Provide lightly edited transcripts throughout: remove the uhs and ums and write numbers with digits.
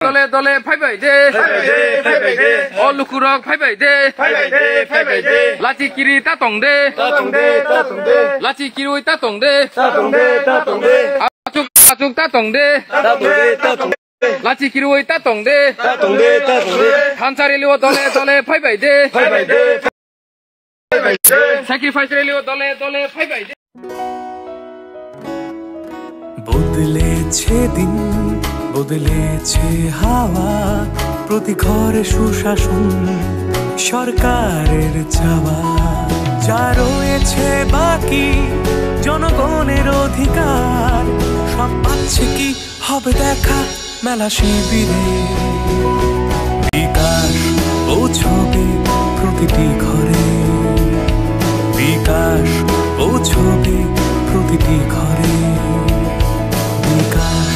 দলে দলে ফাইবাই দে অলুকুরক ফাইবাই দে লাচি কিরি তা তং দে লাচি কিরুই তা তং দে আচুক আচুক তা তং দে লাচি কিরুই তা তং দে খানসারিলিও দলে দলে ফাইবাই দে স্যাক্রিফাইস রেলিও দলে দলে ফাইবাই দে বদলেছে দিন বদলেছে হাওয়া প্রতি ঘরে সুশাসন সরকারের চাওয়া যা রয়েছে বাকি জনগণের অধিকার সব পাচ্ছে কি হবে দেখা মেলা শিবিরে বিকাশ পৌঁছবে প্রতিটি ঘরে বিকাশ পৌঁছবে প্রতিটি ঘরে বিকাশ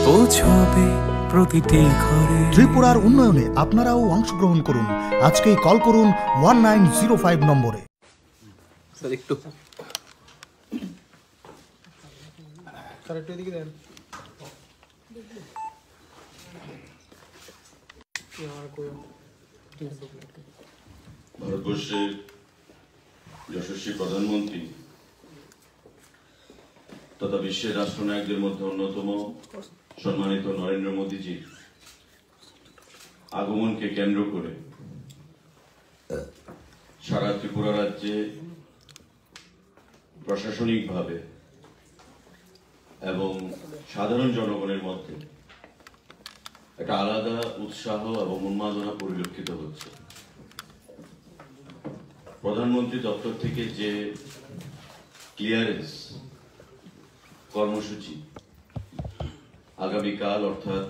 পৌঁছবে প্রতিটি ঘরে। ত্রিপুরার উন্নয়নে আপনারাও অংশগ্রহণ করুন। আজকেই কল করুন 1905 নম্বরে। ভারতবর্ষের যশস্বী প্রধানমন্ত্রী তথা বিশ্বের রাষ্ট্রনায়কদের মধ্যে অন্যতম সম্মানিত নরেন্দ্র মোদীজির আগমনকে কেন্দ্র করে সারা ত্রিপুরা রাজ্যে প্রশাসনিকভাবে এবং সাধারণ জনগণের মধ্যে একটা আলাদা উৎসাহ এবং উন্মাদনা পরিলক্ষিত হচ্ছে। প্রধানমন্ত্রী দপ্তর থেকে যে ক্লিয়ারেন্স কর্মসূচি আগামীকাল অর্থাৎ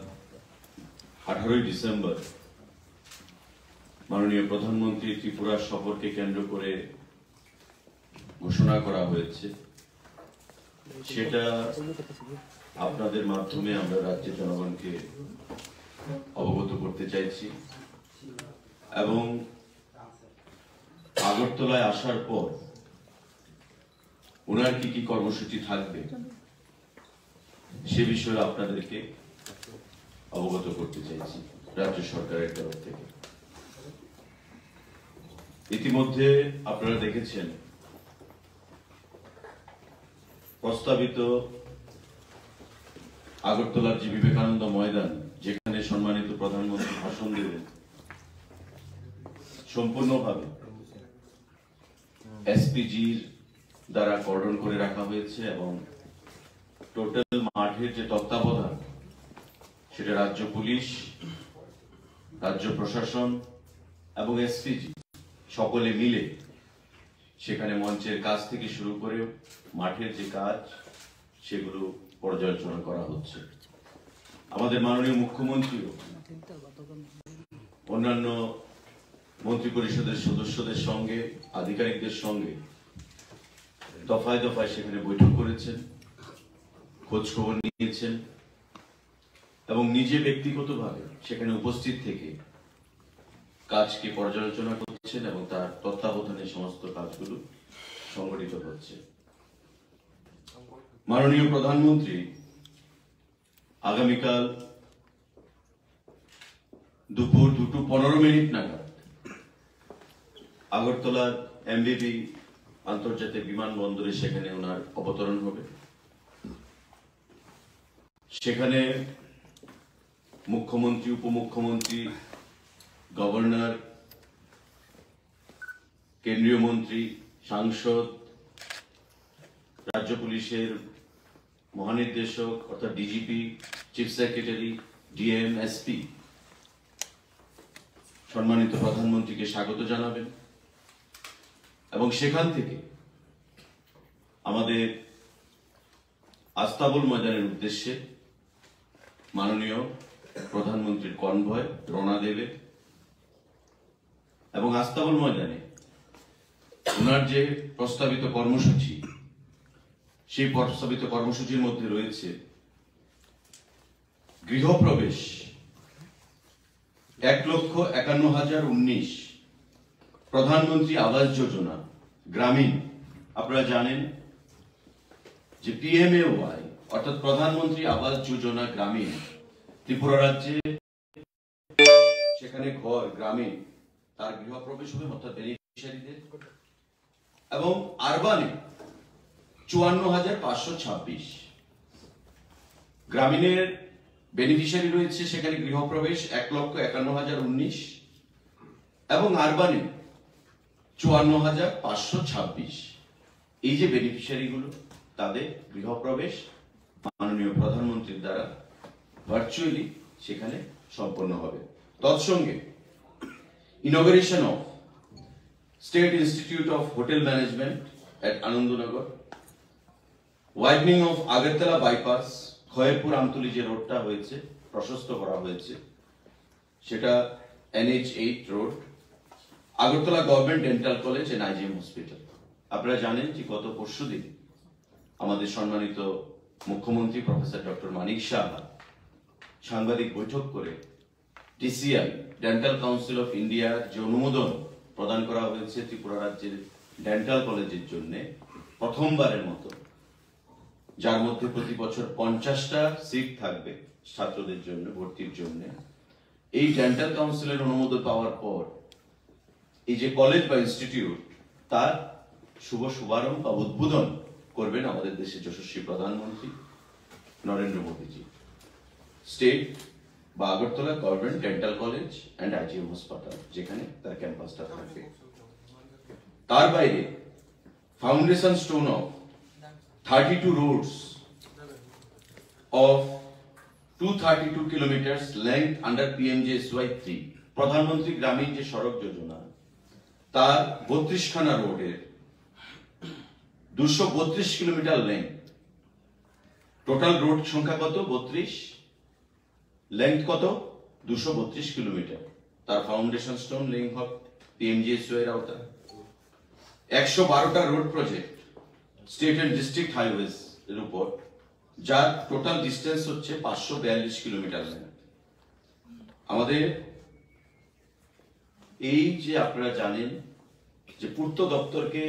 18ই ডিসেম্বর মাননীয় প্রধানমন্ত্রী ত্রিপুরা সফরকে কেন্দ্র করে ঘোষণা করা হয়েছে, সেটা আপনাদের মাধ্যমে আমরা রাজ্যের জনগণকে অবগত করতে চাইছি এবং আগরতলায় আসার পর ওনার কি কি কর্মসূচি থাকবে সে বিষয়ে আপনাদেরকে অবগত করতে চাইছি রাজ্য সরকারের তরফ থেকে। ইতিমধ্যে আপনারা দেখেছেন প্রস্তাবিত আগরতলার যে বিবেকানন্দ ময়দান, যেখানে সম্মানিত প্রধানমন্ত্রী ভাষণ দেবেন, সম্পূর্ণভাবে এসপিজির দ্বারা কর্ডন করে রাখা হয়েছে এবং টোটাল মাঠের যে তত্ত্বাবধান সেটা রাজ্য পুলিশ, রাজ্য প্রশাসন এবং এসপিজি সকলে মিলে সেখানে মঞ্চের কাজ থেকে শুরু করে মাঠের যে কাজ সেগুলো পর্যালোচনা করা হচ্ছে। আমাদের মাননীয় মুখ্যমন্ত্রীও অন্যান্য মন্ত্রী পরিষদের সদস্যদের সঙ্গে, আধিকারিকদের সঙ্গে দফায় দফায় সেখানে বৈঠক করেছেন, খোঁজ খবর নিয়েছেন এবং নিজে ব্যক্তিগতভাবে সেখানে উপস্থিত থেকে কাজকে পর্যালোচনা করছেন এবং তার তত্ত্বাবধানে সমস্ত কাজগুলো সংগঠিত হচ্ছে। মাননীয় প্রধানমন্ত্রী আগামীকাল দুপুর 2:15 নাগাদ আগরতলার এমবিবি আন্তর্জাতিক বিমানবন্দরে সেখানে ওনার অবতরণ হবে। সেখানে মুখ্যমন্ত্রী, উপমুখ্যমন্ত্রী, গভর্নর, কেন্দ্রীয় মন্ত্রী, সাংসদ, রাজ্য পুলিশের মহানির্দেশক অর্থাৎ DGP, chief secretary, DM, SP সম্মানিত প্রধানমন্ত্রীকে স্বাগত জানাবেন এবং সেখান থেকে আমাদের আস্তাবল ময়দানের উদ্দেশ্যে মাননীয় প্রধানমন্ত্রীর কনভয় রওনা দেবে এবং আস্তাবল ময়দানে ওনার যে প্রস্তাবিত কর্মসূচি, সেই প্রস্তাবিত কর্মসূচির মধ্যে রয়েছে গৃহপ্রবেশ 1,51,019, প্রধানমন্ত্রী আবাস যোজনা গ্রামীণ। আপনারা জানেন যে PMAY অর্থাৎ প্রধানমন্ত্রী আবাস যোজনা গ্রামীণ ত্রিপুরা রাজ্যে যেখানে ঘর গ্রামে তার গৃহপ্রবেশ হবে অর্থাৎ বেনিফিশিয়ারিদের, এবং আরবানে 54,526। গ্রামীণের বেনিফিশিয়ারি রয়েছে সেখানে গৃহপ্রবেশ 1,51,019 এবং আরবানে 54,526। এই যে বেনিফিশিয়ারি গুলো তাদের গৃহপ্রবেশ মাননীয় প্রধানমন্ত্রীর দ্বারা ভার্চুয়ালি সেখানে সম্পন্ন হবে। তৎসঙ্গে inauguration of state institute of hotel management at Anandanagar, widening of Agartala bypass, Khayerpur Amtali যে রোডটা হয়েছে প্রশস্ত করা হয়েছে সেটা NH8 road, Agartala government dental college and IGM hospital. আপনারা জানেন যে গত পরশুদিন আমাদের সম্মানিত মুখ্যমন্ত্রী প্রফেসর ডক্টর মানিক সাহা সাংবাদিক বৈঠক করে DCI ডেন্টাল কাউন্সিল অফ ইন্ডিয়ার যে অনুমোদন প্রদান করা হয়েছে ত্রিপুরা রাজ্যের ডেন্টাল কলেজের জন্য প্রথমবারের মতো, যার মধ্যে প্রতি বছর 50টা সিট থাকবে ছাত্রদের জন্য ভর্তির জন্য। এই ডেন্টাল কাউন্সিলের অনুমোদন পাওয়ার পর এই যে কলেজ বা ইনস্টিটিউট তার শুভারম্ভ বা উদ্বোধন করবেন আমাদের দেশের যশস্বী প্রধানমন্ত্রী নরেন্দ্র মোদীজি। স্টেট বা Agartala government dental college and IGM হাসপাতাল যেখানে তার ক্যাম্পাসটা থাকবে। তার বাইরে foundation stone of 32 roads of 232 kilometers length under PMJSY 3, Pradhan Mantri Gramin যে সড়ক যোজনা তার 32 খানা রোডের 232 কিলোমিটার লেন্থ, টোটাল রোড সংখ্যা কত 32, লেন্থ কত 232 কিলোমিটার, তার ফাউন্ডেশন স্টোন লেইং হবে PMJSY এর আওতায়। 112টা road project state and district highways এর উপর, যার টোটাল ডিস্টেন্স হচ্ছে 542 কিলোমিটার লেন্থ। আমাদের এই যে আপনারা জানেন যে পূর্ত দপ্তরকে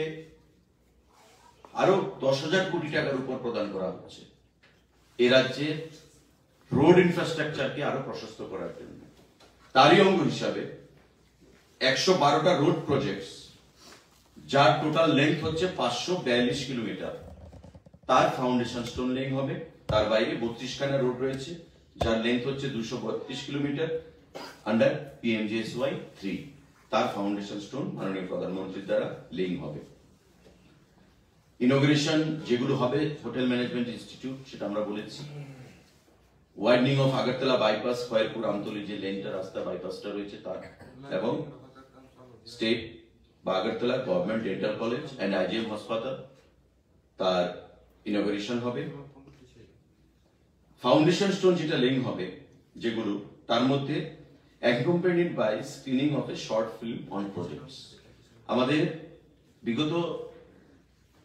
আরো 10,000 কোটি টাকার উপর প্রদান করা হচ্ছে এ রাজ্যে রোড ইনফ্রাস্ট্রাকচারকে আরো প্রশস্ত করার জন্য। তারই অঙ্গ হিসাবে 112টা রোড প্রজেক্টস যার টোটাল লেন্থ হচ্ছে 542 কিলোমিটার, তার ফাউন্ডেশন স্টোন লেইং হবে। তার বাইরে 32 খানা রোড রয়েছে যার লেন্থ হচ্ছে 232 কিলোমিটার আন্ডার PMJSY 3, তার ফাউন্ডেশন স্টোন মাননীয় প্রধানমন্ত্রীর দ্বারা লেইং হবে। ইনোগ্রেশন যেগুলো হবে হোটেল ম্যানেজমেন্ট ইনস্টিটিউট সেটা আমরা বলেছি। Widening of Agartala bypass, Khayerpur Amtali যে লেনটা রাস্তা বাইপাসটা রয়েছে তার, এবং স্টেট বা Agartala government dental college and IGM হাসপাতাল তার ইনোগ্রেশন হবে। ফাউন্ডেশন স্টোন যেটা লেইং হবে যেগুলো তার মধ্যে accompanied by screening of a short film on projects। আমাদের বিগত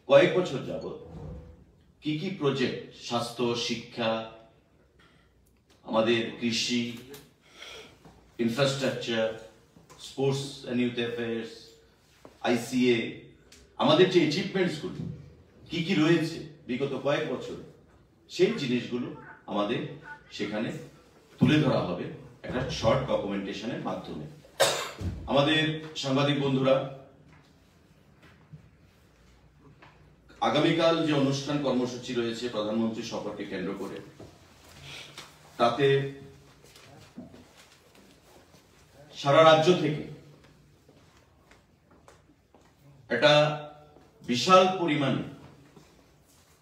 কয়েক বছর যাবত কি কি প্রজেক্ট স্বাস্থ্য, শিক্ষা, আমাদের কৃষি, infrastructure, sports and youth affairs, ICA, আমাদের যে অ্যাচিভমেন্টস গুলো কি কি রয়েছে বিগত কয়েক বছর, সেই জিনিসগুলো আমাদের সেখানে তুলে ধরা হবে একটা শর্ট ডকুমেন্টেশনের মাধ্যমে। আমাদের সাংবাদিক বন্ধুরা, আগামীকাল যে অনুষ্ঠান কর্মসূচি রয়েছে প্রধানমন্ত্রী সফরকে কেন্দ্র করে, তাতে সারা রাজ্য থেকে একটা বিশাল পরিমাণে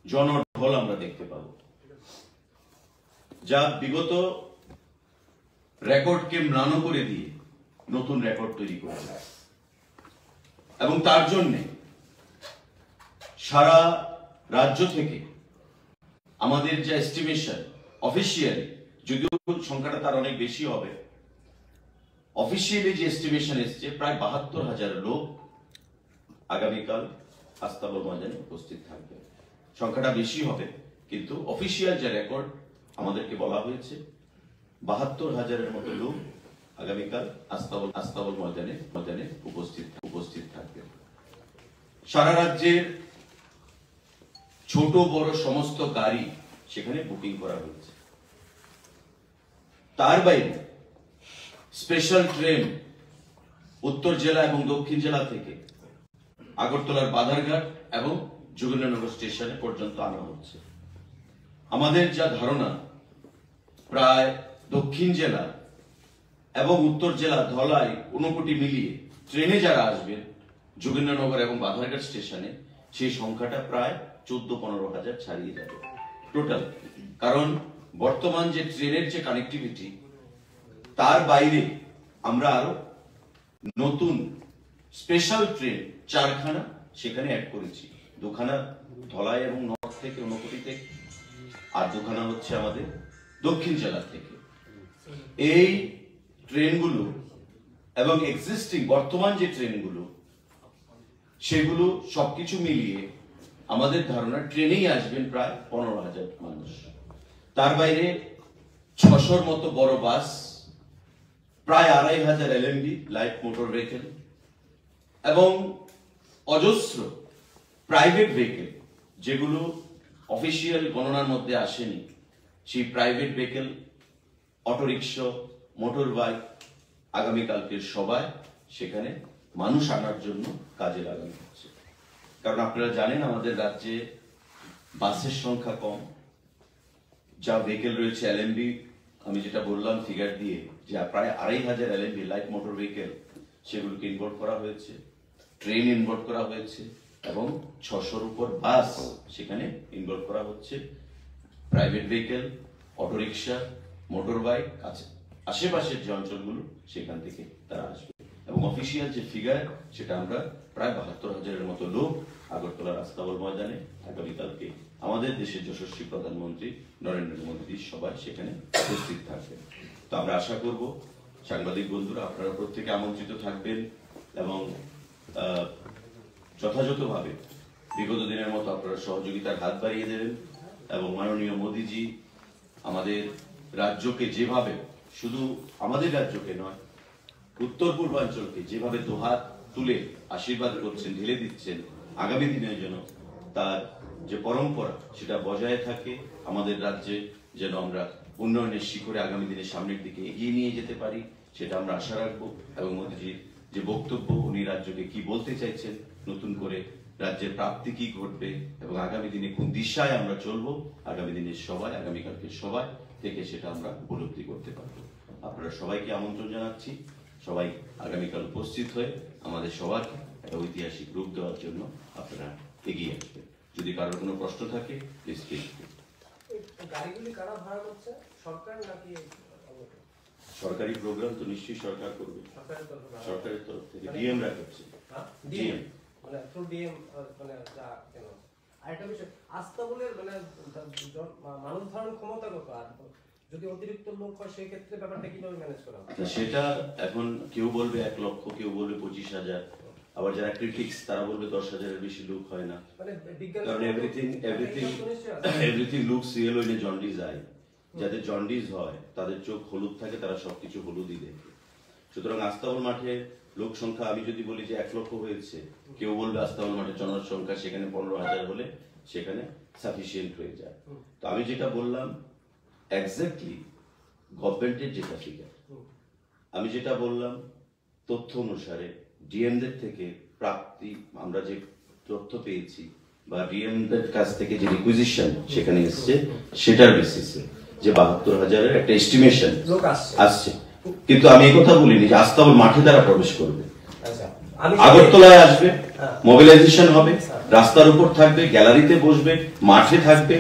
জনঢল আমরা দেখতে পাব, যা বিগত রেকর্ডকে ম্লান করে দিয়ে নতুন রেকর্ড তৈরি করবে। এবং তার জন্য সারা রাজ্য থেকে আমাদের যে এস্টিমেশন অফিসিয়ালি, যদিও সংখ্যাটা তার অনেক বেশি হবে, অফিসিয়ালি যে এস্টিমেশন এসছে প্রায় 72,000 লোক আগামীকাল আস্তাবল ময়দানে উপস্থিত থাকবে। সংখ্যাটা বেশি হবে কিন্তু অফিসিয়াল যে রেকর্ড আমাদেরকে বলা হয়েছে 72,000-এর মতো লোক আগামীকাল আস্তাবল ময়দানে উপস্থিত থাকবে। সারা রাজ্যের ছোট বড় সমস্ত গাড়ি সেখানে বুকিং করা হয়েছে। তার বাইরে স্পেশাল ট্রেন উত্তর জেলা এবং দক্ষিণ জেলা থেকে আগরতলার বাধারঘাট এবং যোগেন্দ্রনগর স্টেশনে পর্যন্ত আনা হচ্ছে। আমাদের যা ধারণা, প্রায় দক্ষিণ জেলা এবং উত্তর জেলা ধলাই ঊনকোটি মিলিয়ে ট্রেনে যারা আসবেন যোগেন্দ্রনগর এবং বাধারঘাট স্টেশনে, সেই সংখ্যাটা প্রায় 14-15 হাজার ছাড়িয়ে যাবে টোটাল। কারণ বর্তমান যে ট্রেনের যে কানেক্টিভিটি, তার বাইরে আমরা আরো নতুন স্পেশাল ট্রেন 4খানা সেখানে অ্যাড করেছি। 2খানা ধলাই এবং নর্থ থেকে ঊনকোটি থেকে, আর 2খানা হচ্ছে আমাদের দক্ষিণ জেলা থেকে। এই ট্রেনগুলো এবং এক্সিস্টিং বর্তমান যে ট্রেনগুলো, সেগুলো সবকিছু মিলিয়ে আমাদের ধারণা ট্রেনেই আসবেন প্রায় 15,000 মানুষ। তার বাইরে 600-র মতো বড় বাস, প্রায় 2,500 LMB লাইট মোটর ভেহিকেল এবং অজস্র প্রাইভেট ভেহিকেল, যেগুলো অফিসিয়াল গণনার মধ্যে আসেনি, সেই private vehicle, autorickshaw, motor bike আগামীকালকে সবাই সেখানে মানুষ আনার জন্য কাজে লাগানো হচ্ছে। কারণ আপনারা জানেন আমাদের রাজ্যে বাসের সংখ্যা কম, যা ভেহিকেল রয়েছে LMB, আমি যেটা বললাম ফিগার দিয়ে, যে প্রায় 2,500 LMB লাইট মোটর ভেহিকেল, সেগুলোকে ইনভোর্ট করা হয়েছে, ট্রেন ইনভোর্ট করা হয়েছে এবং 600-র উপর বাস সেখানে ইনভোল্ভ করা হচ্ছে। Private vehicle, autorickshaw, motor bike আছে, আশেপাশের যে অঞ্চলগুলো সেখান থেকে তারা আসবে। এবং অফিসিয়াল যে ফিগার, সেটা আমরা প্রায় 72,000-এর মতো লোক আগরতলা রাস্তাবল ময়দানে আগামীকালকে আমাদের দেশের যশস্বী প্রধানমন্ত্রী নরেন্দ্র মোদী সবাই সেখানে উপস্থিত থাকবেন। তো আমরা আশা করব সাংবাদিক বন্ধুরা আপনারা প্রত্যেকে আমন্ত্রিত থাকবেন এবং যথাযথভাবে বিগত দিনের মতো আপনারা সহযোগিতার হাত বাড়িয়ে দেবেন এবং মাননীয় মোদীজি আমাদের রাজ্যকে যেভাবে, শুধু আমাদের রাজ্যকে নয়, উত্তর পূর্বাঞ্চলকে যেভাবে দুহাত তুলে আশীর্বাদ করছেন, ঢেলে দিচ্ছেন, আগামী দিনের জন্য তার যে পরম্পরা সেটা বজায় থাকে, আমাদের রাজ্যে যেন আমরা উন্নয়নের শিখরে আগামী দিনে সামনের দিকে এগিয়ে নিয়ে যেতে পারি, সেটা আমরা আশা রাখবো। এবং মোদীজির যে বক্তব্য, উনি রাজ্যকে কি বলতে চাইছেন, নতুন করে রাজ্যের প্রাপ্তি কি ঘটবে এবং আগামী দিনে কোন দিশায় আমরা চলবো, আগামী দিনের সবাই, আগামীকালকে সবাই থেকে সেটা আমরা উপলব্ধি করতে পারবো। আপনারা সবাইকে আমন্ত্রণ জানাচ্ছি, সবাই আগামীকাল উপস্থিত হয়ে আমাদের সবার একটা ঐতিহাসিক রূপ দেওয়ার জন্য আপনারা এগিয়ে আসবেন। যদি কারোর কোনো প্রশ্ন থাকে প্লিজ গাড়িগুলি কারা ভাড়া করছে, সরকার নাকি? সরকারি প্রোগ্রাম তো নিশ্চয়ই সরকার করবে, সরকারের তরফ থেকে ডিএম রা করছে। ডিএম মানে থ্রু ডিএম, মানে যা কেন আরেকটা বিষয়, আস্তাবলের মানে মানুষ ধারণ ক্ষমতা কত, আর যদি অতিরিক্ত লোক হয় সেই ক্ষেত্রে ব্যাপারটা কিভাবে ম্যানেজ করা হবে? সেটা এখন কেউ বলবে 1 লক্ষ, কেউ বলবে 25,000, আবার যারা ক্রিটিক্স তারা বলবে 10,000-এর বেশি লোক হয় না। কারণ everything looks yellow when jaundice eye. যাদের জন্ডিস হয়, তাদের চোখ হলুদ থাকে, তারা সবকিছু হলুদই দেখে। সুতরাং আস্তাবল মাঠে লোক সংখ্যা আমি যদি বলি যে 1 লক্ষ হয়েছে, কেউ বলবে আস্তাবল মাঠে জনসংখ্যা সেখানে 15,000 হলে সেখানে সাফিসিয়েন্ট হয়ে যায়। তো আমি যেটা বললাম এক্স্যাক্টলি গভর্নমেন্টের যেটা ফিগার, আমি যেটা বললাম তথ্য অনুসারে ডিএমদের থেকে প্রাপ্তি, আমরা যে তথ্য পেয়েছি বা ডিএমদের কাছ থেকে যে রিকুইজিশন সেখানে এসছে, সেটার বেসিসে যে 72,000-এর একটা এস্টিমেশন আসছে। কিন্তু আমি এই কথা বলিনি যে আস্তাবল মাঠে তারা প্রবেশ করবে, আগরতলায় আসবে, মোবিলাইজেশন হবে, রাস্তার উপর থাকবে, গ্যালারিতে বসবে, মাঠে থাকবে,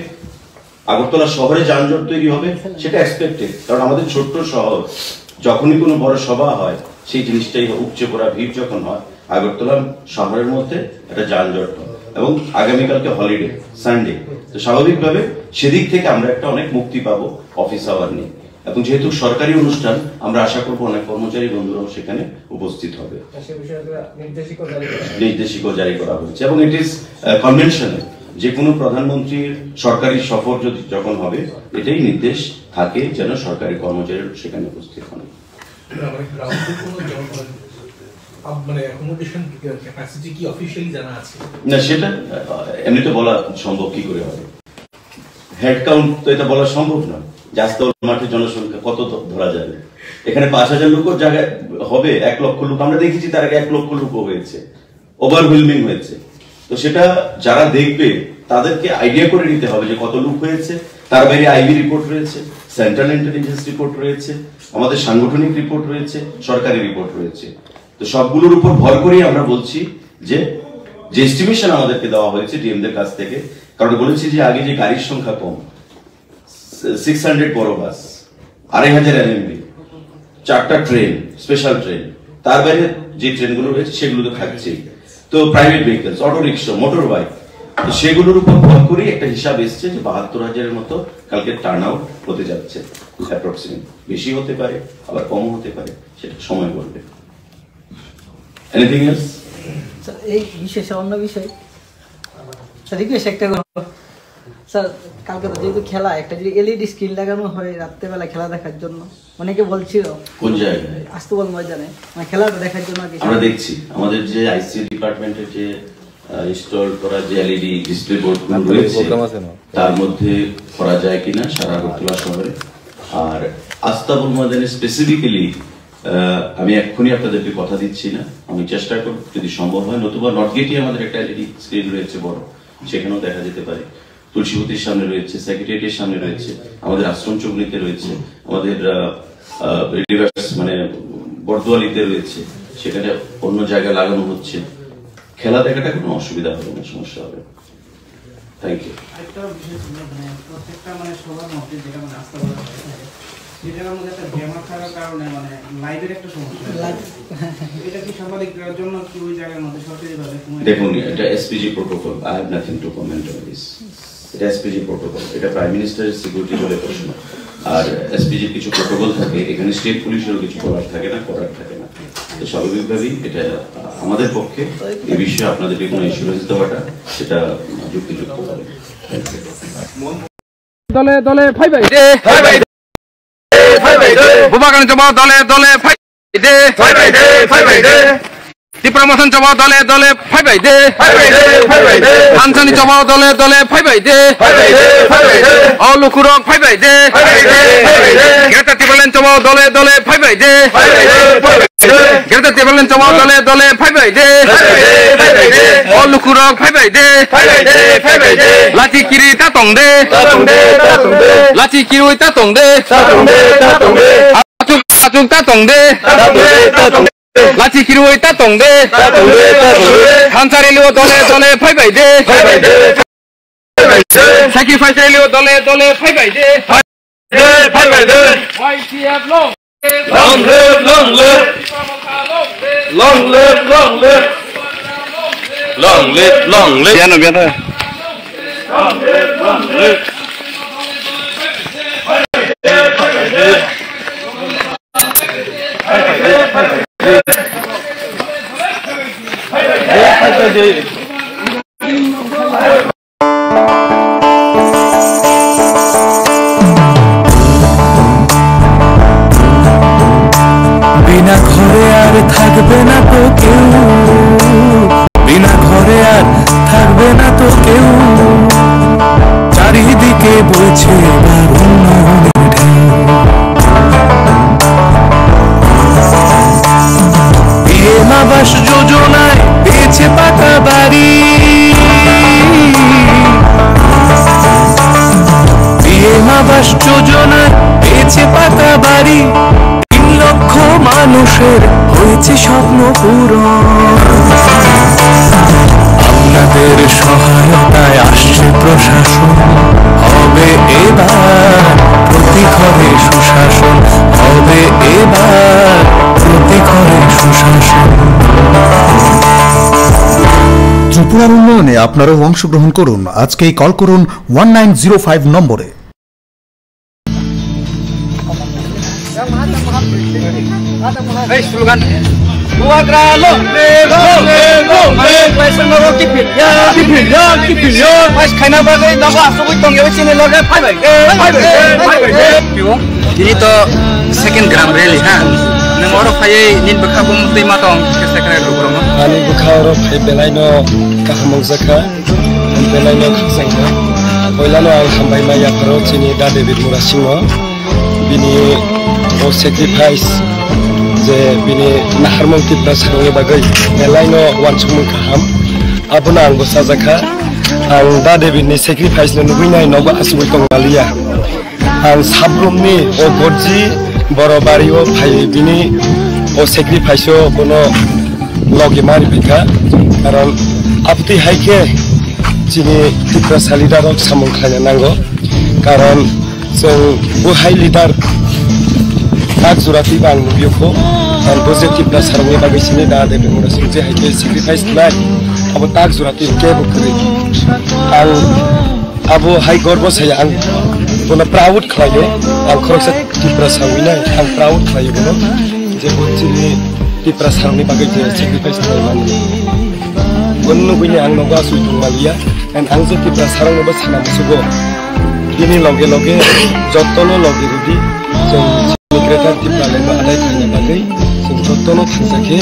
আগরতলা শহরে যানজট তৈরি হবে, সেটা এক্সপেক্টেড। কারণ আমাদের ছোট্ট শহর, যখনই কোনো বড় সভা হয় সেই জিনিসটাই উপচে পড়া ভিড় যখন হয়, আগরতলা শহরের মধ্যে একটা যানজট হয় এবং আগামীকালকে হলিডে সানডে, তো স্বাভাবিকভাবে সেদিক থেকে আমরা একটা অনেক মুক্তি পাবো অফিস আওয়ার নিয়ে। এবং যেহেতু সরকারি অনুষ্ঠান, আমরা আশা করবো অনেক কর্মচারী বন্ধুরাও সেখানে উপস্থিত হবে। নির্দেশিকা জারি করা হয়েছে এবং ইট ইজ কনভেনশনাল, যে কোনো প্রধানমন্ত্রীর সরকারি সফর যদি যখন হবে, এটাই নির্দেশ থাকে যেন সরকারি কর্মচারী সেখানে উপস্থিত হন। না, সেটা এমনিতে বলা সম্ভব কি করে হবে, হেড কাউন্ট তো এটা বলা সম্ভব না। আস্তাবল মাঠের জনসংখ্যা কত ধরা যাবে? এখানে 5,000 লোক জায়গায় হবে 1 লক্ষ লোক। আমরা দেখেছি তার আগে 1 লক্ষ লোক হয়েছে, ওভারওয়েলমিং হয়েছে। তো সেটা যারা দেখবে তাদেরকে আইডিয়া করে নিতে হবে যে কত লোক হয়েছে। তার বাইরে আইবি রিপোর্ট রয়েছে, সেন্ট্রাল ইন্টেলিজেন্স রিপোর্ট রয়েছে, আমাদের সাংগঠনিক রিপোর্ট রয়েছে, সরকারি রিপোর্ট রয়েছে। তো সবগুলোর উপর ভর করেই আমরা বলছি যে এস্টিমেশন আমাদেরকে দেওয়া হয়েছে ডিএমদের কাছ থেকে, কারণ বলেছি যে আগে যে গাড়ির সংখ্যা কম, 600 বড় বাস, 2,500 এনএমবি, 4টা ট্রেন, স্পেশাল ট্রেন, তার বাইরে যে ট্রেনগুলো রয়েছে সেগুলো তো থাকছেই। তো private vehicles, auto rickshaw, motor bike, তো সেগুলোর উপর ভর করে একটা হিসাব এসছে যে 72,000-এর মতো কালকে টার্ন আউট হতে যাচ্ছে। অ্যাপ্রক্সিমেট বেশি হতে পারে, আবার কম হতে পারে, সেটা সময় বলবে। Anything else? এই বিশেষ অন্য বিষয় রিকোয়েস্ট একটা স্যার, কালকে তো যেহেতু খেলা, একটা যদি এলইডি স্ক্রিন লাগানো হয় রাত্রেবেলা খেলা দেখার জন্য, অনেকে বলছিল কোন জায়গায়? আস্তাবল ময়দানে, মানে খেলাটা দেখার জন্য। আমরা দেখছি আমাদের যে আইসি ডিপার্টমেন্টের যে ইনস্টল করা যে এলইডি ডিসপ্লে বোর্ড রয়েছে তার মধ্যে করা যায় কিনা সারা আগরতলা শহরে। আর আস্তাবল ময়দানে স্পেসিফিক্যালি আমি এক্ষুনি আপনাদেরকে কথা দিচ্ছি না, আমি চেষ্টা করব যদি সম্ভব হয়, নতুবা নর্থ গেটে আমাদের একটা এলইডি স্ক্রিন রয়েছে বড়, সেখানেও দেখা যেতে পারে। তুলসীবতীর সামনে রয়েছে, সেক্রেটারিয়েটের সামনে রয়েছে, আমাদের আশ্রম চৌকনিতে রয়েছে, আমাদের মানে বর্দোয়ালিতে রয়েছে, সেখানে অন্য জায়গায় লাগানো হচ্ছে। খেলা দেখাটা কোনো অসুবিধা হবে না, সমস্যা হবে। Thank you. একটা বিষয় ছিল, প্রত্যেকটা সবার মধ্যে যেটা আস্তাবল সেটার মধ্যে একটা গ্যামার থাকার কারণে লাইভের একটা সমস্যা। এটা কি সাংবাদিকদের জন্য কি ওই জায়গার মধ্যে সরকারিভাবে? দেখুন, এটা SPG protocol, I have nothing to comment on this. এটা এসপিজি প্রোটোকল, এটা প্রাইম মিনিস্টারের সিকিউরিটি বলে প্রশ্ন। আর এসপিজির কিছু প্রোটোকল থাকে, এখানে স্টেট পুলিশেরও কিছু করার থাকে না। তো স্বাভাবিকভাবেই এটা আমাদের পক্ষে এই বিষয়ে আপনাদেরকে কোনো ইন্স্যুরেন্স দেওয়াটা সেটা যুক্তিযুক্ত হবে। দলে দলে ফাই ভাই দে, ফাই ভাই দে, ফাই ভাই দে, বুবাগান জমা দলে দলে ফাই দে, ফাই ভাই দে, ফাই ভাই দে, ত্রিপুরামোশন জমা দলে দলে ফাই ভাই দে, ফাই ভাই দে, ফাই ভাই দে, আনসানি জমা দলে দলে ফাই ভাই দে, ফাই ভাই দে, ফাই ভাই দে, অলুকুরক ফাই ভাই দে, ফাই ভাই দে, ফাই ভাই দে, গ্রেটা ত্রিপুরালেন জমা দলে দলে ফাই ভাই দে, ফাই ভাই দে, ফাই ভাই দে, গ্রেটা ত্রিপুরালেন জমা দলে দলে ফাই ভাই দে, ফাই ভাই দে, ফাই ভাই দে, অলুকুরক ফাই ভাই দে, ফাই ভাই দে, ফাই ভাই দে, লাচি কিরি তা তং দে, তা তং দে, তা তং দে, লাচি কিরুই তা তং দে, তা তং দে, তা তং দে, আচুক আচুক তা তং দে, তা তং দে, তা তং দে, লাচি কিরুই তা তং দে, তা তং দে, তা তং দে, খানসারি লিও দলে দলে ফাই ভাই দে, ফাই ভাই দে, ফাই ভাই দে, স্যাক্রিফাইস লিও দলে দলে ফাই ভাই দে, ফাই দে, ফাই ভাই দে, YCF long long live, long live, long live, long live, long live, long live, bien bien long live, long live, বিনা ঘরে আর থাকবে না তো কেউ, বিনা ঘরে আর থাকবে না তো কেউ, চারিদিকে বইছে এবার উন্নয়নের ঢেউ। পিএম আবাস যোজনায় পেয়েছে পাকা বাড়ি, পিএম আবাস যোজনায় পেয়েছে পাকা বাড়ি, 3 লক্ষ মানুষের হয়েছে স্বপ্ন পূরণ। আপনাদের সহায়তায় আসছে প্রশাসন, হবে এবার প্রতি ঘরে সুশাসন, হবে এবার প্রতি ঘরে সুশাসন। ত্রিপুরার উন্নয়নে আপনারাও অংশগ্রহণ করুন। আজকেই কল করুন 1905 নম্বরে। Hey, slogan. Buagra long live, long live, long live. Paisa ngoro kipilya, kipilya, kipilya. Pais khaina bagai dawa asoi tongyo chine loge phai bai, phai bai, phai bai. Piwo. Ini to second gram rally ha. Nengoro phai nin bakha bum tema tong sekre rugro ma. Ani bukharo phai belai no kahamong zakha, belai no khasangha. Poilano ang hambay maya pero chini da David Murasingo bini o sacrifice je bini naharmong tipra sarungi bagai nelaino wansumung kaham abuna ang bosajaka ang da David ni sacrifice no nubuinai nogo asubui tongalia ang sabrumni o gorji borobari o phai bini o sacrifice o bono logi mari bika karon apti haike chini tipra salida rok samung khanya nango karon जों बुहाय lidar tak jurati bang nubioko dan positif na sarungi bagai sini da David Murasingo je haike sacrifice nai abo tak jurati ke bukri ang abo hai gorbo saya ang bona proud khlayo ang khoroksa tipra sarungi nai ang proud khlayo bono je chini tipra sarungi bagai je sacrifice nai mani gonno bini ang noga su tungmalia and ang je tipra sarungi ba sana musugo ini loge jotono loge rudi जों ग्रेटार tipra leno adai khanya bagai जों jotono thangsake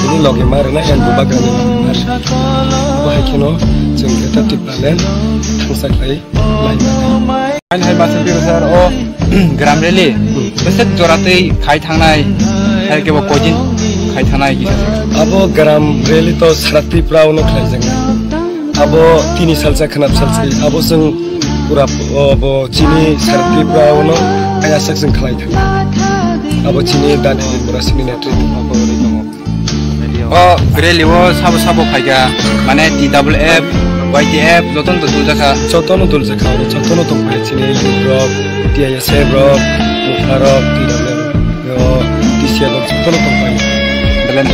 ini loge marana and bubagane mar bahai keno जों ग्रेटार tipra len thangsaklai lai आइन हाय मासे बिरसार ओ ग्राम रेली बेसे जरातै खाइ थांनाय हाय केबो cuisine खाइ थांनाय किसा abo gram rally to sarati praono khlai jang abo tini salsa khanap salsai abo जों pura abo chini sarati praono aya section khlai thang abo chini da David Murasingo ni training abo ri dong ओ रेली वो साबो फाइगा माने DWF YTF joton to duljaka jotono duljaka jotono to pai chini rob TISF rob mufarok TWF yo TCL jotono to pai belen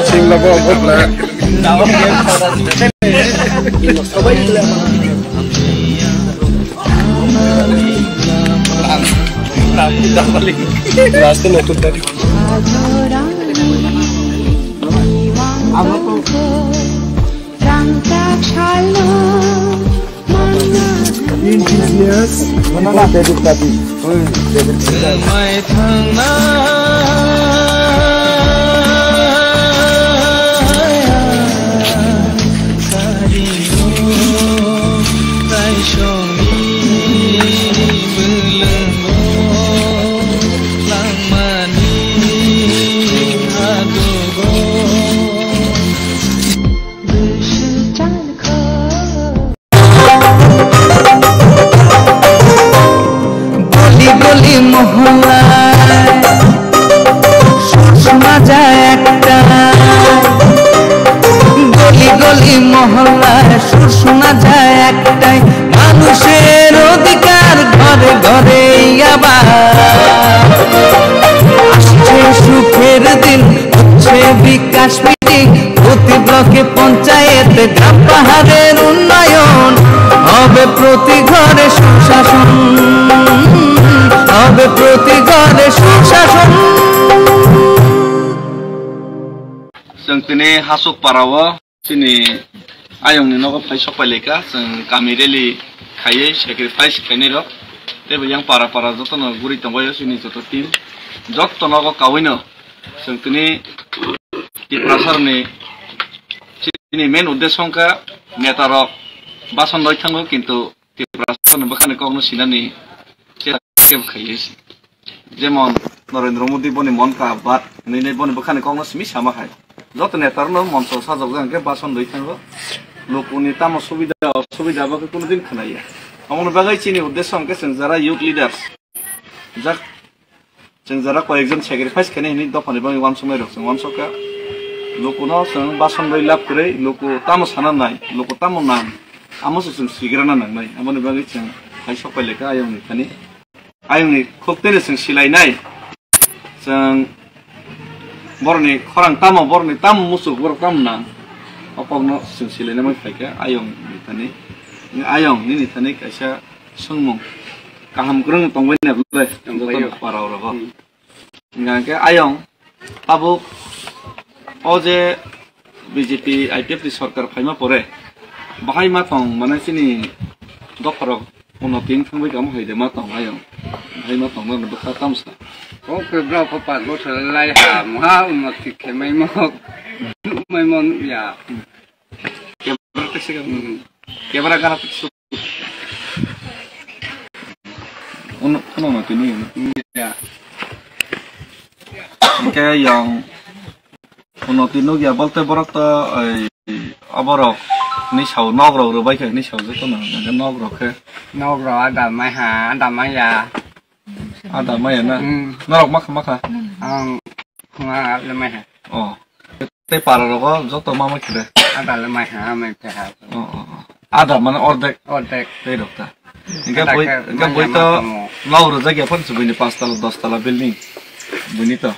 sing lago bot la last no to tadi mana David tadi David Sini hasuk parawo sini ayong ni nogo pai sok paleka sing kami reli khaye sacrifice kene ro tebe yang para joto no guri tongoyo sini joto tim joto nogo kawino sing tini tiprasar ni sini main uddeshongka netaro bason doi thango kintu tiprasar no bakhane kogno sinani kem khaye jemon Narendra Modi boni mon ka bat nei boni bakhane kogno simi sama khai যত নেতার no মঞ্চ সাজক জানকে বাসন দই থাকবো লোকনি তাম সুবিধা বাকে কোনোদিন খানাইয়া আমন বাগাই চিনি উদ্দেশ্য আমকে जों যারা ইউথ লিডার্স जों যারা কয়েকজন স্যাক্রিফাইস খানে হিনি দফানি বাঙি ওয়ান সময় রকম ওয়ান সকা লোকনো जों বাসন দই লাভ করে লোক তাম সানা নাই লোক তাম নাম আমসো जों সিগ্রানা নাই আমন বাগাই जों फाइ सकाय लेखा आयंनि थानि आयंनि खुब तेरेसजों सिलायनाय जों बर'नि खरां तामाव बर'नि ताम मुसुक बर' ताम ना अपगनो जों सिलायनाय मोनफायखा आयंनि थानि आयं नि थानि खायसा सोंमुं गाहाम ग्रों दंबाय नालाय दंबाय पाराव रग गांके आयं आबो अजे बीजेपी आईपीएफ सरकार फाइमा परे बाहाय मा दं माने सिनि दखरक उन्नति थांबाय गाम हायदे मा दं आयं बाहाय मा दं माने बखा तामसा ओ केब्रा पपा गसलाय हा महा उन्नति खेमै मख मैमन या केब्रा तसे केब्रा गाहा उन्नति नि या के yang unnoti no ya bolte borok to aborok ni sau nogrok robai ke ni sau je na ga nogrok ke nogro ada mai ha ada mai ya na norok makha nga le mai ha oh te pararo joto mama kire ada le mai ha mai pe ha ada mana ordek te dokta enggak boy to nogro jagya pon subini 5 tala 10 tala building bonito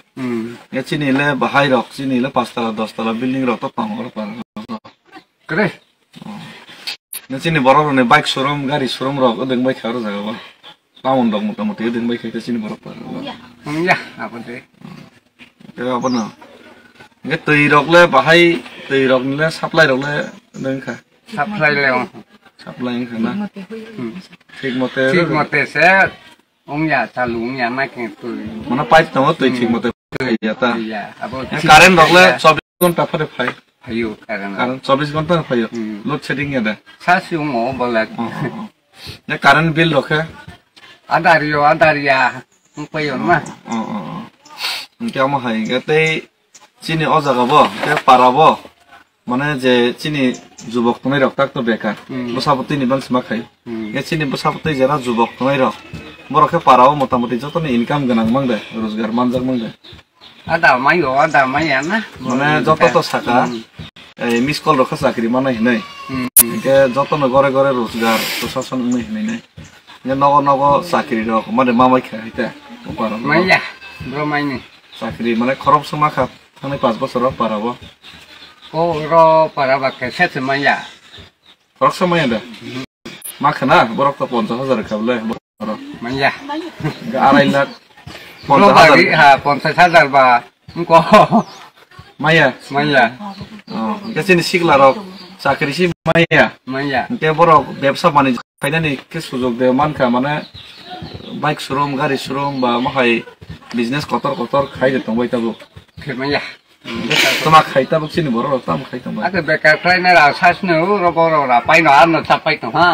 ya sini le bahai rok sini le 5 tala 10 tala building rok to pangor par kre ya sini borok ne bike showroom gari showroom rok odeng bike kharo jaga ba pamon dok motamuti odeng bike ke sini borok par ya apa de ya apa na ya tui rok le bahai tui rok le supply rok le deng kha supply le kha na ঠিক মতে se ông nhà cha lúng nhà mai cái tuổi mana pai tamo tui ঠিক মতে ya ta ya abo current rok le 24 ঘন্টা pore phai phayu current 24 ঘন্টা phayu load shedding ya da sa siung mo bola ya current bill rokhe adaria không payo ma kya ma hai ga te chini o jaga bo te parabo মানে যে চিনি যুবক তুমি রক্তাক তো বেকার বসাপতি নিবান সিমা খাই এ চিনি বসাপতি যারা যুবক তুমি রক বরকে পারাও মোটামুটি যত ইনকাম গনাং মাংদে রোজগার মানজাক মাংদে ada mayo na মানে যত তো সাকা এই মিস কল রখা চাকরি মানাই নাই একে যত ন ঘরে ঘরে রোজগার প্রশাসন নাই নাই যে নগ নগ চাকরি রক মানে মামাই খাই এটা পারো মাইয়া ব্রো মাইনি চাকরি মানে খরচ সমা খা থানে 5 বছর পারাবো ro para bakke set maya borok samaya da makhna borok to 50000 khable borok maya ga 2 lakh 50000 ha 50000 ba ko maya oh ga sini sikla rok চাকরি si maya te borok ব্যবসা বাণিজ্য ফাইনানি ke sujog de mankha mane bike showroom gari showroom ba mahai business kotor khai de tongbai tabu ke maya toma khaita buksini boro tam khaita ba ake bekar trainer a sasne ro boro ra paino arno chapai to ha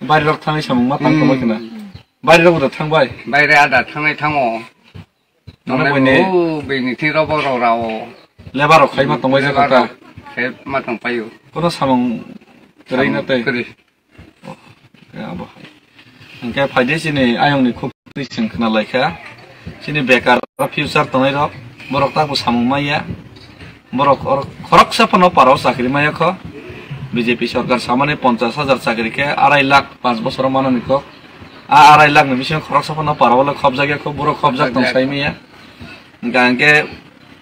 bari rok thani samung ma tang tongbai kana bari rok da thangbai baire ada thangai thango none boine beni ti ro boro ra o lebar rok khai ma tongbai ja kata se ma tong payo kono samung terai na te kri ya ba angke phaide sini ayong ni khub tising khna laika sini bekar future tongai rok borok ta ko samung maya borok khorok sapano paro chakri maya kho BJP সরকার সামনে 50000 চাকরি কে 2.5 লাখ 5 বছর মাননি কো 2.5 লাখ নিমিশন খরচ সাপনা পারবলে খব জায়গা খুব বড় খব জাগ দং সাইমিয়া গানকে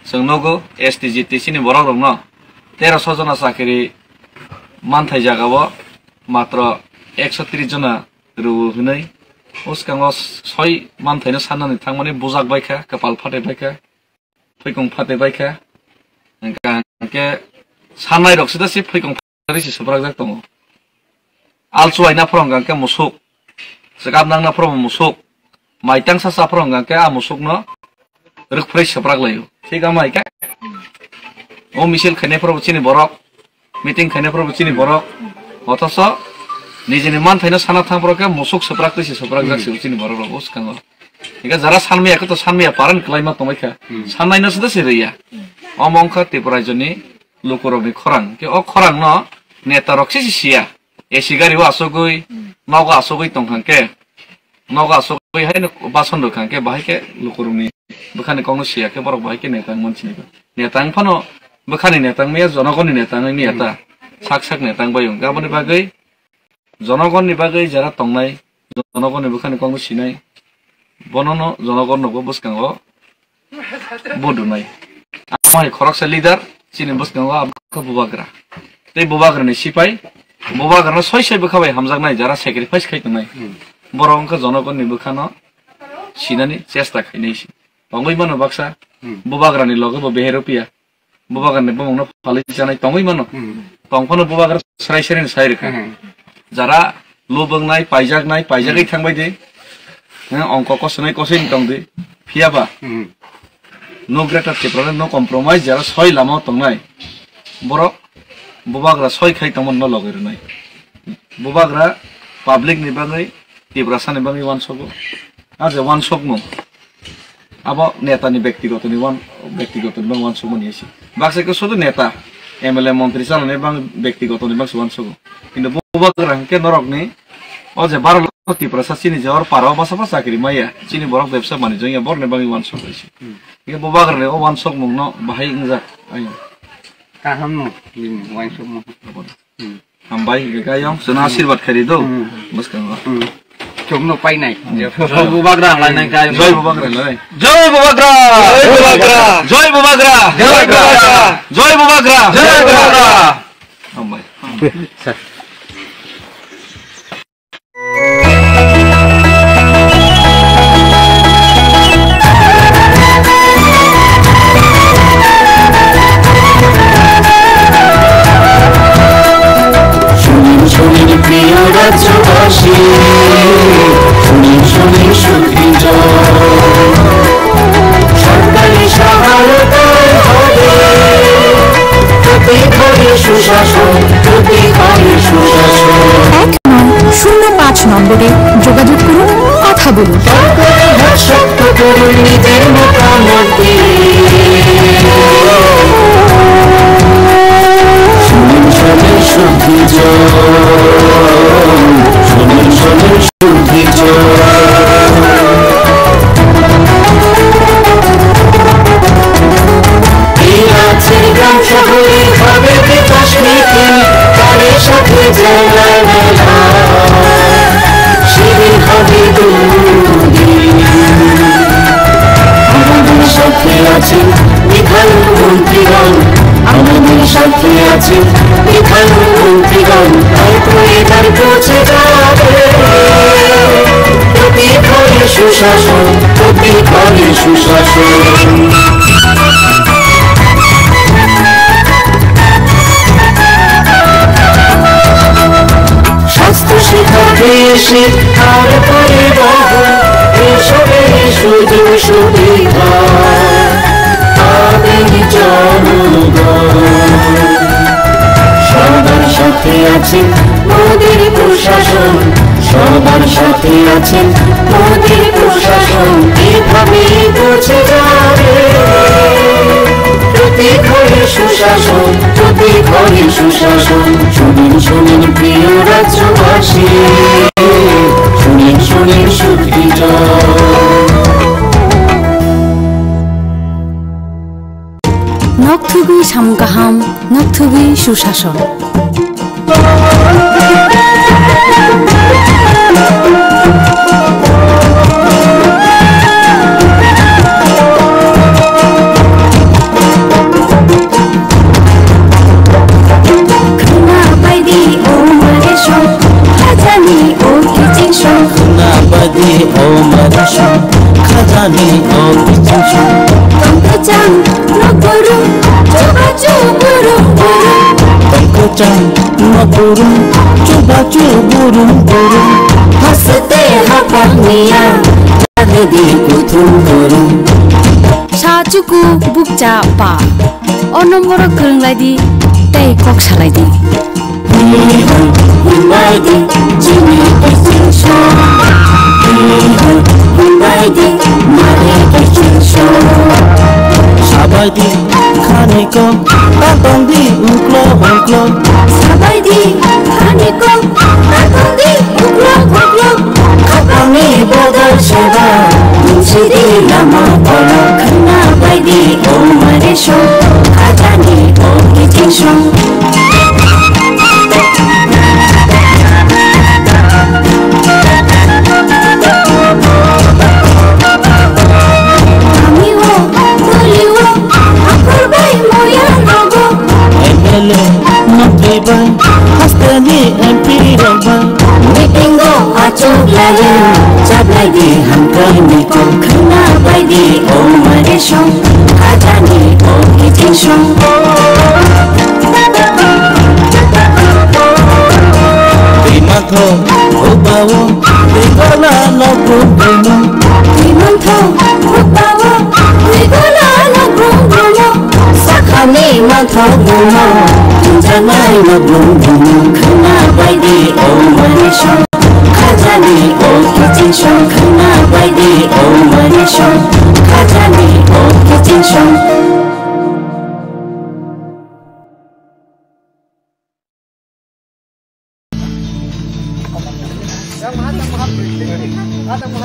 সংনগো এসটিজিটি সিনি বড় রং ন 1300 জন চাকরি মানথাই জাগাবো মাত্র 130 জন রু হनै उसकांगो 6 मानथायनो साननानै थांमाने बुजाक बायखा कपाल फाटे बायखा फैकं फाटे बायखा गानके साननाय रक्सदा सि फैकं रिसि सब्राक जाक दङ आलसुवायना फरंगांके मुसुक सगाबनांना फरम मुसुक माइतां सासा फरंगांके आ मुसुकनो रोखफ्रै सब्राक लायो थिगा माइका ओ मिसिल खैनाय फरब चिनि बरक मिटिं खैनाय फरब चिनि बरक अथस निजेनि मानथायनो साना थांबरके मुसुक सब्राक रिसि सब्राक जाक चिनि बरक उसकांगो इगा जरा सानमियाखौ तो सानमिया पारन क्लाइमा तमायखा साननायनोसो दसे रैया अमंखा त्रिपुराजनि लोकरबनि खरां के अ खरां न नेता रक्सि सिया एसि गारि वा असगै नगा असगै तंखांके नगा असगै हाय बासन दखांके बाहायके लोकरबनि बखानि कौनो सिया के बरक बाहायके नेता मोनसिनि नेता फनो बखानि नेता मेया जनगणनि नेता नेता साक साक नेता बायं गाबनि बागै जनगणनि बागै जरा तंनाय জনগণের বুখানে কংগ্রেস সিনাই বননো জনগণ নব বসকাঙ্গ বডু নাই আমার খরকসা লিডার চিনি বসকাঙ্গ আবকা বুবাগ্রা এই বুবাগ্রানি সিপাই বুবাগ্রানো ছয় ছয় বখাবাই হামজাক নাই যারা স্যাক্রিফাইস খাইতো নাই বড় অঙ্ক জনগণের বুখানো সিনানি চেষ্টা খাইনাইছি তঙ্গই মানো বাক্সা বুবাগ্রানি লগে বেহেরপিয়া বুবাগ্রানি বমংনো ফালি জানাই তঙ্গই মানো তংফানো বুবাগ্রা সারাই সারাই সাই রেখা যারা লুबंनाय पाइजागै थांबाय दे अंक कसनाय कसै दं दे फियाबा नो ग्रेटर टेम्परल नो कम्प्रोमाइज जरा सय लामा तंनाय बरक बुबाग्रा सय खाइ तमन न लगैरनाय बुबाग्रा पब्लिक नि बागै टिब्रासा नि बागै वान सक आज वान सक नो अब नेता नि व्यक्तिगत नि वान सक मनिसि बाक्साको शुद्ध नेता एमएलए मन्त्री चालने बां व्यक्तिगत नि बां वान सक किन्तु बुबाग्रा के नरकनि अजे 12 लक्ष टिब्रासा चिनि जवर पाराव बासाफा चाकरि माया चिनि बरक व्यवसाय बानिज्य या बरने बांगि वान सक आइसि के बुबाग्रा ने वान सक मुंनो बाहाय इंजा आइ काहाम नो वान सक मु हामबाय गायम सना आशीर्वाद खरि दो बस का चुमनो पाइनाय जय बुबाग्रा लाइनाय गाय जय बुबाग्रा लाइ जय बुबाग्रा जय बुबाग्रा जय बुबाग्रा जय बुबाग्रा जय बुबाग्रा जय बुबाग्रा हामबाय প্রিয় রাজ্যবাসী শুনি সুখী সরকারি সহায়তায় হবে প্রতি ঘরে সুশাসন প্রতি ঘরে সুশাসন 1-9-05 নম্বরে যোগাযোগ করুন কথা বলুন শক্ত করুন নিজের মতামত দিয়ে শুনুন শুদ্ধি শুনুন শুদ্ধি এই রাজ্যের গ্রাম শহরে হবে বিকাশ নীতি তাদের সাথে জেলায় মেলা শিবির হবে আমাদের সাথে আছেন বিধায়ক মন্ত্রীগণ আমাদের সাথে আছেন বিধায়ক মন্ত্রীগণ তাই তো এবার পৌঁছে যাবে প্রতি ঘরে সুশাসন প্রতি ঘরে সুশাসন স্বাস্থ্য শিক্ষা কৃষি আর পরিবহন এসবের সুযোগ সুবিধা পাবেন জনগণ সবার সাথে আছেন মোদির প্রশাসন সবার সাথে আছেন মোদির প্রশাসন এভাবে পৌঁছে যাবে প্রতি ঘরে সুশাসন প্রতি ঘরে সুশাসন শুনুন প্রিয় রাজ্যবাসী শুনুন সুখী নকথুবি সামগাহাম নকথুবি সুশাসন খাজানি ও কিছু তঙ্কচাং নগরু চুবাচু বুরুম বুরুম তঙ্কচাং নগরু চুবাচু বুরুম বুরুম হাসতে হাপানিয়া লাগদি কুথুম বুরুম সাচুকু বুকচা পা অ নম্বর গরংলাইদি তাই cock সালাইদি Humaydi Jimmy Kisho Humaydi Mare Kisho Sabaydi Khaniko Tatondi Uklo Uklo Sabaydi Khaniko Tatondi Uklo Uklo Khatami Bodal Sheba Munsidi Lama Polo Khana Baydi Omare Sho Khajani Oki Kisho nation. Primanto, Obawo, Rigola no Bruno. Primanto, Obawo, Rigola no Bruno. Sakane manto Bruno, Janai no Bruno. Kana by the old nation. Kajani old kitchen, Kana by the old nation. Kajani old kitchen.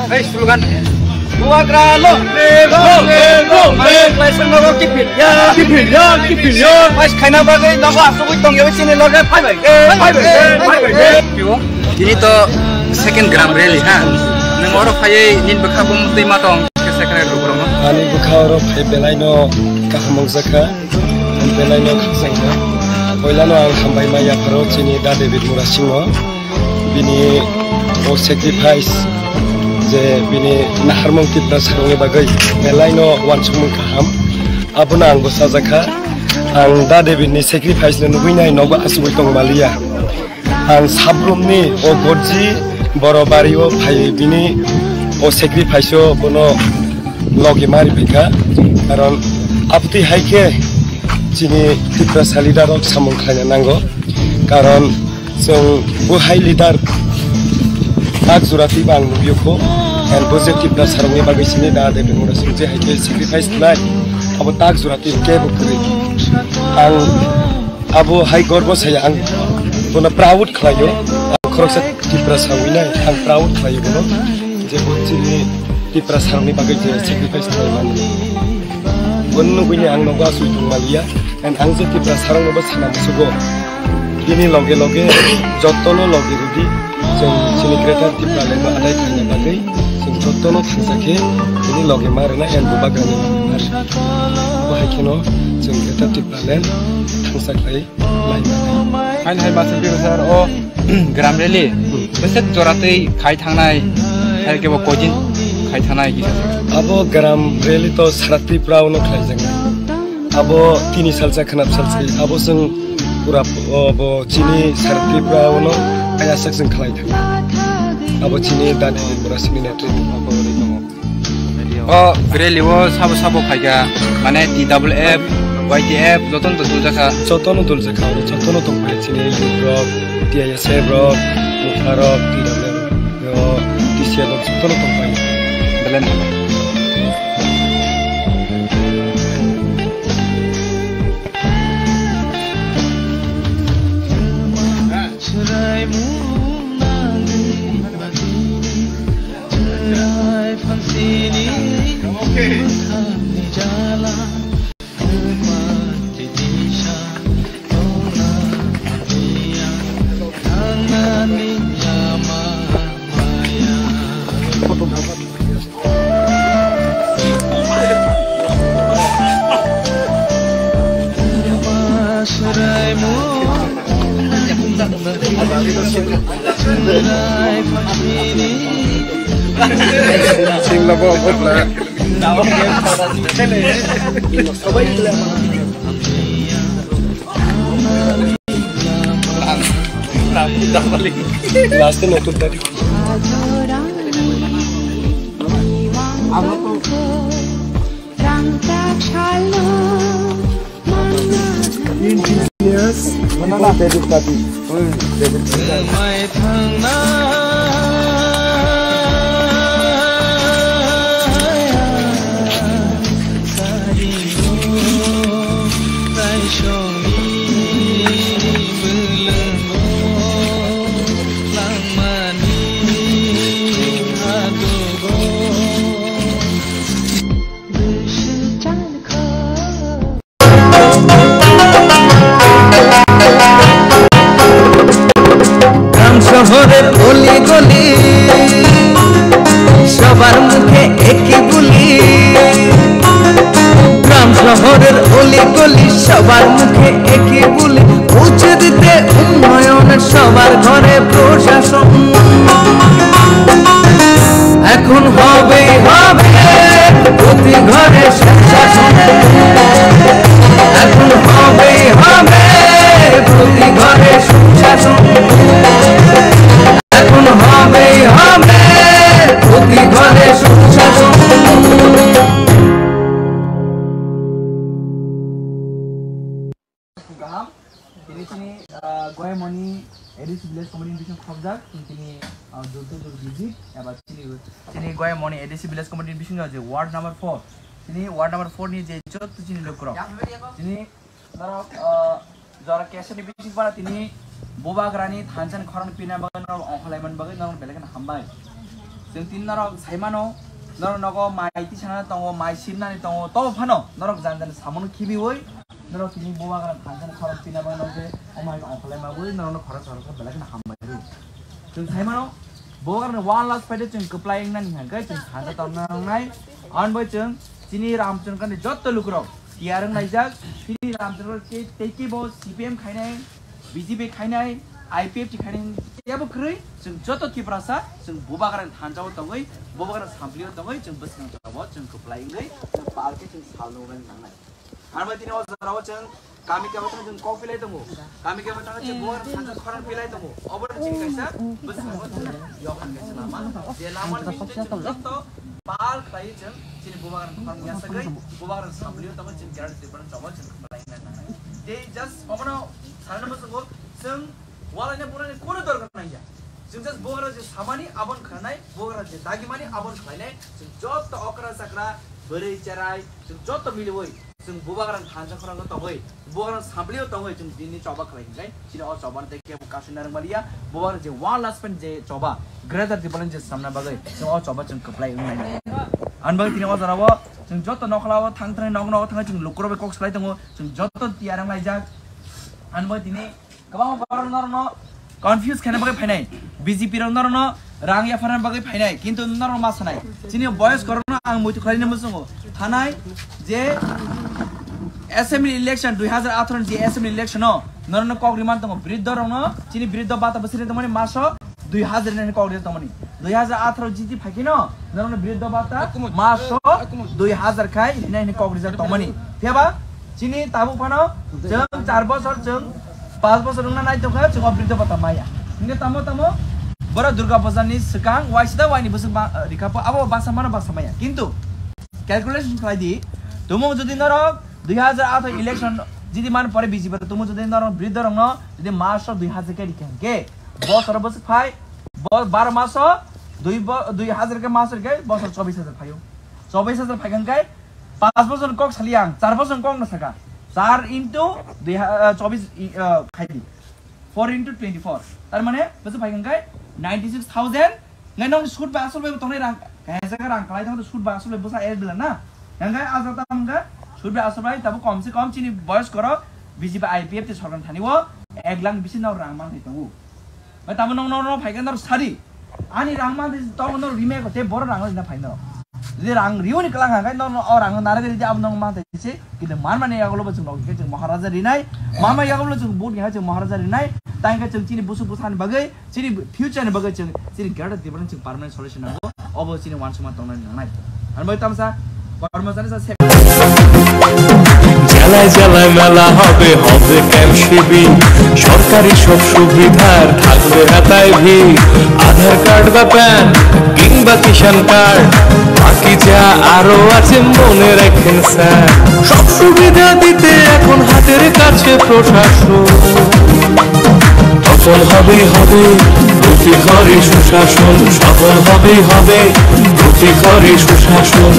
Hey, slogan. Dua grano, lego, masih nago kipil ya. Mas kaina bagai nago asuk itong yawi sini loge five by. Ini to second gram rally ha. Nengoro paye nin bekabum tema tong ke second rally. Ani bukharo phai belaino kahamong zakha, belaino khasangha. Poilano ang sambai maya pharo chini da David Murasingo. Bini o sacrifice je bini naharmong kitna sarungi bagai melaino wansumung kaham abuna ang bosazakha ang da David ni sacrifice ne nubuinai noba asubui tong malia ang sabrumni o godji borobari o phai bini o sacrifice o bono logi mari phika karon apti haike chini kitna salidar samung khaina nango karon जों बुहाय lidar ताक जुराति बां नुबियोखौ N positive ना सारंनि बागैसिनि दा David Murasingo जे हायके sacrifice नाय अब ताक जुराति के बुकरि आं आबो हाय गर्व साया आं बना प्राउड खालायो खरसा टिप्रा साविनाय आं प्राउड खालायो बनो जे बचिनि टिप्रा सारंनि बागै जे सैक्रिफाइस खालायमान बन्नु गुइनि आं नगा सुइथुं मालिया एन आं जे टिप्रा सारंनोबो साना मुसुगो ini loge jotono loge rudi जों सिनिग्रेटार टिप्रालेन आदाय खायना बागै जों jotono थांजाके ini loge मारना एन बुबागानो आरो बाहायखेनो जों ग्रेटार टिप्रालेन थांजाखाय लायनानै हाय बासो बिरसार अ ग्राम रेली बेसे जरातै खाय थांनाय हायकेबो कोजिन खाय थांनाय किसा अब ग्राम रेली तो सारा टिप्राउनो खायजों अब 3 साल जाखनाब सालसै अब जों पूरा अब चीनी सारथि प्राउनो आया सक्सन खालाय थाङो अब चीनी दा David Murasingo नेतृत्व माबारै दङ अ रेलिओ साबो फायगा माने DWF YTF जतन दुलजाखा जतन दंफाय चीनी युरप TISF रक मुफारक DWF DCL जतन दंफाय Belen Last no tu tadi. Yes, mana lah David tadi. David. শহরের অলি গলি সবার মুখে একই বুলি গ্রাম শহরের অলি গলি সবার মুখে একই বুলি পৌঁছে দিতে উন্নয়নের সবার ঘরে প্রশাসন এখন হবে প্রতি ঘরে শাসন ini goy money edisi village community division khobjak ini jodo visit eba ini goy money edisi village community division je ward number 4 ini ward number 4 ni je jot ini lokro ini narok jara kese ni division para ini bobagrani thanjan khorang pina bagan onkhalaimon bagai narok belekan hambai जों tin narok saimano narok nogo mai ti sana tongo mai simnani tongo to phano narok janjan samon khibi oi narok tini bobagrani thanjan khorang pina bagan je omai onkhalaima oi narok khorang sarok belekan hambai ru जों saimano bobagrani one last pede जों keplaying nani hangai जों thanja tonang nai anboi जों tini ramchand kan jotto lukrok tiarang naijak tini ramchand ke teki bo CPM khainai BJP khainai IPF khainai याबो खरै जों जतो किप्रासा जों बोबाग्रान थान्जाव दङै बोबाग्रान सामप्लियो दङै जों बसनां जाबो जों कप्लाइङै जों पार्के जों सालनोगन नांनाय हारबादिनि अजराव जों गामि गामि जों कफिलाय दङ गामि गामि जों बोबाग्रान थान्जा खरान पिलाय दङ अबर जों गायसा बसनां यहान गायसा लामा जे लामा जों जतो पाल खाइ जों जिनि बोबाग्रान खरान यासगै बोबाग्रान सामप्लियो दङ जों ग्यारान्टि दिफरेन्ट जाबो जों कप्लाइङ नांनाय दे जस्ट अबनो साननो मसंगो जों वालाने पुराने कोन दरकार नाही या जों जस्ट बोगरा जे सामानि आबन खानाय बोगरा जे दागिमानि आबन खानाय जों जत अकरा सकरा बोरै चराय जों जत मिलवै जों बोबाग्रान थान्जा खरांग तबै बोगरा सामप्लियो तबै जों दिननि चौबा खालायगै सिना अ चौबा देखे कासिनार मारिया बोगरा जे वन लास्ट पेन जे चौबा ग्रेटर दिफरेंस जे सामना बागै जों अ चौबा जों कप्लाय उनाय अनबाय तिनि अजराव जों जत नखलाव थांथ्राय नग नग थांगा जों लुक्रबे कक्स खालाय दङ जों जत तियारां लायजाक अनबाय तिनि गोबां बारनरनो कन्फ्यूज खाने बागै फाइनाय बीजेपी रनरनो रां याफारन बागै फाइनाय किन्तु नरनो मासनाय जिनि बयस करनो आं मुति खालिनो मसंगो थानाय जे एसेम्बली इलेक्शन 2018 जे एसेम्बली इलेक्शन नरनो कग्रिमान दङ विरुद्ध रनो जिनि विरुद्ध बाता बसिरे दमनि मासो 2000 ने कग्रि दमनि 2018 जिति फाकिनो नरनो विरुद्ध बाता मासो 2000 खाय ने कग्रि जा दमनि थेबा जिनि ताबु फानो जों 4 बছर जों 5 बছर उना नाय दखा जों अब्रिद बता माया ने तमो तमो बरा दुर्गा पूजानि सिगां वाइसदा वाइनि बसु रिकापो आबो बासा मानो बासा माया किन्तु क्यालकुलेसन खालायदि तुमो जदि नर 2008 इलेक्शन जिदि मान परे बिजि बत तुमो जदि नर वृद्ध रंग जदि मार्च 2000 के रिकां के बसर बस फाइ 12 मास 2000 के मास के बसर 24000 फायो 24000 फागन के 5 बছर कक छलियां 4 बছर कक न सका 4 into 24 खाइदि 4 into 24 तार माने बस फाइगन गाय 96000 नैनो सुद बा असल बे तने रां गायसा रां खालाय दं सुद बा असल बे बसा एड बिला ना नंगा आजता मंगा सुद बा असल बाय तब कम से कम चिनि बयस करो बीजेपी आईपीएफ ते सरकार थानिवो 1 लाख बिसिन नाव रां मान हैतौ बे तब नंग फाइगन दर सारि आनि रां मान त न रिमेक ते बर रां न फाइनो जे रां रिउनि कलां हाय न रां नारे जे अब नंग मा तेसे किले मान माने यागलो बचुं नग के जों महाराजा रिनाय मामा यागलो जों बुट गे जों महाराजा रिनाय तांगा जों चिनि बुसु बुसान बगै चिनि फ्यूचर नि बगै जों चिनि गाड दिबन जों परमानेंट सल्युशन नांगौ अब चिनि वान समा तंनाय नांनाय अनबाय तामसा कर्मचारी सा জেলায় জেলায় মেলা হবে হবে ক্যাম্প শিবির সরকারি সব সুবিধার থাকবে হাতায় ভিড় আধার কার্ড বা প্যান কিংবা কিষাণ কার্ড বাকি যা আরো আছে মনে রাখেন স্যার সব সুবিধা দিতে এখন হাতের কাছে প্রশাসন সফল হবে হবে প্রতি ঘরে সুশাসন সফল হবে হবে প্রতি ঘরে সুশাসন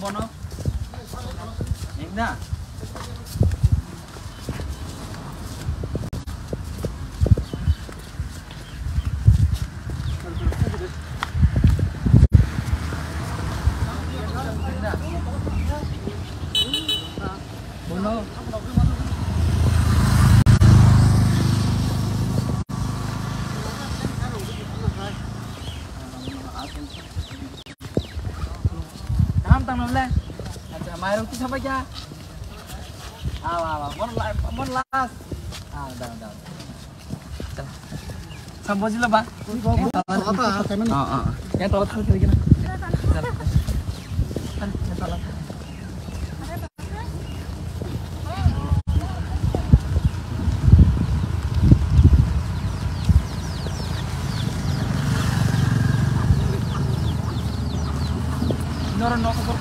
Bono Engna Bono Tang lên. Mai roti sama aja. Mon las. Udah. Sampai sih lah, Pak. Yang tolak tadi gini. Yang tolak. Orang no support.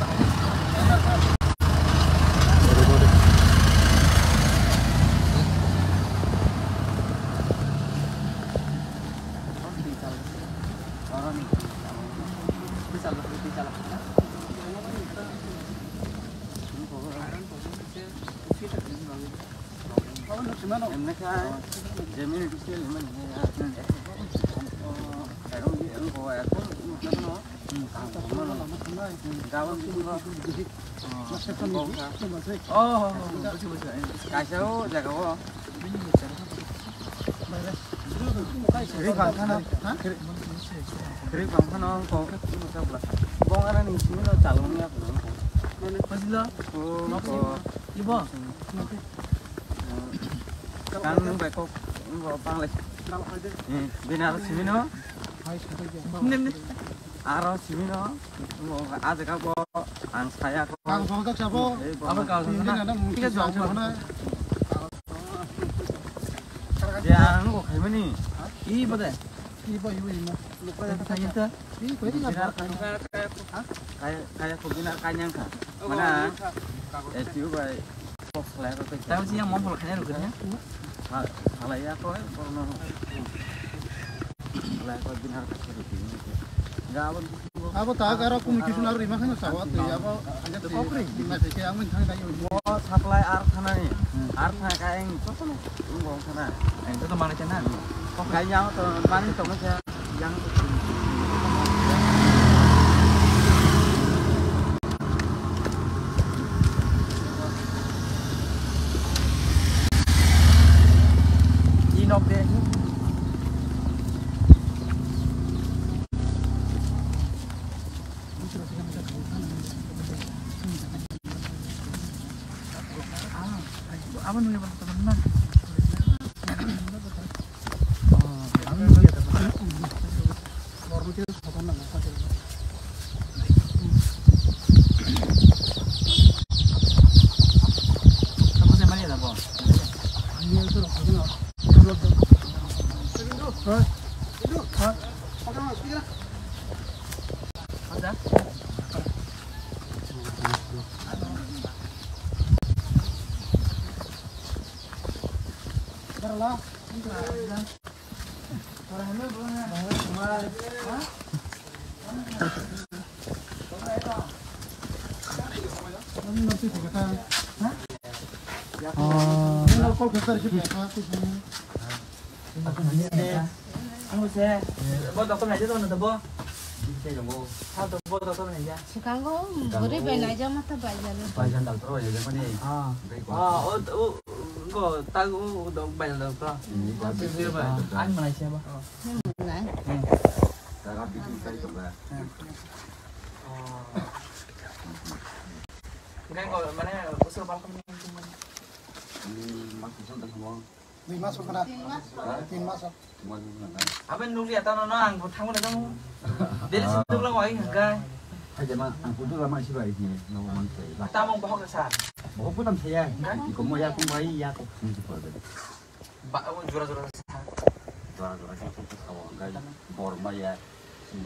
Kasih jaga kok. Kiri kampana kok. Bong ana ning sini lo calonnya apa? Masih lo? Oh. Ibu. Kan baik kok. Pangles. Binar sini no. Nih. Aro sini no. Ada kapo ang saya kok. Kang Bangkok siapa? Apa kau sana? Tiga jauh. Ya, anu kok kayak mana? Ibu deh. Ibu. Lupa yang tanya tuh. Ibu ini nggak kayak kobinar kanyang kan? Mana? Itu baik. Tahu sih yang mau polaknya rupanya? Salah ya kok, pernah. Salah kok binar kesini. Enggak apa tak karo komunikasi naruh lima kan sawat ya apa aja tuh kokri masih kayak amin tang kayu mau supply arthana nih arthana kayak yang itu tuh mau sana itu teman aja nan kok kayaknya teman itu masih yang inok deh apa nih teman-teman? Kamu sama dia tak boh? Ada? lah. Bố đọc câu này chứ tôi là tớ bố. Sao tớ bố đọc câu này ra? Sekarang kau beri benar aja mata bayan. Bayan tak terus ya kan ni. Kau tahu udah bayan dah terus. Anh Malaysia ba? Mana? Cara bikin kali tu ba. Kan kau mana usul balkon ni cuma. Masuk sudah semua. Ni masuk kena. Tin masuk. Apa yang lihat tanah nang, tanggung dah kamu. Dari situ lah kau ini kan. Aja mah, aku tu lama sih baik ni, nama mantai. Kita mau bawa ke sana. Bawa pun tam saya. Ikut mau ya aku mai ya aku ni tu pada. Jura-jura sana. Jura-jura kita tu kawan gai. Borma ya.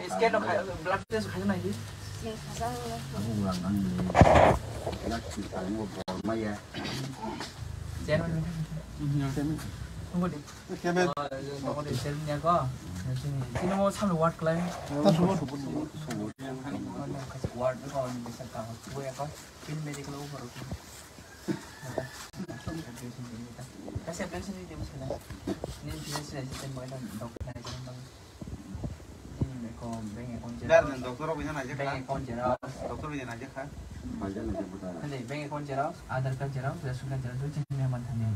Sekian dok, blood test kajian lagi. Aku ulang ni. Nak kita ni borma ya. Jangan. Tunggu deh. Tunggu deh, selnya kau. Sini mau sambil watt kelai. Watt kau ni bisa kau. Gue kau. Pin medical over. Kasih plan sendiri dia masih ada. Ini biasa sistem mereka dokter aja bang. Ini mereka bank account jelas. Dan dokter punya aja kan. Bank account jelas. Dokter punya aja kan. Bajan aja buta. Nanti bank account jelas, Aadhaar card jelas, Ration jelas itu jenis yang mana nih?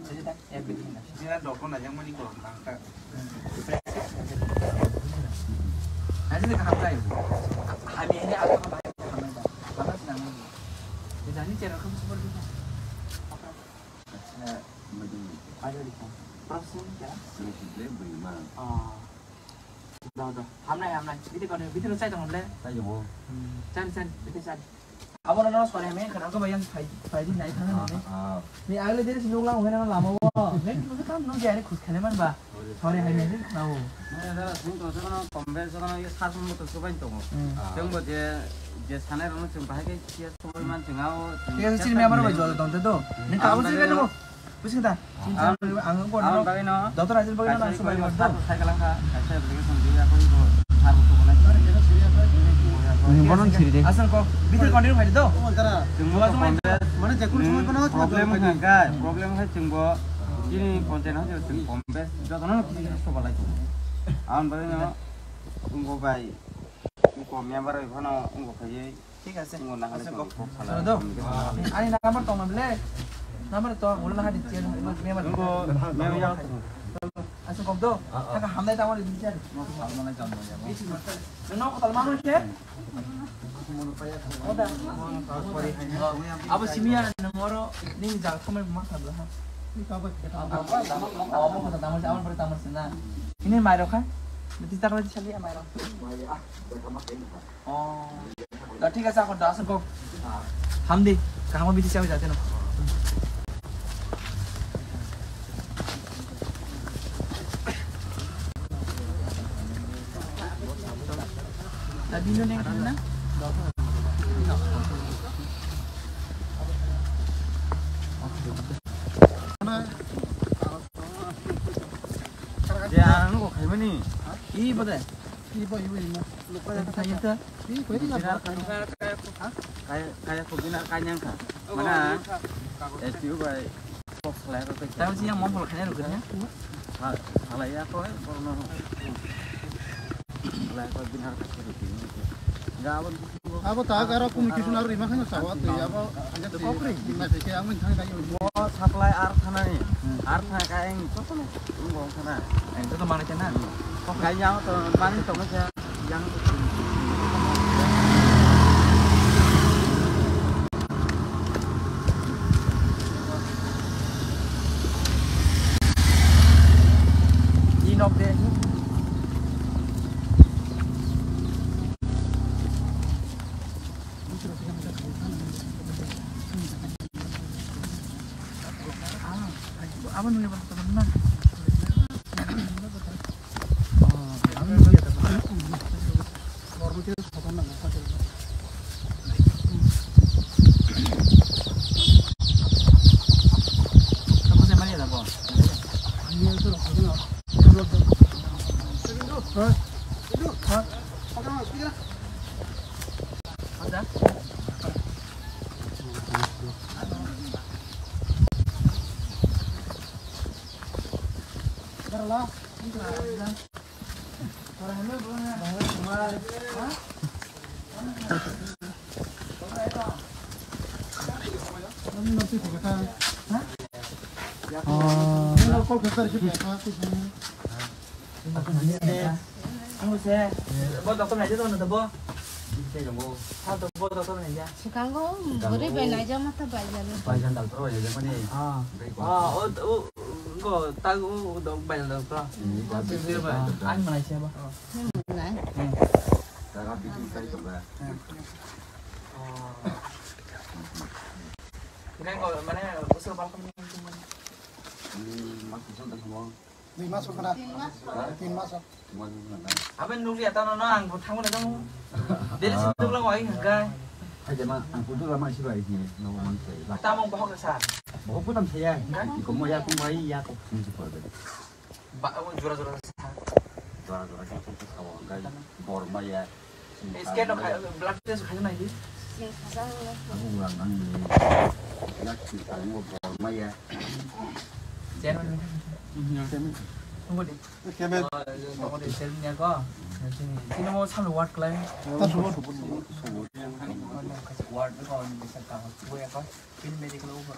Jadi tak ya begini lah. Ini kan dokter aja mau nih kalau angkat. Nanti kita hampa ya. Habis ini aku hampa. Hampa sedang. Jadi ini cara kamu seperti apa? Ada di sana. Proses ya. Dah. Hamnai. Itu kalau itu saya jangan boleh. Saya jangan. Cari. Itu cari. Abang nak sekolah ni, kerana aku bayang fight ni naik tangan ni. Ni agak le jadi sinung lang, mungkin lama wah. Ni mungkin kan nong jadi khus kene man ba. Sorry hari ni nak ho. Ada sinung tu sekarang komplain sekarang ini khas mungkin tu coba itu. Jangan je sana orang tu bahaya ke dia semua man cengau. Dia sini memang orang jual tu tu. Ni kau sini kan tu. Pusing tak? Angin kau nak. Doktor ajar bagaimana nak supaya mantap. Saya kalau saya beli sendiri aku itu harus tu boleh. Bonon sini deh. Asal kau, bitel continue hari tu. Mana cekul semua pernah problem kan? Problem kan cengbo. Ini konten aja cengbo. Best. Jatuh nak kiri coba lagi. Awan barunya unggo bayi. Unggo member itu mana unggo kaye. ठीक है unggo nak asal kau. Sudah tu. Ani nomor tu mana nomor tu boleh nak dicari member. unggo member yang. Asal kau tu. Kakak hamdai tahu di dicari. Mana jamu ya. Nong kau tahu mana sih? Apa sih Mia nomor ni jaga kau memang tak belah. Apa kata tamu awan pertama sana. Ini Mairo kan? Nanti tak lagi cari Mairo. Oh. Dah ठीक है साहब dah asal kau. Hamdi, kamu bisa siapa jatuh no? Tadi ni mana? Dia anu kau mana ni? Ini betul. Ibu. Lupa dah tanya tu. Ini kau ini apa? Kayak kau bina kanyang kan? Mana? Itu baik. Kau selera tu. Tahu sih yang mau kalau kanya lukernya? Salah ya kau. Salah kau bina kasih tu. Apa tak kalau komunikasi naruh lima kan sawat tu apa hanya tu kopri lima sekian amin thang dah you. Oh supply arthana ni, arthana kayak ini, apa tu? Unggu sana. Itu tu mana cina? Kau kayak yang tu mana tu macam yang. Inok deh. Apa nih teman-teman? Kamu saya mana dah bos? Ada? Berlah. Orang ini punya semua. Nanti kita. Hah? Kalau kau besar kita apa sih? Kamu saya. Buat dokter aja tu nanti boh. How to buat dokter aja. Sekarang kau boleh benar aja mata bayar. Bayar dokter aja macam ni. Kau tahu dong bayar dokter. Anh Malaysia ba? Mana? Cara bikin kali coba. Ini kau mana usul balkon ni cuma. Ini masuk sudah semua. 5 masuk kena. 3 masuk. Apa nunggu ya tahu nong thang mana dong? Dari situ lah wai enggak. Aja mah aku tu lama sih baik ni. Nomor mana? Kita mau bawa ke sana. Bawa pun tak saya. Jika mau ya aku bayi ya aku sini sekolah. Jura-jura. Jura-jura kita kawan guys. Borma ya. Scan dok blood test kaya naik di. Aku ulang lagi. Ya kita mau borma ya. Jangan. Tunggu deh. Tunggu deh. Selnya kau. Sini mau sambil ward kalian. Ward kau ni bisa kau. Gue kau. Ini medical over.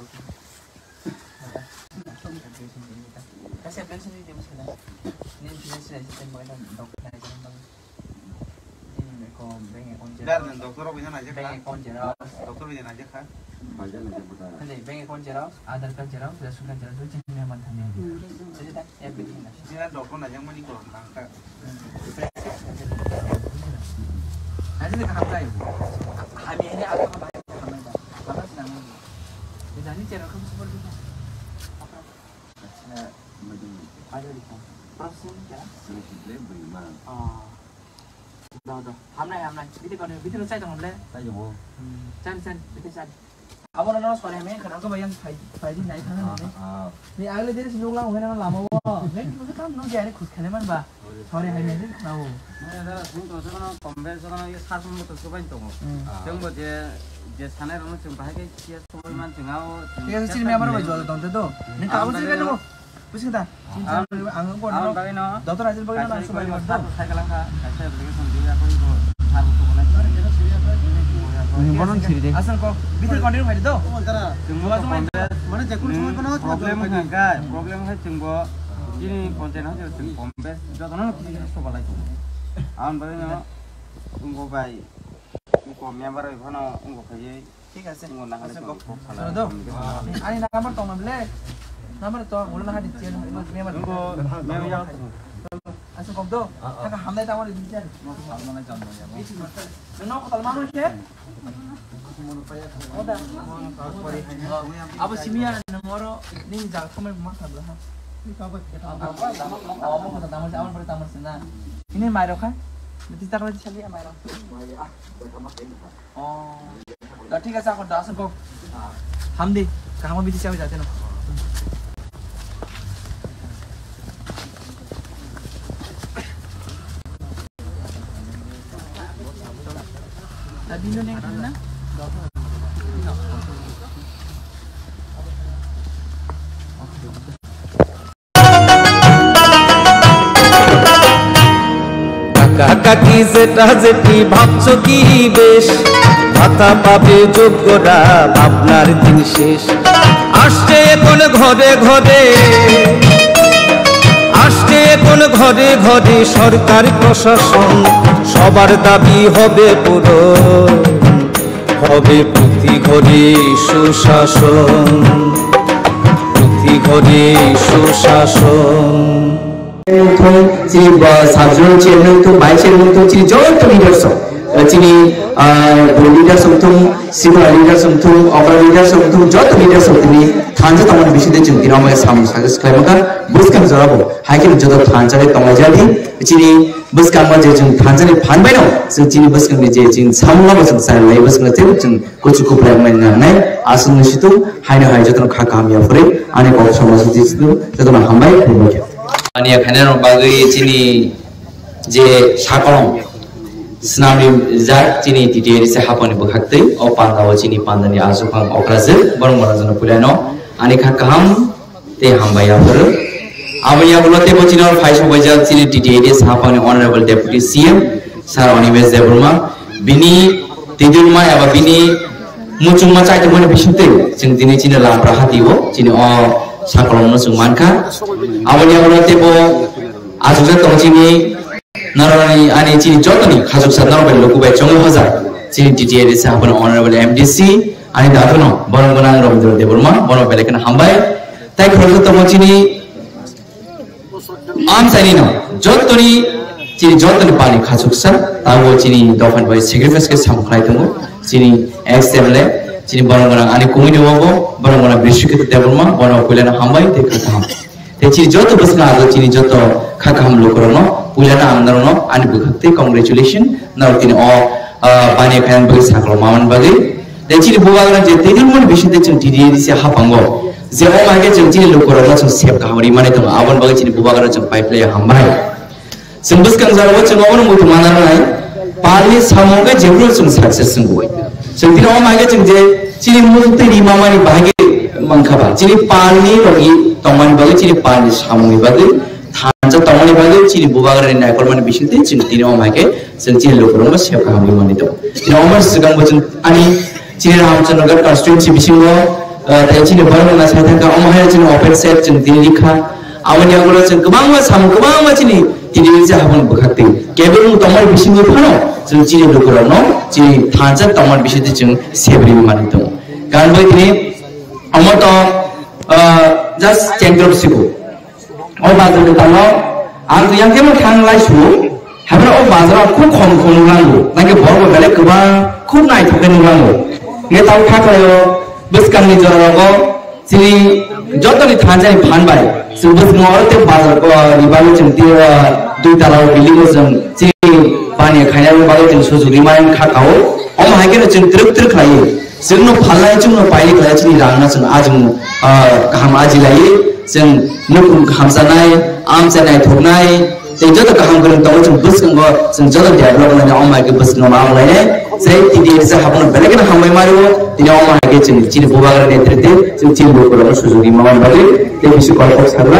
Kasih pension ni dia mesti lah. Ni pension sistem mana doktor nak jalan bang. Ini kau bank account jelas. Dan doktor bisa aja kan? Bank account jelas. Doktor bisa aja kan? Nanti bank account jerox, Aadhaar card jerox, ration card jerox itu cuma yang mana nih? Jadi tak ya begini lah. Ini kan dokumen yang mana kok bangka. Nanti kita hamkai. Kami ini apa apa kami dah. Apa sih namanya? Jadi jerox kamu seperti itu. Apa? Ada di sana. Proses jerox. Selesai beriman. Oh. Dah. Hamnai. Bitte lu saya tengok boleh. Saya mau. Can. Bitte saya. Apa nama sekolah ini? Kenapa bayang Friday night kan ini? Ni agak jadi sejauh lang, mungkin nama lama wah. Nih, mungkin kan nong jadi kus kalian bah. Sorry, hari ini tahu. Nah, dah, untuk sekarang kompens sekarang ini khas untuk sekolah itu. Jangan buat je sana orang cuma pakai kia sekolah man cengau. Iya, sih ni apa jual tonton tu. Ni kamu sih kan tu. Pusing tak? Angin pun. Awak bagi no. Dokter aja bagi no. Supaya macam saya kalang ka. Saya beli sendiri aku itu. Harus tu mana? Bonon siri deh. Asal kok, bitter continue hari tu. Jumlah mana jakun semua pernah problem kan? Problem है jumbo. Ini konten aja jumbo kompes. Jatuh nang kita coba lagi. Awan bagi no. Jumbo bayi. Jumbo member itu no. Jumbo kaje. ठीक है sir Jumbo nak ada jumbo. सुनो दो ani nomor तो मबले nomor तो उन्हें ना दिच्छे member Jumbo member jauh. asal kok do tak hamdai tamar dicer mana jambo ya no kotal manu sih udah apa simia nomor ini jangan komen makan belah apa kata tamar awan pada tamar sana ini mairo kan nanti tak lagi sekali mairo oh dah ठीक है sah kau dah asal kok hamdi kamu bisa siapa jatuh no Tadi lu yang mana? কাকি যেটা যেটি ভাবছো কি বেশ ভাতা পাবে যোগ্যরা ভাবনার দিন শেষ আসছে এখন ঘরে ঘরে সরকার প্রশাসন সবার দাবি হবে পূরণ হবে প্রতি ঘরে সুশাসন साधारण चेयरमैन तो वाइस चेयरमैन तो चीनी जॉइंट लीडर्स चीनी लीडर समथुम सिनियर लीडर समथुम अपर लीडर समथुम जॉइंट लीडर्स होती थांजा तमन बिसिदे जों दिनाव साम सागस खायमका बुसकाम जराबो हाइकेम जदो थांजाले तमाजालि चीनी बुसकाम जे जों थांजाले फानबायनो जों चीनी बुसकाम जे जों सामलाबो जों सायलाय बुसकाम जे जों कुचुकु प्लायमन नाय आसुन सितु हायनो हाय जतन खाकामिया फरे आने को समाज जिसु जतन हामबाय फुबाय आनिया खानानो बागै चीनी जे साकलम स्नामी जा चीनी टिटिएरि से हापनि बखाक्तै अ पान्दाव चीनी पान्दानि आजुखां अक्राजे बरं बरजन पुलानो आनि खा काम ते हामबायाफोर आबैया बुलते बचिनो फाइस बजा चीनी टिटिएरि से हापनि ऑनरेबल डेप्यूटी सीएम सार अनिमेश देबरमा बिनि तिदुलमा एबा बिनि मुचुमा चाइते मने बिसुते जों दिनै चीनी लाब्रा हातिबो चीनी अ साकलमनो जों मानखा आबैया बुलते बो आजुजा तंचिनि नारायणी आनी चीनी जतनी खाजुक साधना बे लोकुबाय चंगो हजार चीनी टिटिएरि से हापन ऑनरेबल एमडीसी आनी दाथनो बरंगना रविन्द्र देबरमा बनो बेलेकन हामबाय ताइ खरखो तम चीनी आम साइनिनो जतनी चीनी जतनी पानी खाजुक सा तागो चीनी दफन बाय सेक्रिफाइस के सामख्लाय दंगो चीनी एक्सएमएलए चीनी बरंगना आनी कुमिनो वबो बरंगना बिश्विकित देबरमा बनो कुलेना हामबाय ते खताम ते चीनी जत बसना आगो चीनी जत खाखाम लोकरनो पुलाना आंदोलन आनी बुखते कांग्रेचुलेशन नरतिन अ पानी खान बगे साकल मामन बगे देचिनि बुवागना जे तेदिन मन बिसिते जों टिडिएरि से हापांगो जे अ मागे जों चिनि लोकरनो जों सेफ खावरि माने दं आवन बगे चिनि बुवागना जों पाइपले हामबाय जों बसकां जारबो जों अवन मुथु मानानाय पालि सामोगे जेब्रो जों सक्सेस जों गय जों दिन अ मागे जों जे चिनि मुथु रिमामानि बागे मंखाबा चिनि पालि रगि तमान बगे चिनि पालि सामोगे बगे थांजा तमनि बागे चिनि बुबागरा नायकल माने बिसिते जों दिनाव मागे जों चिनि लोकरनो सेफ खालामनि माने दं दिनाव माने सिगां जों आनि चिनि रामचन्द्रनगर कन्स्टिट्युएन्सि बिसिङो चिनि बरंगना साइथाका अमहाय जों ओपन सेफ जों दिल्लीखा आवनि आगोलाव जों गोबां चिनि दिनै जे हाबन बखाते केबल तमनि बिसिङो फानो जों चिनि लोकरनो चिनि थांजा तमनि बिसिते जों सेफरि माने दं কারণ বই তিনি আমার তো জাস্ট চেন্দ্র সিগো ও বাজারে তালো আর তুই আগে মো থাংলাই সু হাবরা ও বাজারে খুব কম কম নাঙ্গো নাকি বড় বেলে গোবা খুব নাই থাকে নাঙ্গো নে তাও থাকায় বসকামনি জরাগো চিনি যতনি থানজানি ফানবাই সুবস নরতে বাজার কো রিবালো চিন্তি দুই তালাও বিল্ডিং जों চিনি পানি খাইনার বাগে जों সুজু রিমাইন খাকাও ও হাইকে जों त्रिक त्रिक लायो जोंनो फालनाय जोंनो पाइलि खाया चिनि रांना जों आजमु गाहाम आजि लायो जों मुकुम गाहाम जानाय आम जानाय थोबनाय जों जत गाहाम गोरों दङ जों बसगो जों जत डेभलप जानाय अ माइके बसनो मावलायने जै तिदि जा हाबनो बेलेगन हामबाय मारियो तिनि अ माइके जों चिनि बुबागर नेतृत्वे जों चिनि बुबागर सुजुगि मावन बागै ते बिसु कलक सारला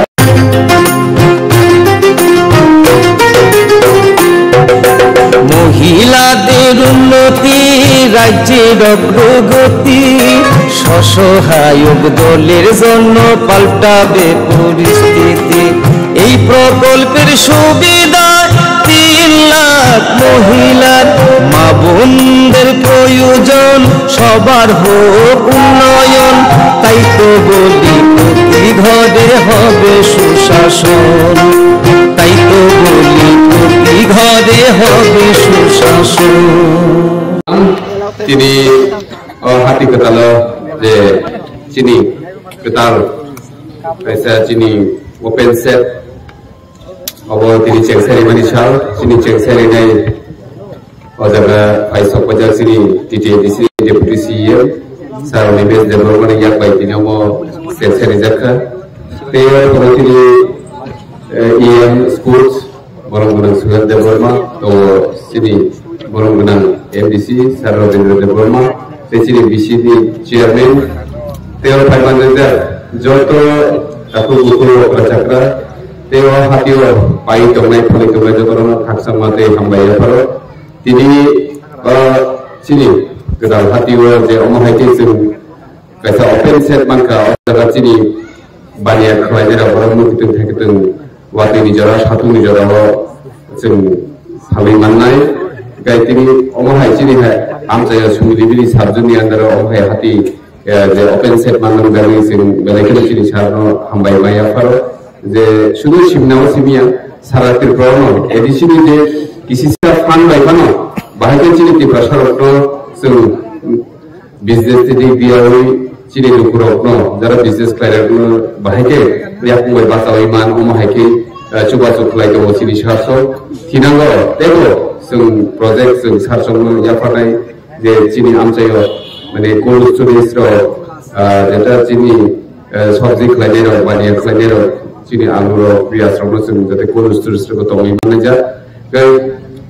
মহিলাদের উন্নতি রাজ্যের অগ্রগতি স্বসহায়ক দলের জন্য পাল্টাবে পরিস্থিতি এই প্রকল্পের সুবিধা 3 লাখ মহিলার মা বোনদের প্রয়োজন সবার হোক উন্নয়ন তাই তো বলি প্রতি ঘরে হবে সুশাসন তাই তো বলি প্রতি ঘরে হবে সুশাসন তিনি হাতি কেতালো যে চিনি কেতাল kaisa chini open set abo tini chengsari mani shal chini chengsari nai ojaga paisok pajar chini TTDC deputy CEO sar nibes development yak bai tini abo chengsari jakha teo kono tini EM schools borong-borong sugan development to chini borong-borong MDC sar Robindra development te chini BCD chairman teo paimanjar joto aku buku bercakra teo hatio pai tomai poli tomai joto haksang mate hambaya paro tini sini kedal hatio je omo haiti sing kaisa open set manka daga sini banyak kelajar orang mungkin hakitung wati ni jara satu ni jara sing paling manai kai tini omo haiti ni hai amjaya sumili bili sarjuni andara omo hai hati যে open set মানন গানি সিং বেলাইকেন চিনি সারনো হামবাই মাইয়া ফারো যে শুধু সিমনাও সিমিয়া সারাতির প্রবণ এডিশনি যে কিসিসা ফান বাইবানো বাহাইকেন চিনি তি প্রসারত্ন সিং বিজনেস দিক দিয়া ওই চিনি দুপুরত্ন যারা বিজনেস ক্লায়েন্ট বাহাইকে রিয়াক মই বাসাওই মান ওম হাইকে চুবা চুকলাই দো চিনি সারসো থিনাঙ্গো তেগো সিং প্রজেক্ট সিং সারসনো ইয়াফানাই যে চিনি আমচাইও মানে কোল্ড স্টোরেজ যেটা চিনি সবজি খাইনের বানিয়া খাইনের চিনি আলুর পিয়াজরনো जों যাতে কোল্ড স্টোরেজ তমি মানে যা গাই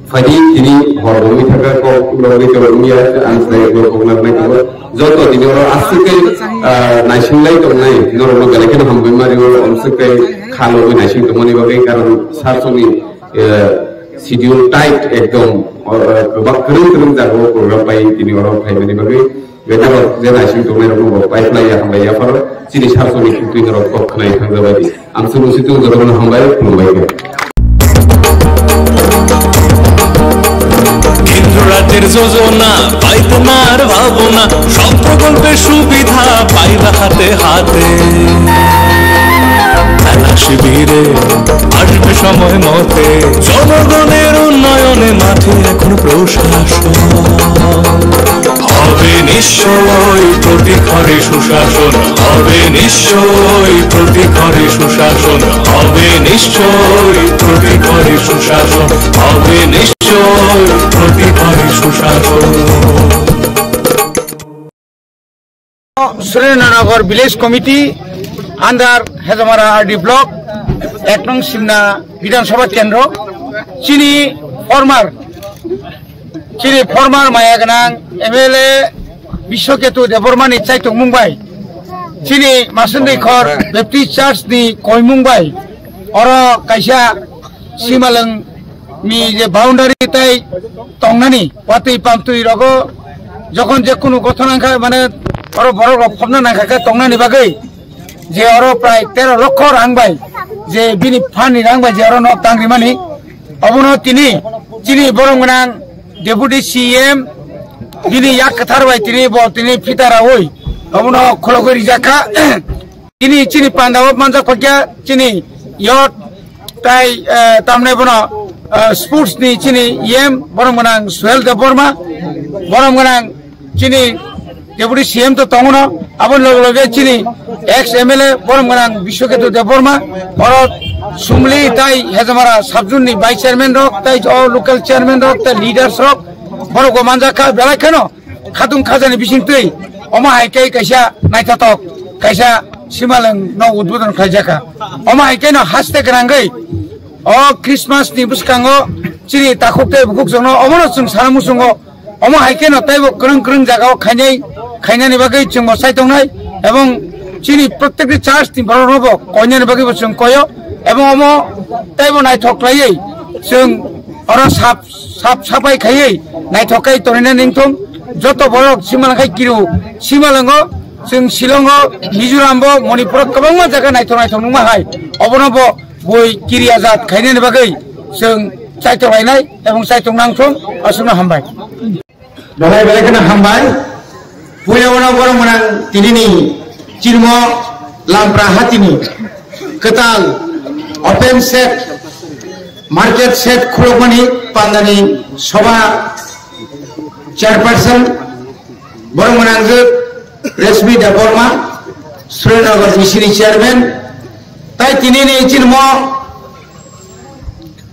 ফাইদি তিনি হরবমি থাকা কলমি কলমিয়া আনসাই গলকনার নাই কব যত দিনে আসিকাই নাইসিংলাই দংনাই নরনো গালেকেন হামবই মারিও অমসকাই খালো নাইসিং দমনি বাগै কারণ সারসনি শিডিউল টাইট একদম গোबां गोरों जागो प्रग्राम बाय दिनै अराव फाइमानि बागै बेदारो जे नाइसिं दंनाय रकम पाइपलाइन हामबाय याफार चिनि सारसनि कुकिं रक खनाय थांजाबादि आं सुनुसितु जरन हामबाय खुलुमबाय কেন্দ্র রাজ্যের যোজনা পাইতে নার ভাবনা সব প্রকল্পের সুবিধা পাইবা হাতে হাতে শিবিরে আসবে সময় মতে জনগণের উন্নয়নে মাঠে এখন প্রশাসন হবে নিশ্চয় প্রতি ঘরে সুশাসন হবে নিশ্চয় প্রতি ঘরে সুশাসন হবে নিশ্চয় প্রতি ঘরে সুশাসন হবে নিশ্চয় প্রতি ঘরে সুশাসন Surendranagar village committee under Hezamara RD block 1 नং सिमना विधानसभा केंद्र चिनी फॉर्मर माया गनां एमएलए विश्वकेतु देबरमानी चाइतुं मुंबाई चिनी मासुन्दैखर बेप्टिस्ट चार्च नि कय मुंबाई और कायसा सिमालंग मी जे बाउंडारी ताई तंगनानि वातै पामतुइ रगो যখন যে কোনো ঘটনা মানে और बड़ फबना नाखा तंगनानि बागै जे और प्राय 13 लक्ष रांबाय जे बिनि फानि रांबाय जे और नक तांग्रिमानि अबनो तिनि चिनि बरंगनां डेपुटी सीएम बिनि याक कथारबाय तिनि ब तिनि फितारा ओइ abuno khologori jaka chini pandaw manja pakya chini yot tai tamne bono sports ni chini yem borong manang Suhel Deborma borong manang chini deputy CM to tongono abon loge chini ex MLA borong manang Bishoketu Deborma orot sumli tai hezamara subjun ni vice chairman rok tai local chairman rok tai leaders rok borong ko manja ka belai kano khatung khajani bisingtui oma haikai kaisa naithatok kaisa simaleng no udbodon khaijaka oma haikai no haste grangai o Christmas ni buskango chini takokte bukjongno omono chung saramusungo omo haikai no taibo krung jagao khainani bagai chungmo saitongnai ebong chini prottekti church ni boronobo koinani bagai chung koyo ebong omo taibo naithok laiyei chung oro sapai khaiei naithokai torina ningthom joto borok simalangai kiru simalango chung Shillongo Mizorambo Manipur kabangma jaga naithok nungma hai obonobo boi kiri azat khainani bagai chung saitok lainai ebong saitok nangthom asungna hambai Bahai belakana hambai punya orang-orang menang tinini cirmo lampra hatini ketal open set market set khulokmani pandani soba chairperson borong menang Resmi Deborma Srinagar Misiri chairman tai tinini cirmo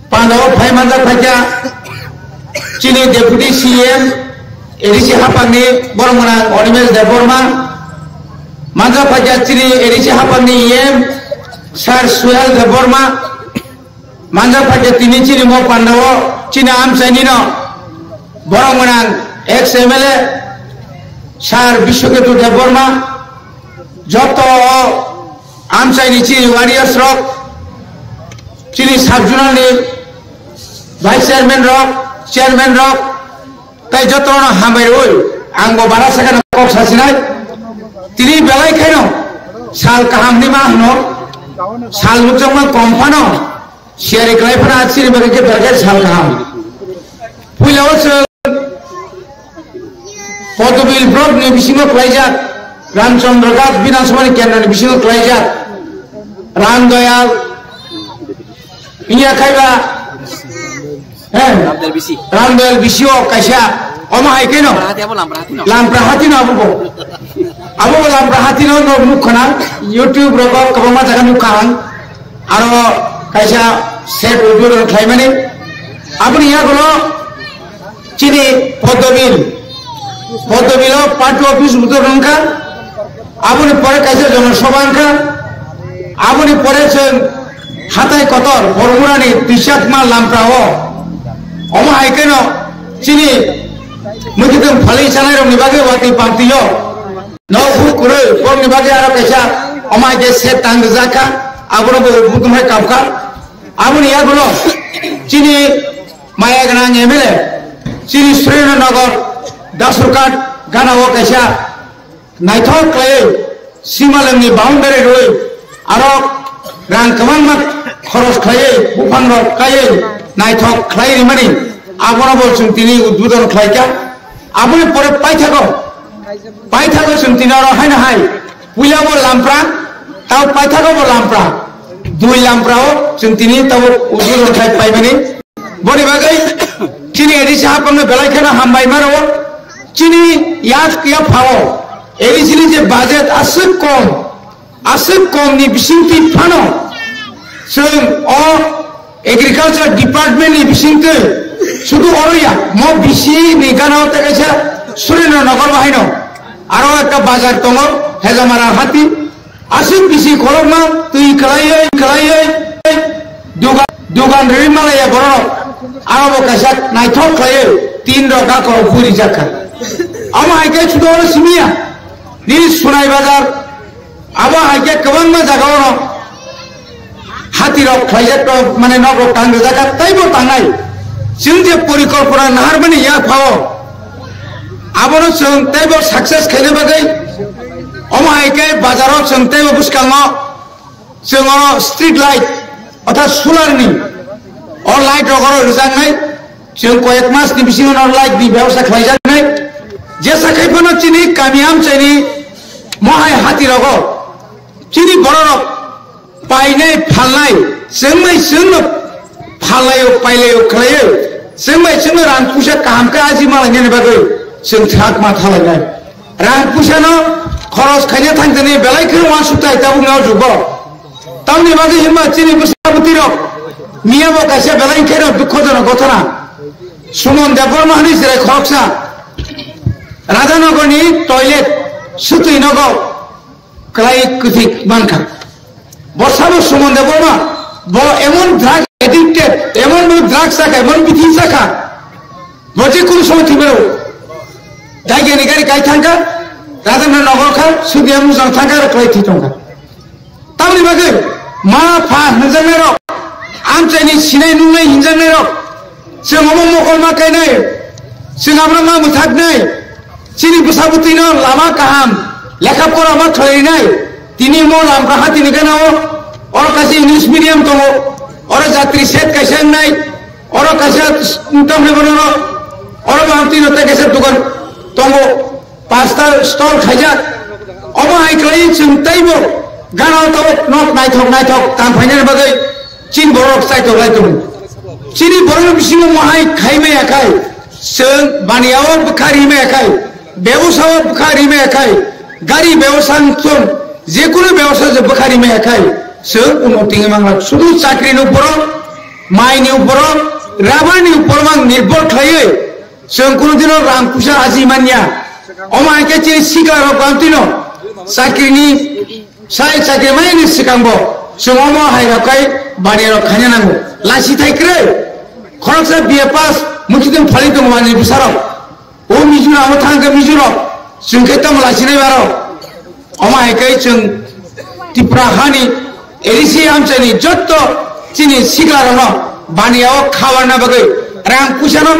pandaw phai manja phaiya chini deputy CM edisi hapangni borong menang Onimes Deborma manja phaiya chini edisi hapangni yem Sir Suhel Deborma manja phaiya tini chini mo pandaw chini amchaini no borong menang ex MLA Sir Bishoketu Deborma joto amchaini chini warriors rok chini subjournal ni vice chairman rok tai jotono hambai oi anggo barasakana kok sasinai tini belai khaino sal kahamni ma hno sal mujangma kompano share klaifana achiri bagake berger sal kaham puilawos Potobil Blok ni bisingo klaijak Ramchandra Gat Binasmani Kendra ni bisingo klaijak Ram Doyal iya khaiba Ramdel Bisio kaisa oma haikeno lamprahati no abu lamprahati no mukhana YouTube roko kabama jaga mukhan aro kaisa set video khlaimani apni ya gulo chini Podobil party office butor rangka apni pore kaisa jonasabha angka apni pore hatai kotor bormurani tisatma lampraho Oma haikeno chini mukitum phali chanai rom nibage wati partiyo no fu kure pom nibage aro kaisa oma je set tang jaka abuno butum hai kapka abuni ya gulo chini maya gana MLA chini Srinagar Dasurkat gana wo kaisa naithok klai simalangni boundary roi aro rang kamang khoros khlai bufang rok kai naithok khlai mani abono bolchung tini udbodon khlaika aboni pore paithago chung tinaro haina hai puilabo lampra tau paithago bo lampra dui lamprao chung tini tau udbodon khlai paimani boni bagai chini edisi hapamne belai khana hambai maro chini yak ya phao edisi je budget asuk kom ni bisingti phano chung o agriculture department ni bisingte শুধু অরইয়া মো BC নিগানাও তেগেছে Surendranagar বাহিনো আরো একটা বাজার দङ হেজামারা হাতি Asik BC খরমা তুই কলাই দোকান রিমালায়া বড় আরো কাসা নাইথক খায় তিন রকা কো পুরি জাকা আমা হাইকে শুধু ওর সিমিয়া নি সুনাই বাজার আমা হাইকে কবংমা জাগাও হাতি রক খাইজাত মানে নগর টাঙ্গ জায়গা তাইবো টাঙ্গাই जोंजे परिकल्पना नाहारमानि या फाव आबोनो जों ताइबो सक्सेस खायनो बागै अमायके बाजाराव जों ताइबो बुसकाङो जोङो स्ट्रीट लाइट अर्थात सोलारनि अ लाइट रगरो रजांनाय जों कयेक मासनि बिसिङाव लाइटनि व्यवस्था खालामजानाय जे साखायफोरनो चिनि गामियाम चाइनि महाय हाथी रगो चिनी बररक पाइनाय फालनाय जोंमै जोंनो फालायो पाइलायो खलायो जोंमै जोंनो रां पुसा कामका आजि मालायनि बागै जों थाक मा थालायनाय रां पुसानो खरस खायनो थांदोनि बेलायखौ मान सुताय दाबुङाव जुगो तावनि बागै हिमा चिनी बुसाबुति रक मियाबो कासे बेलायखौ दुखजनक घटना सुमन देबबर्मा हानि जिराय खरकसा राधानगरनि टयलेट सुतुइनगर क्लाय कुथिक मानखा बसाबो सुमन देबबर्मा ब एमन ड्राग एडिक्टेड एमन ड्राग साखा एमन बिथि साखा बजे कुन समय थिमेरो दाइगेनि गारि गाय थांगा राधानगर खा सुदिया मुजां थांगा क्लाय थिथंगा तावनि बागै मा फा हनजानाय र आमचाइनि सिनाय नुनाय हिनजानाय र जों अमो मकल मा गायनाय जों आब्रा मा मुथागनाय चिनि बुसाबुतिनो लामा काहाम लेखा पढ़ा मा खलायनाय तिनि मो लामका हातिनि गानाव और कासे इंग्लिश मीडियम दङ और जात्रि सेट कासे नाय और कासे तमने बनो और मामतिनो ते कासे दुकान दङ पांचटा स्टल खायजा अबो हाइक्लाय जों ताइबो गानाव तो नक नायथक तानफायनाय बागै चिन बरक साइथक लायदों चिनि बरक बिसिनो महाय खायमे आखाय जों बानियाव बुखारिमे आखाय बेवसाव बुखारिमे आखाय गारि बेवसान जों जेकुनु बेवसा जों बुखारिमे आखाय जों उन्नतिङै मांला शुद्ध चाकरिनि उपर माइनि उपर राबारनि उपर मां निर्भर खायो जों कुनु दिनो रां पुसा आजि मानिया अमायके चिनि सिगार बांतिनो चाकरिनि साय चाकरि माइनि सिगांबो जों अमा हायराखाय बानियाव खायनो नांगौ लासि थाइख्रै खरसा बिए पास मुखिदों फालिदों मानि बिसाराव ओ मिजुराव थांगो मिजुराव जोंखे तम लासिनाय बाराव अमायके जों त्रिपुरा हानि एरिसि आमचानि जत्त चिनि सिगाराव बानियाव खावारना बागै रां पुसानो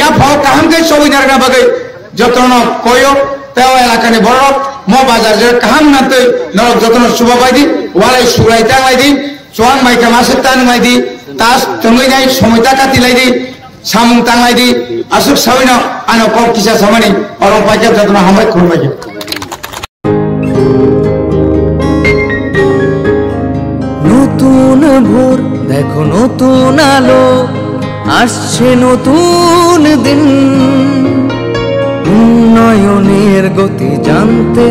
या भाव काहामके सबिनारना बागै जतनो कयो तेव एलाकानि बरक म बाजार जे काहाम नातै नरक जतनो सुबा बायदि वालाय सुराय तांलायदि जवान माइका मासक तान मायदि तास तंगैनाय समयता काटिलायदि सामुं तांलायदि आसुक सावैनो आनो कल किसा सामानि अरं पाइका जतनो हामबाय खुलुमबाय নতুন ভোর দেখো নতুন আলো আসছে নতুন দিন উন্নয়নের গতি জানতে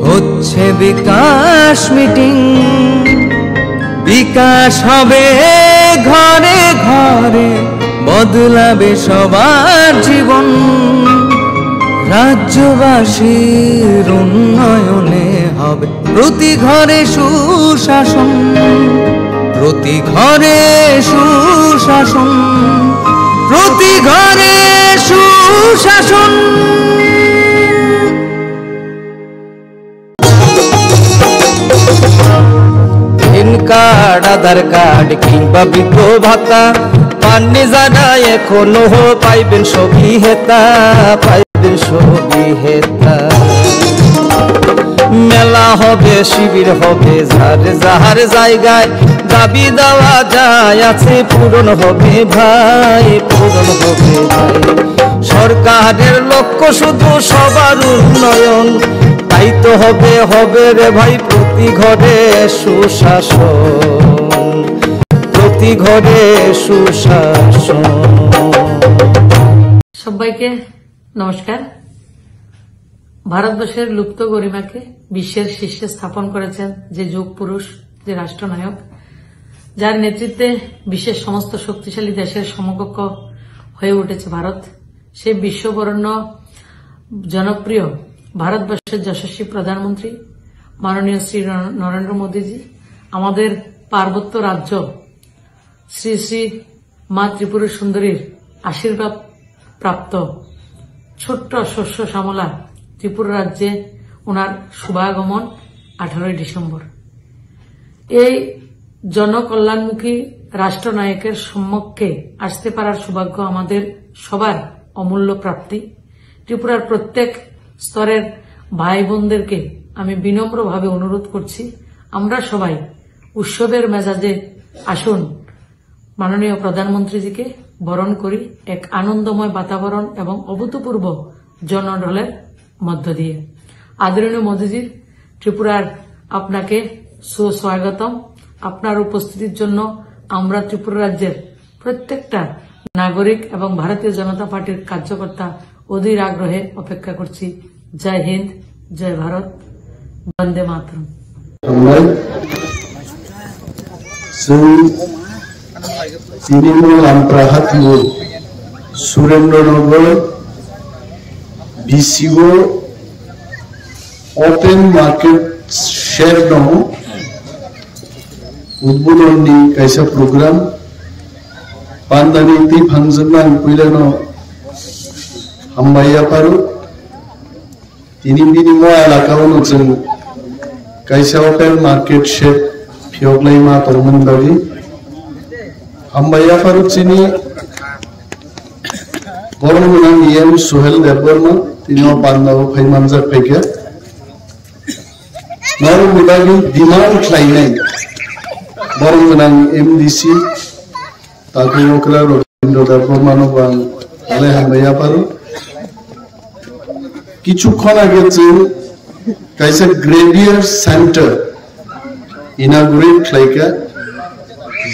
হচ্ছে বিকাশ মিটিং বিকাশ হবে ঘরে ঘরে বদলাবে সবার জীবন রাজ্যবাসীর উন্নয়নে হবে প্রতি ঘরে সুশাসন প্রতি ঘরে সুশাসন প্রতি ঘরে সুশাসন পেন কার্ড আধার কার্ড কিংবা বৃদ্ধ ভাতা পাননি যারা এখনো পাইবেন সবই হেতা মেলা হবে শিবির হবে যার জায়গায় দাবি দেওয়া যায় আছে পূরণ হবে ভাই সরকারের লক্ষ্য শুধু সবার উন্নয়ন তাই তো হবে রে ভাই প্রতি ঘরে সুশাসন প্রতি ঘরে সুশাসন। সবাইকে নমস্কার। ভারতবর্ষের লুপ্ত গরিমাকে বিশ্বের শীর্ষে স্থাপন করেছেন যে যুগ পুরুষ, যে রাষ্ট্রনায়ক, যার নেতৃত্বে বিশ্বের সমস্ত শক্তিশালী দেশের সমকক্ষ হয়ে উঠেছে ভারত, সেই বিশ্ববরেণ্য জনপ্রিয় ভারতবর্ষের যশস্বী প্রধানমন্ত্রী মাননীয় শ্রী নরেন্দ্র মোদীজি আমাদের পার্বত্য রাজ্য শ্রী শ্রী মা ত্রিপুরা সুন্দরীর আশীর্বাদ প্রাপ্ত ছোট্ট শস্য শ্যামলা ত্রিপুরা রাজ্যে ওনার শুভাগমন 18 ডিসেম্বর। এই জনকল্যাণমুখী রাষ্ট্রনায়কের সম্মুখে আসতে পারার সৌভাগ্য আমাদের সবার অমূল্য প্রাপ্তি। ত্রিপুরার প্রত্যেক স্তরের ভাই বোনদেরকে আমি বিনম্রভাবে অনুরোধ করছি, আমরা সবাই উৎসবের মেজাজে আসুন মাননীয় প্রধানমন্ত্রীজিকে বরণ করি এক আনন্দময় বাতাবরণ এবং অভূতপূর্ব জনঢলের মধ্য দিয়ে। আদরণীয় মোদীজি, ত্রিপুরার আপনাকে সুস্বাগতম। আপনার উপস্থিতির জন্য আমরা ত্রিপুরা রাজ্যের প্রত্যেকটা নাগরিক এবং ভারতীয় জনতা পার্টির কার্যকর্তা অধীর আগ্রহে অপেক্ষা করছি। জয় হিন্দ, জয় ভারত, বন্দে মাতরম। Trinamool আমপ্রাহাত Surendranagar BCO open market share dong uদ্বোধন ni kaisa program pandani ti phangjanang puilano hambaya paru tini binimo elakaono jeng kaisa open market share phioglai ma tormon bagi hambaya paru chini বরংনাং EM Sohel Debbarma তিনিও পান্নাও ফাইমানজা ফাইকা নরম বিভাগী ডিমান্ড খাইনাই বরংনাং MDC তাকে Ookla Rabindra দেববর্মানো বাং আলে হামবাইয়া পারো কিছুক্ষণ আগে যে কাইসা গ্রেডিয়ার centre inaugurate খাইকা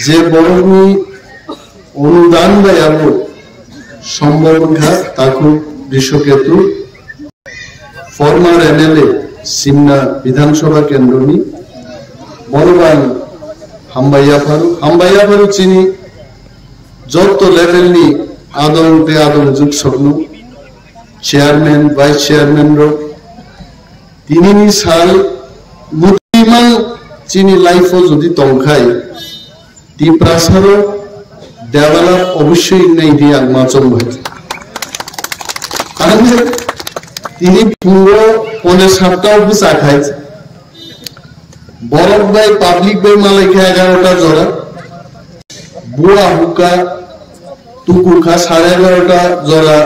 যে বরংনি অনুদান দেয়াবো সম্ভাবনা তাকু বিশ্বকেতু ফর্মার MLA সিমনা বিধানসভা কেন্দ্রনি বড়বান হামবাইয়া ফারু চিনি যত লেভেলনি আদরতে আদর যুগ স্বপ্ন চেয়ারম্যান ভাইস চেয়ারম্যান র তিনিনি সাল মুতিমান চিনি লাইফও যদি তংখাই তি প্রাসার ডেভেলপ অবশ্যই নাই দিয়ে আগমাচন হয়েছে কারণ তিনি পুরো 5-7টা অফিস আখাইছে বরফ বাই পাবলিক বাই মালাইখা 11টা জোড়া বুয়া হুকা তুকুখা 11:30টা জোড়া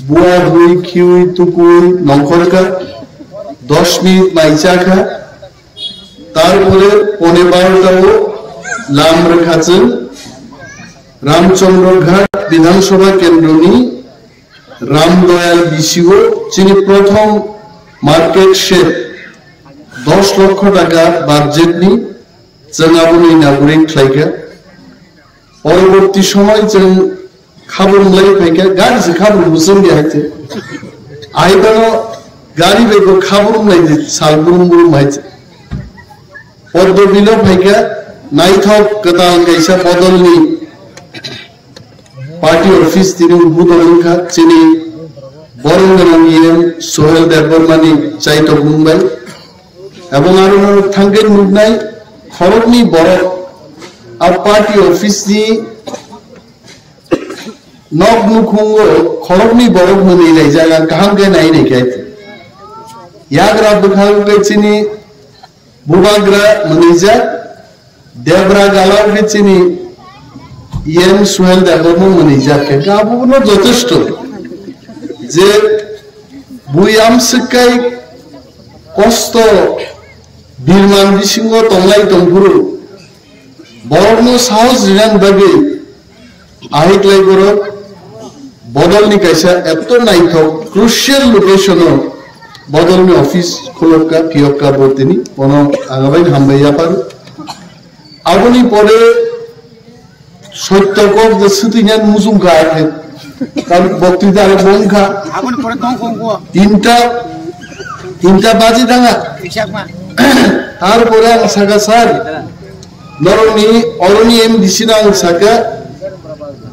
বুয়া হুই খিউই তুকুই নংখরকা 10 মিনিট মাইচাখা তারপরে 12:15টাও লাম রেখাছেন রামচন্দ্রঘাট বিধানসভা কেন্দ্রনি রামদয়াল BCO যিনি প্রথম মার্কেট শেড 10 লক্ষ টাকা বাজেট নি জনাবনি নাগরিক খাইকা পরবর্তী সময় যেন খাবার লাই ফাইকা গাড়ি সে খাবার বুঝন দিয়াছে আইবানো গাড়ি বেগো খাবার লাই যে সালবুরুম বুরুম হাইছে পদ্মবিল ফাইকা নাইথক কতাল কাইসা বদলনি পার্টি অফিস তিনি উদ্বোধন খা চিনি বরংনাং EM সোহেল দেববর্মানি চাইতো মুম্বাই এবং আরো থাঙ্গের মুগনাই খরবনি বড় আর পার্টি অফিস নি নব মুখুঙ্গ খরবনি বড় মনি লাই জায়গা কাহাম কে নাই নাই কাইতে ইয়াগ্রা বুখাল কে চিনি বুবাগ্রা মনিজা দেবরা গালাও কে চিনি EM সোহেল দেববর্মা মনিজা কে গাবুনো যথেষ্ট যে বুয়াম সিকাই কষ্ট বীরমান বিসিংহ তংলাই তংপুরু বরণ সাহস রিনান বাগে আহিকলাই গরো বদলনি কাইসা এত নাইথক ক্রুশিয়াল লোকেশন বদলনি অফিস খোলকা কিয়কা বর্তিনি কোন আগাবাই হামবাইয়া পারু আগুনি পরে সত্যকক যে সুতিኛন মুসুমকা আছে তার বক্তৃতা আর বংখা আগুনি পরে তং কংকো তিনটা বাজি দাঙ্গা তারপরে সাকা স্যার নরনি অরনি MDC না সাকা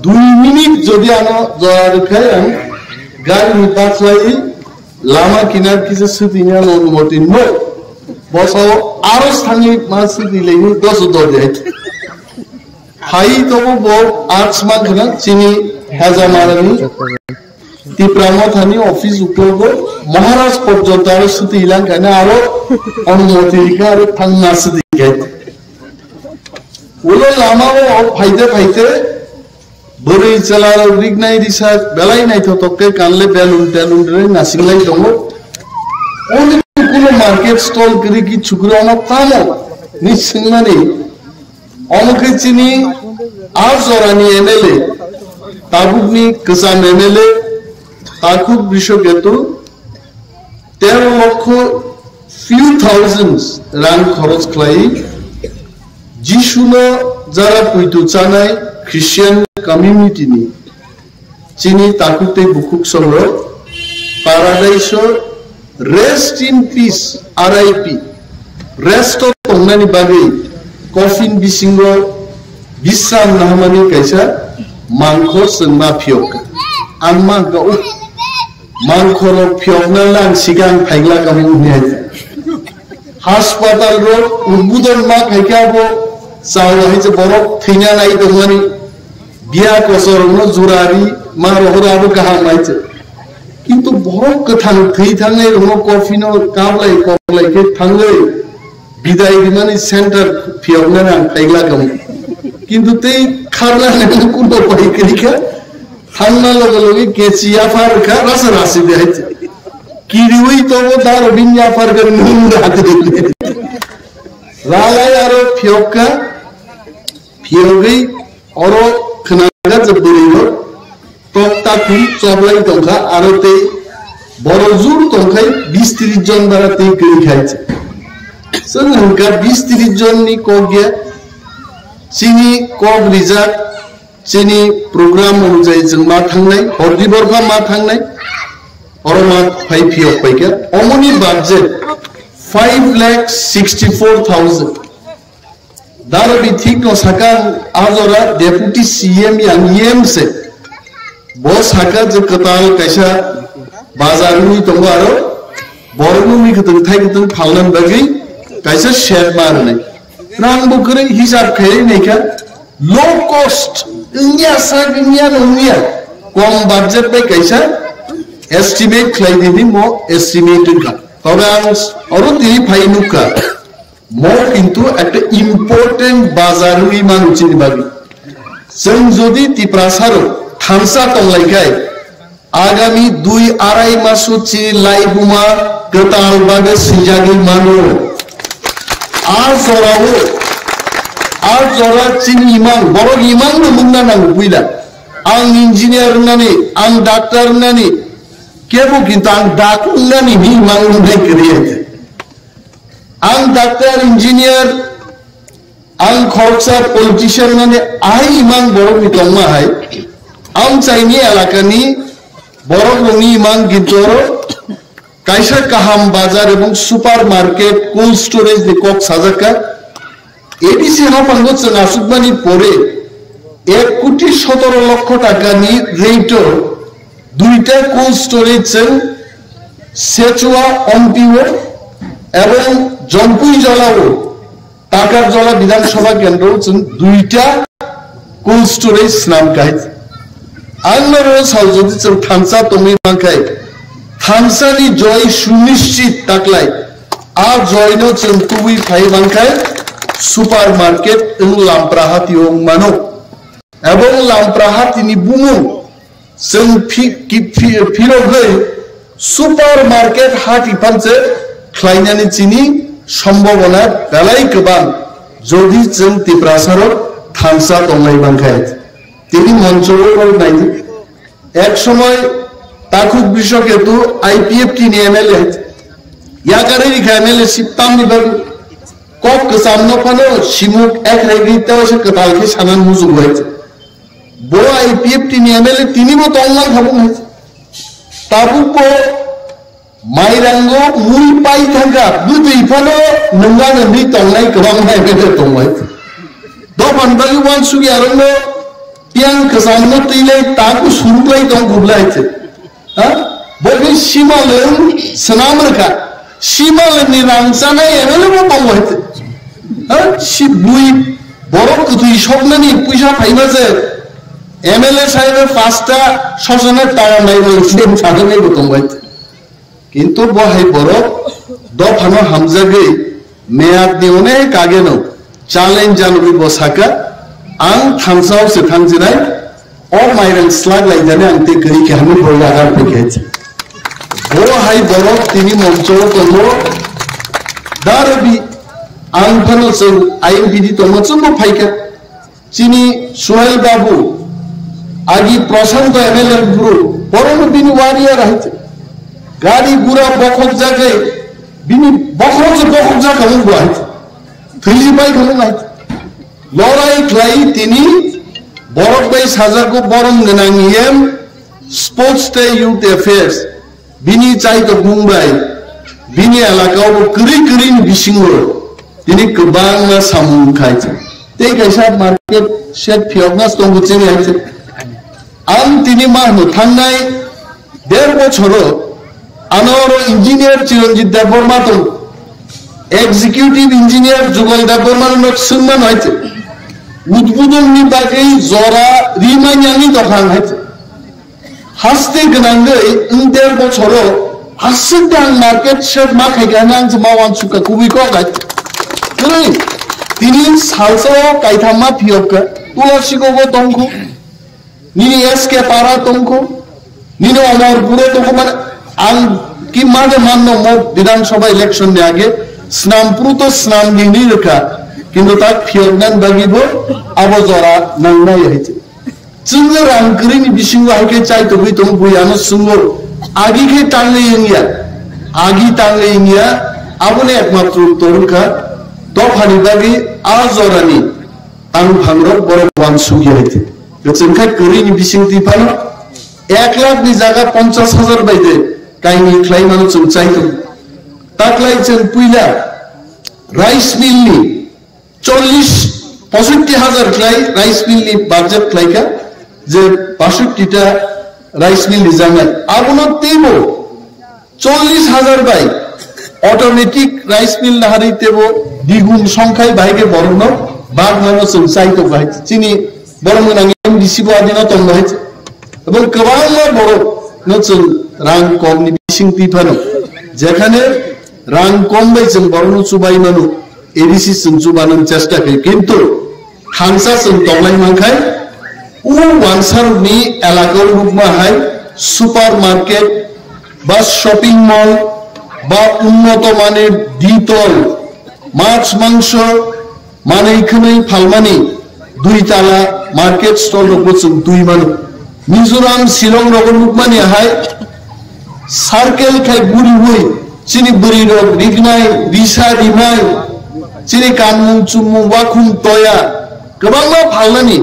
2 মিনিট যদি আনো জয়ার খাই গাড়ি পাছলাই লামা কিনার কিছু সুতিኛ অনুমতি নয় বসাও আরো স্থানীয় মাছ দিলেনি 10 দরজা হাই তবু বড় আর্টস মানখানা চিনি হেজা মারানি তিপ্রামথানি অফিস উপলগ মহারাজ পর্যন্ত আরো সুতি ইলাকানে আরো অনুমতি দিকে আরো থাংনা সুতি গাইতে ওলো লামাও ফাইতে ফাইতে বড়ই চালার রিগনাই দিসা বেলাই নাই তো তকে কানলে বেলুন টেলুন রে নাসিংলাই দङ অনেক কোন মার্কেট স্টল করি কি ছুকরা না তামো নিসিংমানি অমকে চিনি আর জরানি MLA তাবুকনি কসাম MLA তাকুব বিশ্বকেতু 13 লক্ষ few thousands রাং খরচ খাই যিশুনো যারা পুইতু চানাই খ্রিস্টান কমিউনিটি নি চিনি তাকুতে বুকুক সংগ্রহ paradise rest in peace RIP rest of তংনানি বাগै কফিন বিসিঙ্গ বিশ্রাম নাহমানি কাইसा मांख जोंना फियक आं मांखौ मांखर फियकना लां सिगां फाइग्ला गामि उन्नाय हास्पाताल रो उद्बोधन मा खायखाबो जावहाय जे बरफ थैना नाय दंमानि बिया कसरनो जुरारि मा रहराबो गाहाम नायचे किन्तु बरफ गोथां थै थांनाय रनो कफिनो काबलाय कबलायखे थाङै बिदाय दिमानि सेन्टार फियकना आं फाइग्ला गामि किन्तु ते खारना ने कुनो पाइकरिका थांना लगे लगे केचिया फारका रस राशि दे किरिवई तो वो दार बिन्या फार कर नुन राते राला यारो फियोका फियोगई और खनागा जब बुरीनो तो ताकुल चबलाई तंखा आरोते बरजुर तंखाई 20-30 जन द्वारा ते करी खाइছে संहंका 20-30 जन नि को गया चिनी कब रिजार्ट चिनी प्रोग्राम अनुजाई जों मा थांनाय हरदि बरफा मा थांनाय और मा 5 फियक पाइका अमनि बाजेट 5,64,000 दारो बि ठीक न साका आजरा डेपुटी CM यांगेम से बो साका जे कताल कैसा बाजारनि तंगारो बरमुनि खतन थाइ खतन फालनान बगै कैसा शेयर मारनाय रां बुकरे हिसाब खाय नैका लो कॉस्ट इंडिया सा इंडिया नोंनिया कम बजट पे कैसा एस्टिमेट खाय दिनि मो एस्टिमेटेड का तबे आं और ति फाइनुका मो किन्तु একটা ইম্পর্টেন্ট বাজারুই মানুষিনি বাগি जों যদি तिप्रासारो थामसा तंलायखाय आगामी 2-2.5 मासो चि लाइबुमा गताल बागे सिजागि मानो आज जरा चिनी इमान बरो इमान नमुना नांगौ बुइला आं इंजिनियर नानि आं डाक्टर नानि केबो किन्तु आं डाक्टर नानि नि इमान उन्दै करियाते आं डाक्टर इंजिनियर आं खरसा पॉलिटिशियन नानि आइ इमान बरो मितंमा हाय आं चाइनि एलाकानि बरो नङि इमान गिदर कायसा काहाम बाजार एवं सुपार मार्केट कोल्ड स्टोरेज नि कक साजाका एडीसी हाफांगो जों आसुकमानि परे 1,17 लक्ष टाकानि रेटो दुइटा कोल्ड स्टोरेज जों सेचुआ अम्पिओ एवं जम्पुई जलाओ टाकार जला विधानसभा केन्द्र जों दुइटा कोल्ड स्टोरेज नाम गाय आंनो सावजोदि जों थानसा तङै मांखाय थानसानि जय सुनिश्चित ताकलाय आ जयनो जों तुबि फाइ मांखाय सुपार मार्केट इन लामप्राहाति मानो एवं लामप्राहातिनि बुमु जों फिरगै सुपार मार्केट हाटि फानसे ख्लायनानि चिनि सम्भावना बेलाय गोबां जदि जों तिप्रासारो थानसा तंलाय मांखाय तिनि मन्चरो नायदि एक समय ताकुक बिशकेतु IPFT नि MLA याकारे रिखा MLA सिप्ताम नि बग कक सामनो फानो सिमुक एक रेगिता से कताल के सानान मुजु होय बो IPFT नि MLA तिनि बो तंगलां खाबु है ताबुको माइरांगो मुइ पाइ थांगा बुदै फानो नंगा नंदि तंगलाय गोबां MLA दंबाय दो फानबागि वान सुगि आरनो पियां खसामनो तैले ताकु सुरुलाय दं गुबलायथे बे सिमालों सनामरका सिमालोंनि रांजानाय एभेलेबल दंबायथे सि बुइ बरफ गोथै सबनानि पैसा फाइबाजे MLA साहेब पाँचटा सजना टाका नायबो सिम साधनायबो दंबायथे किन्तु बहाय बरफ दफानो हामजागै मेयादनि अनेक आगेनो चैलेंज जानबि बसाका आं थामसाव से थांजिनाय और माइरन स्लाग लाइजाने आंते गई के हमें बोला आगार पे कहते वो हाई बरफ तिनी मंचो तो लो दारबी आं फनो से IMPD तो मचुम फाइका चिनी सुहेल बाबू आगी प्रशांत MLA गुरु बरम बिनि वारिया रहते गाड़ी गुरा बखक जागे बिनि बखक जाखामोन गुवाहाय थैलिबाय खामोन लराय ख्लाय तिनि बरक बाय साजारखौ बरम गोनां एम स्पोर्ट्स डे यूथ अफेयर्स बिनि चाइतो बुंबाय बिनि एलाकायाव करै बिसिङो दिनै गोबां सामुं खायছে ते कैसा मार्केट शेड फियगनास दं गुचिनि हायছে आं तिनि मा होनो थांनाय 1.5 বছর आनारो इंजिनियर चिरंजीत देबबर्मा दं एग्जीक्यूटिव इंजिनियर जुगल देबबर्मा नो सन्मान हायছে उद्बोधननि बागै जरा रिमाइनानि दखान हायছে हास्ते गोनांगै 1.5 বছর हासिदां मार्केट शेड मा खायगाना आं मावान सुका कुबिको गायছে 그래 तिनि सालसो कायथामा फियक तुलसीगोबो दंखो निनि एसके पारा दंखो निनो अमरपुरे दंखो माने आं कि माने माननो मो विधानसभा इलेक्शन नि आगे स्नामपुर तो स्नाम दिनि रखा किन्तु ता फियकनान बागिबो आबो जरा नांनाय हायছে जोङो रांकरिनि बिसिङाव हायके चाइतो बै दं बुयानो सुङो आगिखे टांले इंया आगि टांले इंया आबोने एकमात्र तोरका दफानि बागै आजरानि आं भांग्रब बर वानसुगि हायते जोंखा करिनि बिसिं दिफानो 1 लाख नि जागा 50,000 बायदे कायनि ख्लायमानो जों चाइतो ताक्लाय जों पुइला राइस मिलनि 40-65,000 ख्लाय राइस मिलनि बाजेट ख्लायका जे 62टा राइस मिल जानाय आबोनो तेबो 40,000 बाय ऑटोमेटिक राइस मिल नाहारि तेबो दिगुन संख्याय बायगे बरनो बागनानो जों चाइतो बाय चिनि बरमगोनां एमडिसिबो आदिना दं बाय এবং गोबां बड़ नो जों रां कमनि बिसिं दिफानो जेखाने रां कम बाय जों बरनो सुबाय मानो एडिसि जों सुबानो चेष्टा खाय किन्तु हांसा जों दंलाय मांखाय उ वानसारनि एलाकायाव रुपमाहाय सुपार मार्केट बा शपिं मल बा उन्नत माনের দ্বিতল মাছ মাংস মানে এখানেই ফালমানি 2 তালা মার্কেট স্টল রকম 2 মান মিজোরাম শিলং রকম রূপমানি হাই সার্কেল খাই বুড়ি হই চিনি বুড়ি রক রিগনাই রিসা রিমাই চিনি কানমুং চুমুং ওয়াখুম তয়া गोबां फालनानि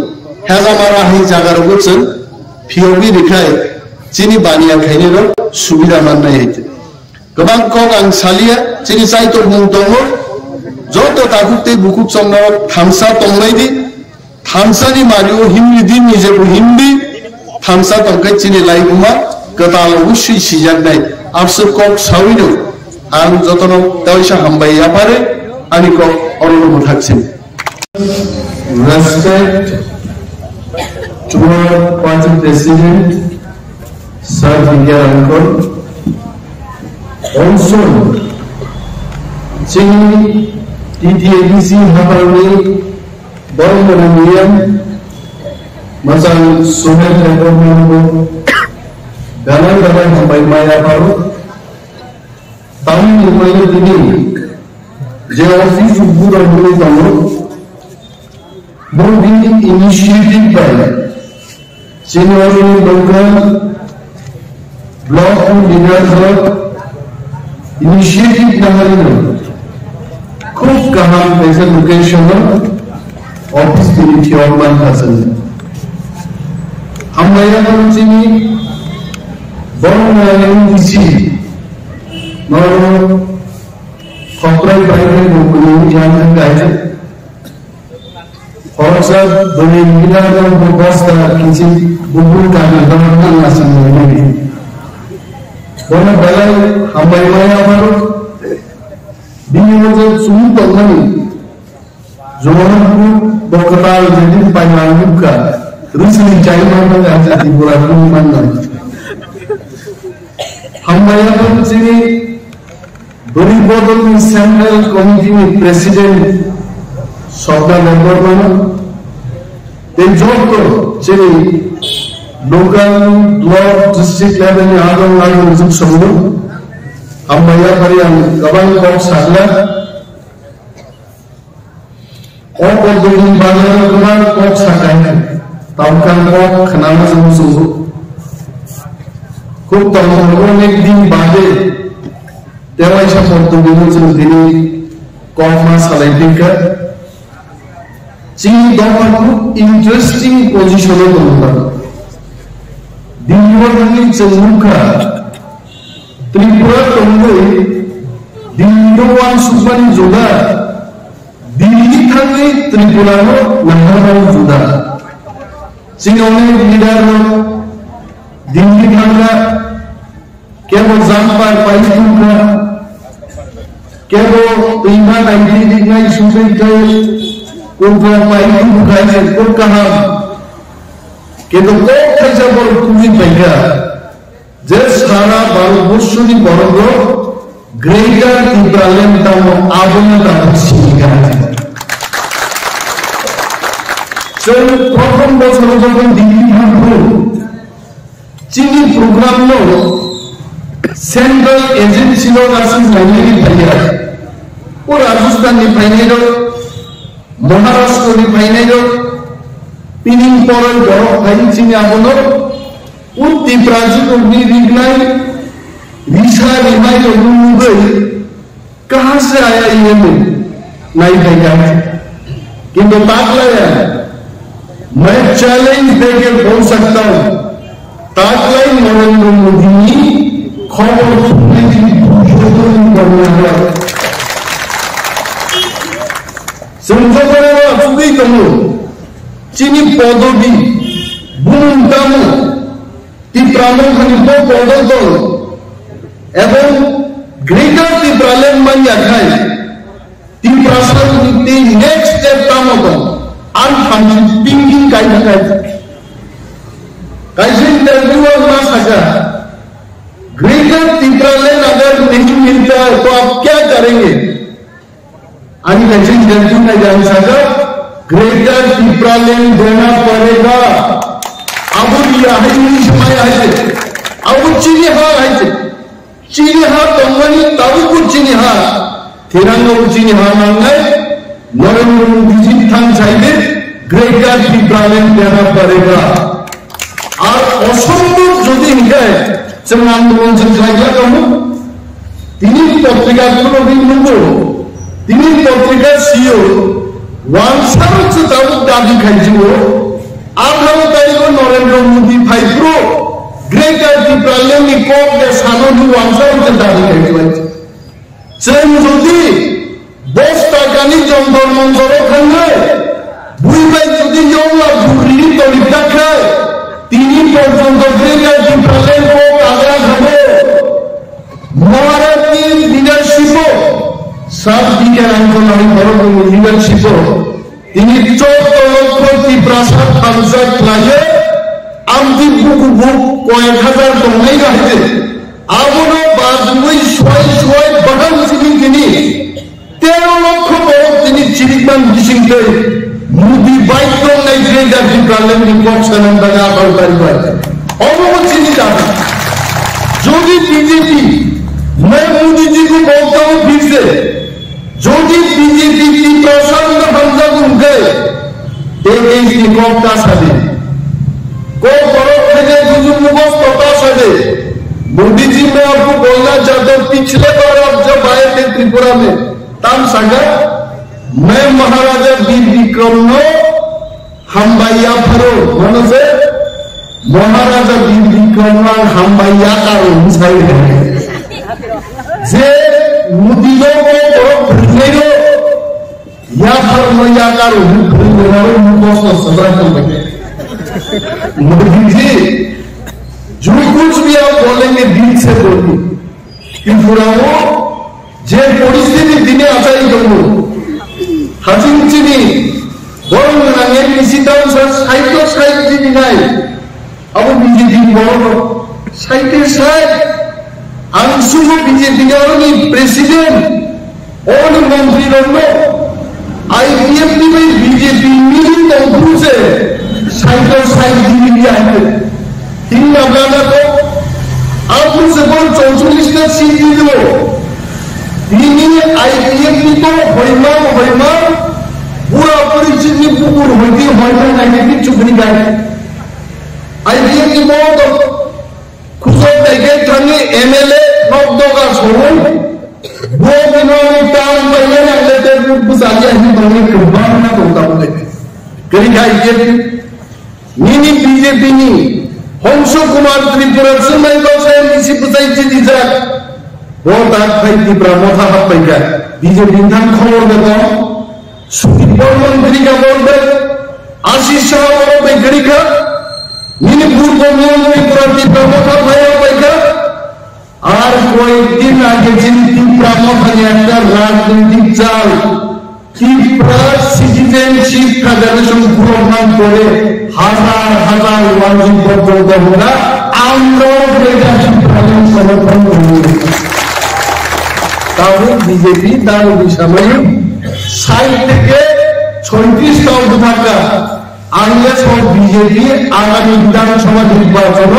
हेजामारा हाय जागा रकम फियबि रिखाय चिनि बानिया खायनो सुबिदा माननाय हायते गोबां कक आं सालिया चिनि चाइतो मुं दङ जत ताकुते बुकु चंना थामसा तंनायदि थामसानि मारियो हिन्दी दिन निजेबो हिन्दी थामसा तंखाय चिनि लाइगुमा गताल उसि सिजानाय आबसो कक साविनो आं जतनो दावैसा हामबाय यापारे आनि कक अरनो Thaksin respect to our party president Sir India Uncle also Chini TTABC Habarni Boromanian Masal Sumer Reformo Ganan Hambai Maya Paro Tamil Maya Dini Je office of Buddha Mulu moving initiative by senior local block leaders of initiative naharino खूब कहां ऐसे location office की थियोरमन हसन हम नया चिनी बरनायन दिसी नरो corporate bike बुकुनि जान गायजे Orsa doni minadam bosta kici bubul kana daman nasan ini. Bona balai hambai maya baru bini moje sumi tongani. Zoran ku bokatal jadi panjang buka. Rusli cai mana aja di bulan mana. Hambai baru sini beri bodol central committee president Sabda member mana? Then job karo, jadi local, block, district level ni ada orang yang masuk semua. Amaya kalian kawan kau sahaja. Orang berdiri bazar kawan kau sahaja. Tahukan kau kenal semua. খুব অনেক দিন বাদে তেরাইশা পর্যন্ত তিনি কর্মা সালাইটিকা চীন দফা খুব interesting পজিশনে দফা দিনবর্ণী চমুকা ত্রিপুরা তঙ্গই দিনওয়ান সুপানি যোগা দিল্লি থাকি ত্রিপুরানো নাহারাও যোগা চীন অনেক লিডার দিল্লি থাকা কেবল জাম্পার পাইতুকা কেবল ইমান আইডেন্টি নাই সুবিধাই কোনটা পাইতু গাইছে কোন কাহাম কিন্তু কোন খাইছে বড় তুমি পাইগা যে সারা ভারতবর্ষনি বরঙ্গ গ্রেটার ত্রিপুরালেন তাম আবনা তাম শিখা প্রথম বছর যখন দিল্লি থাকবো চীনি প্রোগ্রাম লো सेंट्रल एजेंसी लोग आसन फाइनली भैया वो राजस्थान ने फाइनल महाराष्ट्र ने फाइनल पिनिंग पोरल गरो फाइन चिनी आबनो उत्ती प्राजी को भी रिग्नाई विशा रिमाई लोग मुंबई कहाँ से आया ये में नहीं भैया किंतु ताकला है मैं चैलेंज देके बोल सकता हूँ ताकला ही नरेंद्र मोदी খবর শুনে তিনি সংশোধন করলেন সংশোধনের আসলেই কেন চিনি পদবি বুমদাম ত্রিপ্রামখানিত পদদল এবং গ্রেটার ত্রিপ্রালেন মাইয়াখায় ত্রিপ্রাসাদ নীতি নেক্সট স্টেপ তামত আনফান্সি পিঙ্কিং কাইথাকায় কাইসে ইন্টারভিউ না থাকা ग्रेटर त्रिपुरालैंड अगर नहीं मिलता है तो आप क्या करेंगे आणि लेकिन जल्दी में जान सका ग्रेटर त्रिपुरालैंड देना पड़ेगा अब यह नहीं समय आए अब चीनी हा तंगनी तब को चीनी हा तिरंगा चीनी हा मांगे नरेंद्र मोदी जी थान चाहिए ग्रेटर त्रिपुरालैंड देना पड़ेगा और असंभव যদি है যেমন আন্দোলন চালাইয়া কামু তিনি পত্রিকাগুলো বিন্দু তিনি পত্রিকা সিও ওয়ানসার হচ্ছে তাও দাবি খাইছিল 18 তারিখ নরেন্দ্র মোদি ফাইপ্রো গ্রেটার ত্রিপুরালেন্ড কোপ দে সানু ওয়ানসার হচ্ছে দাবি খাইছিল সেম যদি 10 টাকা নি যন্তর মন্তর খানে বুইবাই যদি ইয়লা বুড়ি তরিকা খায় তিনি পর্যন্ত গ্রেটার ত্রিপুরালেন্ড কোপ আগ্রা খাবে মহারাজী লিডারশিপ সব দিকে আন্দোলন বড় লিডারশিপ তিনি 14 লক্ষ ত্রিপ্রাসাদ কনসার্ট লাগে আমদি বুক বুক কয়েক হাজার দমাই রাখতে আবনো বাজমুই ছয় বাগান তিনি 13 লক্ষ বড় তিনি চিরিকমান বিশিংতে মোদি বাইক নাই গ্রেটার ত্রিপুরালেন্ড রিপোর্ট সানন্দাga আবার পারিবাই অবচিনি যাবে যদি बीजेपी मैं मोदी जी को बोलता हूं फिर से যদি बीजेपी की प्रशांत हमजा घूम गए एक निकॉप का साधे को बड़ो खेले बुजुर्ग मुगोस्ता साधे मोदी जी मैं आपको बोलना चाहता हूं पिछले बार आप जब आए थे त्रिपुरा में तब संगा मैं महाराजा वीर विक्रम नो हम्बाइया फरो मानो से महाराजा वीर विक्रम ना हम्बाइया का साइड है जे मुदियों को भरनेरो या फरमाया का भरनेरो मुझको सदा कर लगे मोदी जी जो कुछ भी आप बोलेंगे दिल से बोलिए कि पुरानो जे परिस्थिति दिने आचाई करो हाजिम चिनी बोल नांगे मिसिताव साइटो साइट दिनी नाई अब बीजेपी बोलो साइटे साइट आंसुगो बीजेपी गावनी प्रेसिडेंट और मंत्री लोगों आईपीएफ की भी बीजेपी मिली तंबू से साइटो साइट दिनी दिया है तीन लगाना तो आप उनसे बोल 44 का सीट दो तीन आईपीएफ की तो होइमा पूरा परिचित नहीं पूर्ण होती होइमा नहीं चुपनी गाय आईपीएफ की बहुत खुश हो गए saja ini bangun kembangnya kota boleh. Kerja ini BJP ini, Hongso Kumar Tripura semai kau saya misi pesai jadi jarak. Botak baik di Pramotha baik. BJP intan khobor betul. Suki Borman kerja border. Ashish Shah baik kerja. Ini Purba Mian Tripura di Pramotha baik. আর কয়েকদিন আগে যিনি ত্রিপুরামথানে একটা রাজনৈতিক চাল Tripura citizenship federation প্রমাণ করে হাজার হাজার ওয়ানজিন পর্যন্ত আমরা আমরাও সমর্থন করি তাহলে বিজেপি দারুণ সাময়িক 60 থেকে 36টা উপভাষা আনলে সব বিজেপি আগামী বিধানসভা নির্বাচন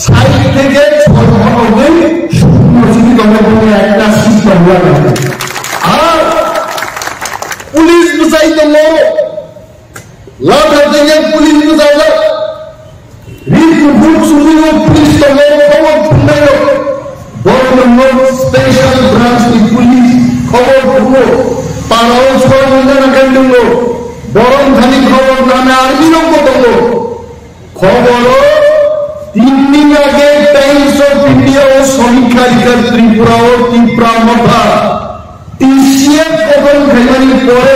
60 থেকে 96 সুনিশ্চিত দমনের একটা সিস্টেম লাগবে আর পুলিশ বুঝাই তো লাভ হতে গিয়ে পুলিশ বুঝাইলো রিক্রুট সুবিধা পুলিশ তো খবর শুনলো বড় স্পেশাল ব্রাঞ্চ পুলিশ খবর শুনলো পাড়াও ছয় মহিলা কেন্দ্র বরং খালি খবর নামে আর্মিরও কতলো খবর 3 दिन आगे टाइम्स ऑफ इंडिया और समीक्षा लिखकर त्रिपुरा और ত্রিপুরামথা टीसीएफ ओपन करने पर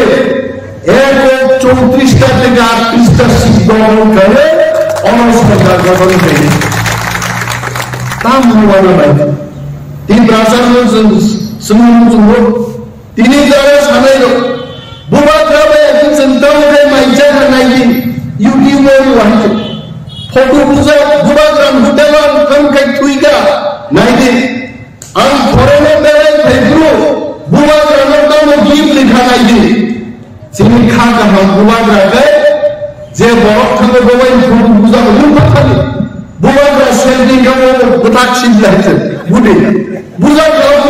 34টা থেকে 38টা সিট গ্রহণ করে অনসরকার গঠন করে তা মনে হয় ত্রিপুরা সরকার সমুদ্র তিনি যারা সামনে বুবাগ্রামে একজন সন্তানকে মাইজা নাইদি ইউটিউবে ওয়াহিদ फोटो पूजा बुबाग्राम हुटेलान कम के तुइगा नाइदे आं फरेने बेरे फेब्रु बुबाग्राम नाम गीत लिखा नाइदे सिनि खा का हम बुबाग्राम के जे बरफ थांगे गोबाइन फोटो पूजा हुन पथानि बुबाग्राम सेल्डिंग का वो बताक्षी लाइते बुडे बुबाग्राम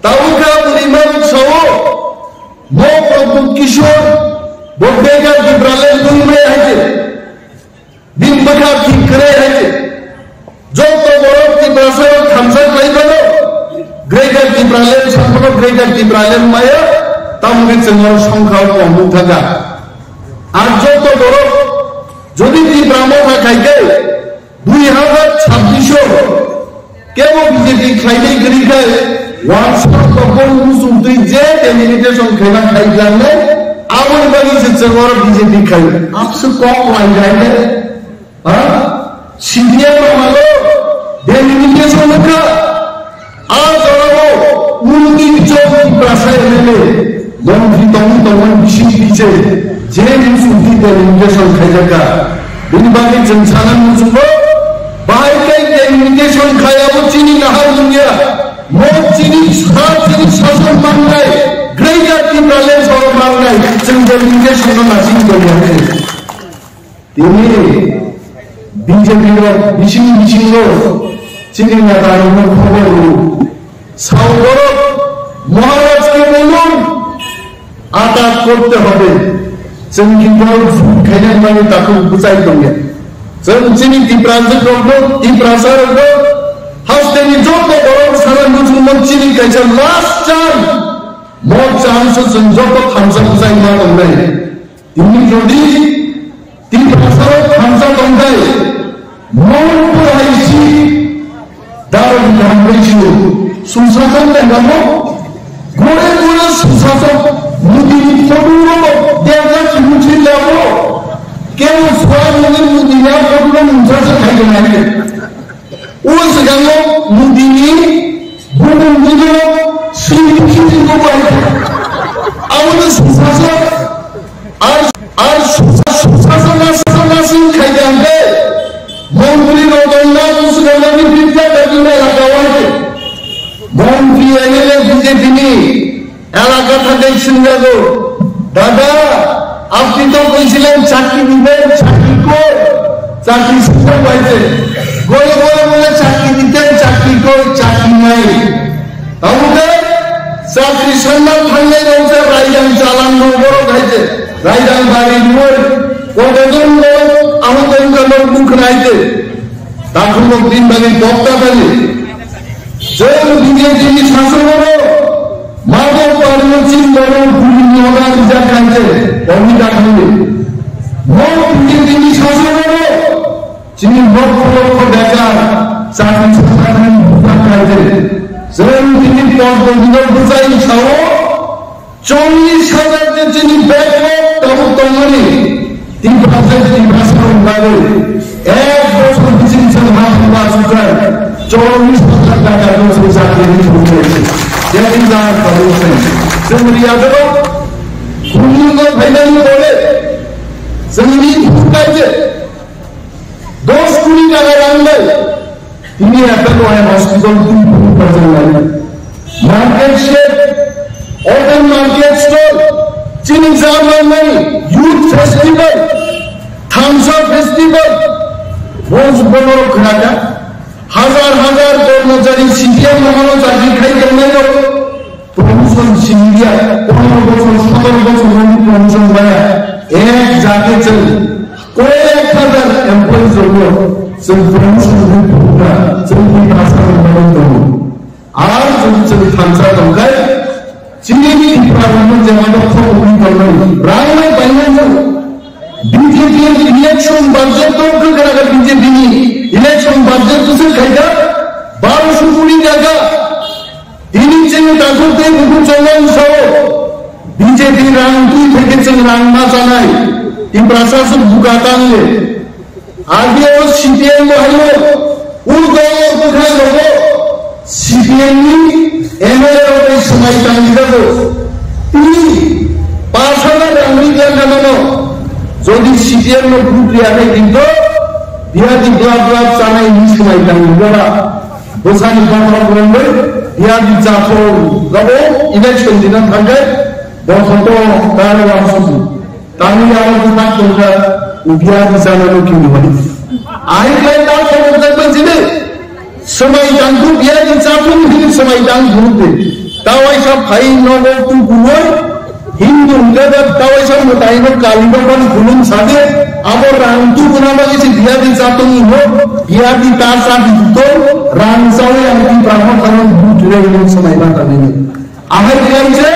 ताउका बुलिमान सवो मो प्रभु किशोर बोडेगा दिब्राले दुन में है दिन बखा ठीक करे है जो तो बड़ों की बरसों खमसर नहीं बनो ग्रेटर की प्रालेन संपनो ग्रेटर की प्रालेन माया तब मुझे चंद्र संख्याओं को हम उठागा आज जो तो बड़ों जो भी की ब्राह्मण का खाएंगे 2026 क्या वो बीजेपी खाएंगे गरी खाए वहाँ सब तो कौन मुझे जे डेलिमिटेशन खाना खाई जाने आवन बनी से चंद्र बीजेपी खाए आपसे कौन लाई जाएंगे सीनियर मालो डेलिमिटेशन का आज और उनकी चौक प्रासाय में मंत्री तमुन विशेष पीछे जेल सुधी डेलिमिटेशन खाएगा दिन बाकी जनसाधन मुझको बाहर के डेलिमिटेशन खाया वो चीनी नहा दुनिया मोट चीनी सात चीनी शासन मान गए ग्रेटर की प्रालेंस और मान गए चंद डेलिमिटेशन का नासिक कर रहे हैं বিজেপির বিশিষ্ট চিনি নেতাদের খবর সাউর মহারাজকে বলুন আটাক করতে হবে চিনি খেলে মানে তাকে বুঝাই দেবে চিনি ত্রিপ্রাসার হাসতেনি যত বড় সারা মুসলমান চিনি গেছে লাস্ট টাইম মোট চান্স যত থামসা বুঝাই না দে তিনি যদি ত্রিপ্রাসার থামসা দে Mampu haisi dalam kampanye susahkan dan kamu guna susahkan mungkin foto dia kan mungkin kamu kau suara mungkin dia foto mungkin saya kan ni uang sekarang mungkin bukan mungkin sedikit itu baik awalnya susahkan susahkan masing kajian मंत्री रोगंगा उसका नवी विद्या करने लगा हुआ है मंत्री MLA BJP ने एलाका था देख सुनने दो दादा आपकी तो कोई सिलें चाकी दिवे चाकी को चाकी सुनने वाले गोले गोले बोले चाकी दिते चाकी को चाकी नहीं हम उधर चाकी सुनना ठंडे लोग से राइजन चालान लोगों कहते राइजन बारी मोर কতজন লোক আমাদের লোক মুখ রাইতে তারপর লোক দিন বালি বক্তা বালি যে বিজেপি শাসন মাদক পারমিশন বড় ভূমি লক্ষ লক্ষ বেকার চাকরি চাকরি जों दिनै पद बुजाय सह 40,000 যে যিনি ব্যাকলগ দমনি 3,000 লাগে এক বছর ডিসিশন মাহমুদ সুজার 40,000 টাকা করে চাকরি শুরু হয়েছে যেটি যার প্রমোশন জমরিয়াদো কুলুঙ্গো ফাইনালি বলে জমিনি ফুটাইছে 10 কোটি টাকা রাখলে তিনি একটা নয় হসপিটাল 3,000 লাগে market shed open market stall চিনি জার্মান ইউথ ফেস্টিভ্যাল থামসা ফেস্টিভ্যাল রোজ বড় খাটা হাজার হাজার কর্মচারী সিটিএম মহানো চাকরি খাই কেমন প্রমোশন সিন্ডিয়া 15 বছর 17 বছর প্রমোশন হয় এক জায়গায় চলে কয়েক হাজার এমপ্লয়ি জন্য जों प्रमोशन होगा जोंनि आसाम दङ आरो जों थांसा दंखाय जोंनि डिपार्टमेन्ट जेमानो खबरनि दङ रांनाय बायनांगौ बीजेपी इलेक्शन बाजेट दं गगरा बीजेपी नि इलेक्शन बाजेट तो खायदा 1200 कोटी टाका इनि जों दाखौते बुखु चलन साव बीजेपी रां दुइ থেকে जों रां मा जानाय इ प्रशासन बुगातांले आगे वो सीपीएम वाले उन दोनों को क्या लोगों सीपीएम ने एमएलए वाले समाज टांगिदा को तीन पार्षद अमेरिका का मानो जो दी सीपीएम में ग्रुप लिया है इनको बिहार दी ग्लाब चाना इंग्लिश समाज टांगिदा बोसानी बांग्ला बोलने बिहार दी जातो गबो इलेक्शन दिन थंगे बहुत तो तारे वासुसु तामिलनाडु की बात करता उबिया di sana lo kini wali ai kai ta ko ta jine samai dang group ya di satu ni samai dang group de tawai sa phai no go tu gunoi hindu ngada tawai sa mutai no kalino kon gunum sade abo rang tu gunama ki biya di satu ni ho biya di tar sa di to rang sawe ang di brahma kanon group le ni samai ba ta ni amai kai je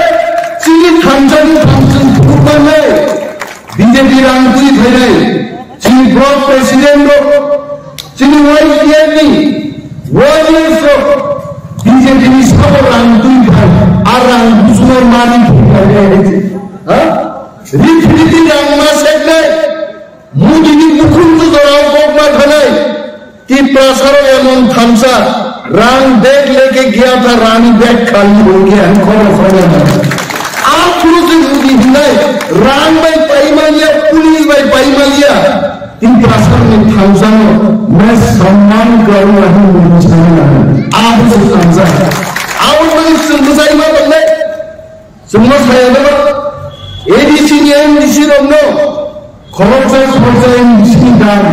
chini khamjani group ne BJP रांगपुरी थे चीनी block president चीनी vice chairman vice BJP ने सब रांगपुरी थे और रांगपुर मानी थे हाँ रिफिलिटी रांगमा सेक्टर मोदी ने मुकुंद दोराव कोपमा थे कि प्रसारो एवं थमसा रांग बैग लेके गया था रानी बैग खाली हो गया आप शुरू से मोदी हिंदाई राम भाई पाईमालिया पुलिस भाई पाईमालिया इन प्रश्न में थाउसा मैं सम्मान करूंगा आप से थाउसा आप मैं सुनसाई में बंदे सुनना साया ना एडीसी ने एमडीसी रोनो खरोचा एमडीसी दान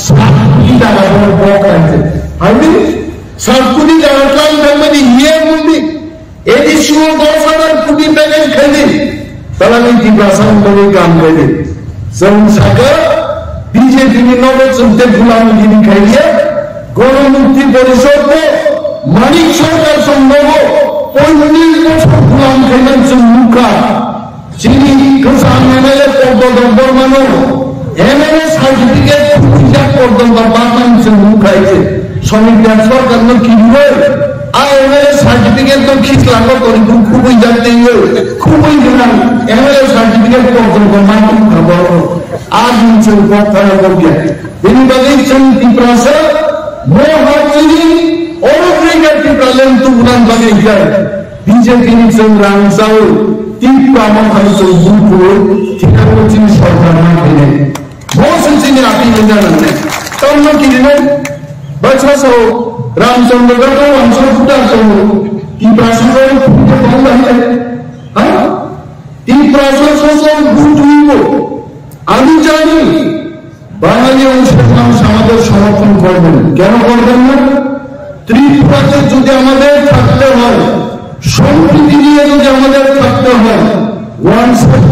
साकुटी दान और बहुत करते हमें साकुटी दान का में ये मुंडी एडीसी वो 10,000 कोटी पैकेज खरीदे तलामी की प्रशासन में काम करे संसाका बीजेपी ने नौ चलते गुलाम गिनी खाइए गौरव मुक्ति परिषद को मानिक सरकार संभव कोई गुलाम खाइए चुमुका चीनी किसान एमएलए पद मानो एमएलए सर्टिफिकेट पूजा पद बात चुमुका है श्रमिक सरकार ने की एमएलए सर्टिफिकेट तो खींच लाना तो खूब ही जाते हैं खूब ही जुड़ा एमएलए सर्टिफिकेट को मानते खबर आज इनसे बहुत तरह हो गया इन बगैर चंद प्रोसेस वो हर चीज और क्रिकेट की प्रॉब्लम तो उड़ान बगैर गया बीजेपी ने संग्राम साउ तीन कामों का तो बुको ठीक है वो चीज सरकार में है बहुत सी चीजें आती हैं जानने तो हम लोग किधर बच्चा सो रामचंद्र का तो हमसे फुटा सो की प्रश्न को कौन है हाँ तीन प्रश्न सो बुट हुई वो आदि जानी बांग्लादेश मुसलमान समाज समर्थन कर दें क्या कर दें ना त्रिपुरा जो हमारे थकते हैं संस्कृति लिए जो हमारे थकते हैं वन से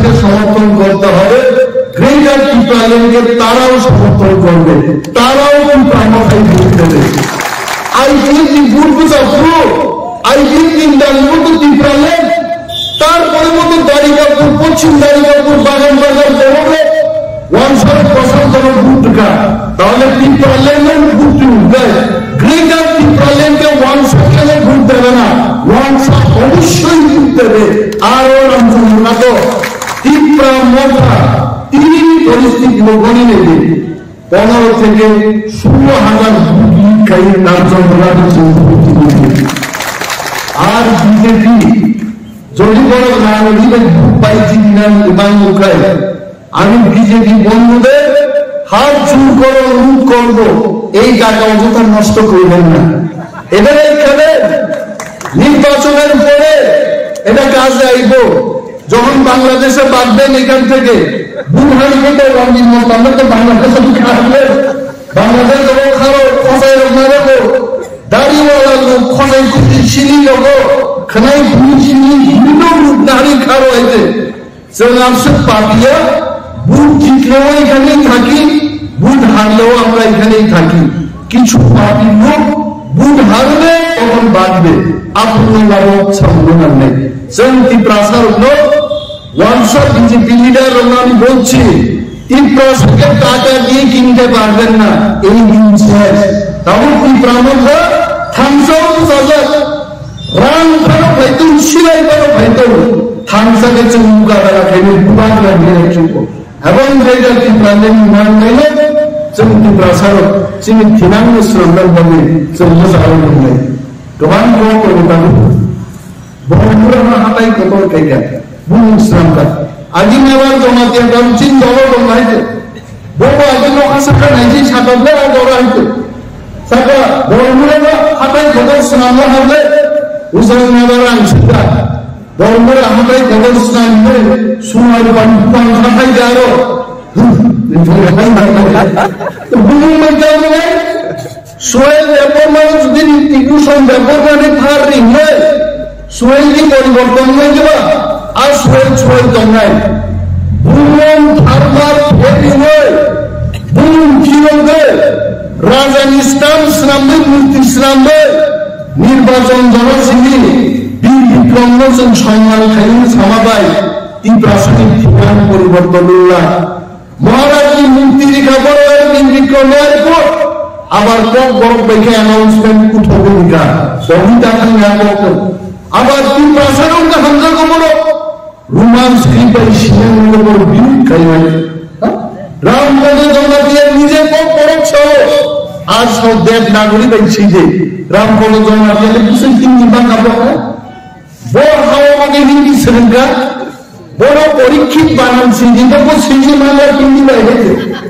के समर्थन करते हैं ग्रेटर टीपालन के ताराओं समर्थन कर दे ताराओं की प्राणों का I think the good was approved. I think in the good to Tifraland, তারপরে মতো দাঁড়িকাপুর পশ্চিম দাঁড়িকাপুর বাগান বাজার করবে 100% গুটকা তাহলে ত্রিপুরাল্যান্ডের ভোটটি উঠবে। গ্রেটার ত্রিপুরাল্যান্ডকে ওয়ানসাকে ভোট দেবে না, ওয়ানসা অবশ্যই ভোট দেবে। আরো রামচন্দ্র তো ত্রিপুরা মধ্যা তিন পরিস্থিতি গণি নেবে 15 থেকে 16,000 ভোট লিখাই রামচন্দ্র আর বিজেপি যদি বড় নাগরিক ভোট পাইছি কিনা ইমান মুখায় আমি বিজেপি বন্ধুদের হাত জোর করে অনুরোধ করবো এই জায়গা অযথা নষ্ট করবেন না। এদের এইখানে নির্বাচনের পরে এটা কাজে আইব, যখন বাংলাদেশে বাঁধবেন এখান থেকে বুহারি থেকে রঙিন মত আমরা তো বাংলাদেশে খাওয়াবেন, বাংলাদেশ যখন খাবো খসাই রঙা দেবো, দাড়িওয়ালা লোক খসাই খুঁজি চিনি দেবো, খানাই ভুল চিনি দাড়ি খাওয়া হয়েছে সে পাপিয়া বুট জিতলেও এখানেই থাকি, বুট হারলেও আমরা এখানেই থাকি। কিছু পার্টি লোক বুট হারবে তখন বাঁধবে, আপনার সম্ভাবনা নেই। সেই প্রাসার লোক ওয়ানশট বিজেপি লিডার আমি বলছি ত্রিপ্রাসাকে টাকা দিয়ে কিনতে পারবেন না, এই দিন শেষ। তখন ত্রিপ্রামন্ত্র থামসাও সাজাক রাম ভালো ভাইতো সিলাই ভালো ভাইতো থামসাকে চুমুকা দ্বারা খেলে বুবাক লাগিয়ে রাখবো এবং যেটা ত্রিপ্রান্ডের নির্মাণ হইলে जों ত্রিপ্রাসার जोंनि थिनांगौ श्रमदाननि जों मोजाङै मोननाय गोबां बर'फोरनि बर'फोरा हाथाय गथर गायगा बुं श्रमदान आदिमाबार जमातिया गामसिन दल दं नायदो बर' आदिनो हासाखा नायजि साथाबले दरा हायदो साखा बर'फोरा हाथाय गथर श्रमदान हाबले उजांनाबार आं सिदा बर'फोरा हाथाय गथर श्रमदान सुमार बान हाथाय जारो बुहुम मैदाने सोयल व्यापार যদি টিকুশন ব্যাপার মানে থার রিংলে সোয়েল কি পরিবর্তন হয়ে যাবে আর সোয়েল দঙ্গাই বুহুম থারমার ফেরিলে বুহুম কিলবে রাজানি ইসলাম ইসলামে মুক্তি ইসলামে নির্বাচন জনসিনি বিপ্লবজন সম্মান খাইন সমাবাই এই প্রাসঙ্গিক ঠিকানা পরিবর্তন হলো মহারাজ की मुक्ति लिखा पड़ो है विक्रमेर को আবার কোন বড় দেখে অ্যানাউন্সমেন্ট উঠবে লিখা সবিতা খাঙ্গা করতে আবার তিন প্রাসারণ का हमजा को বড় রোমান স্ক্রিপ্টের শিরোনাম বড় বিউট খাইলাই রামচন্দ্র জগন্নাথের নিজে কোন পরছ আজ সব দেশ নাগরিক হইছে যে রামচন্দ্র জগন্নাথের কিছু হিন্দি বাংলা বলে বড় হাওয়া মানে হিন্দি শ্রেণীকা বড় পরীক্ষিত বানানছি যেটা সিজি মালার হিন্দি বাইরে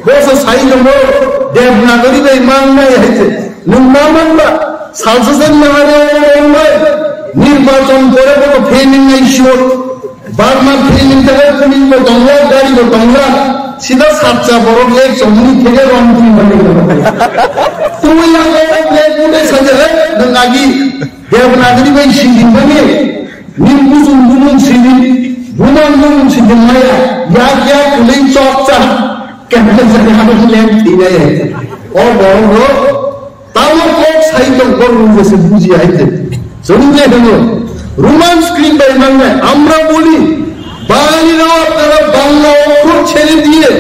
বস সাই নম্বর দেবনাগরী বাই মান নাই হইছে লুম্বামানবা সালসেন মারে নির্বাচন করে বড় ফেলিং আইশো বারবার ফেলিং থেকে তুমি দংলা গাড়ি দংলা সিধা সাচ্চা বড় এক জমি থেকে রংপুর বনে গেল তুই আগে পুরে সাজে নাগি দেবনাগরী বাই সিজি বনে নির্বুজুন বুমুন সিজি बुमान बुमन सिद्धमाया या पुलिस चौकचा कैंपस से हमें लैंड थी गए और बड़ों तावर कोक सही तो बड़ों जैसे बुझी आई थे समझे हमें रोमान स्क्रीन पर इमाम में अम्रा बोली बाली ना अपना बांग्ला और छेले दिए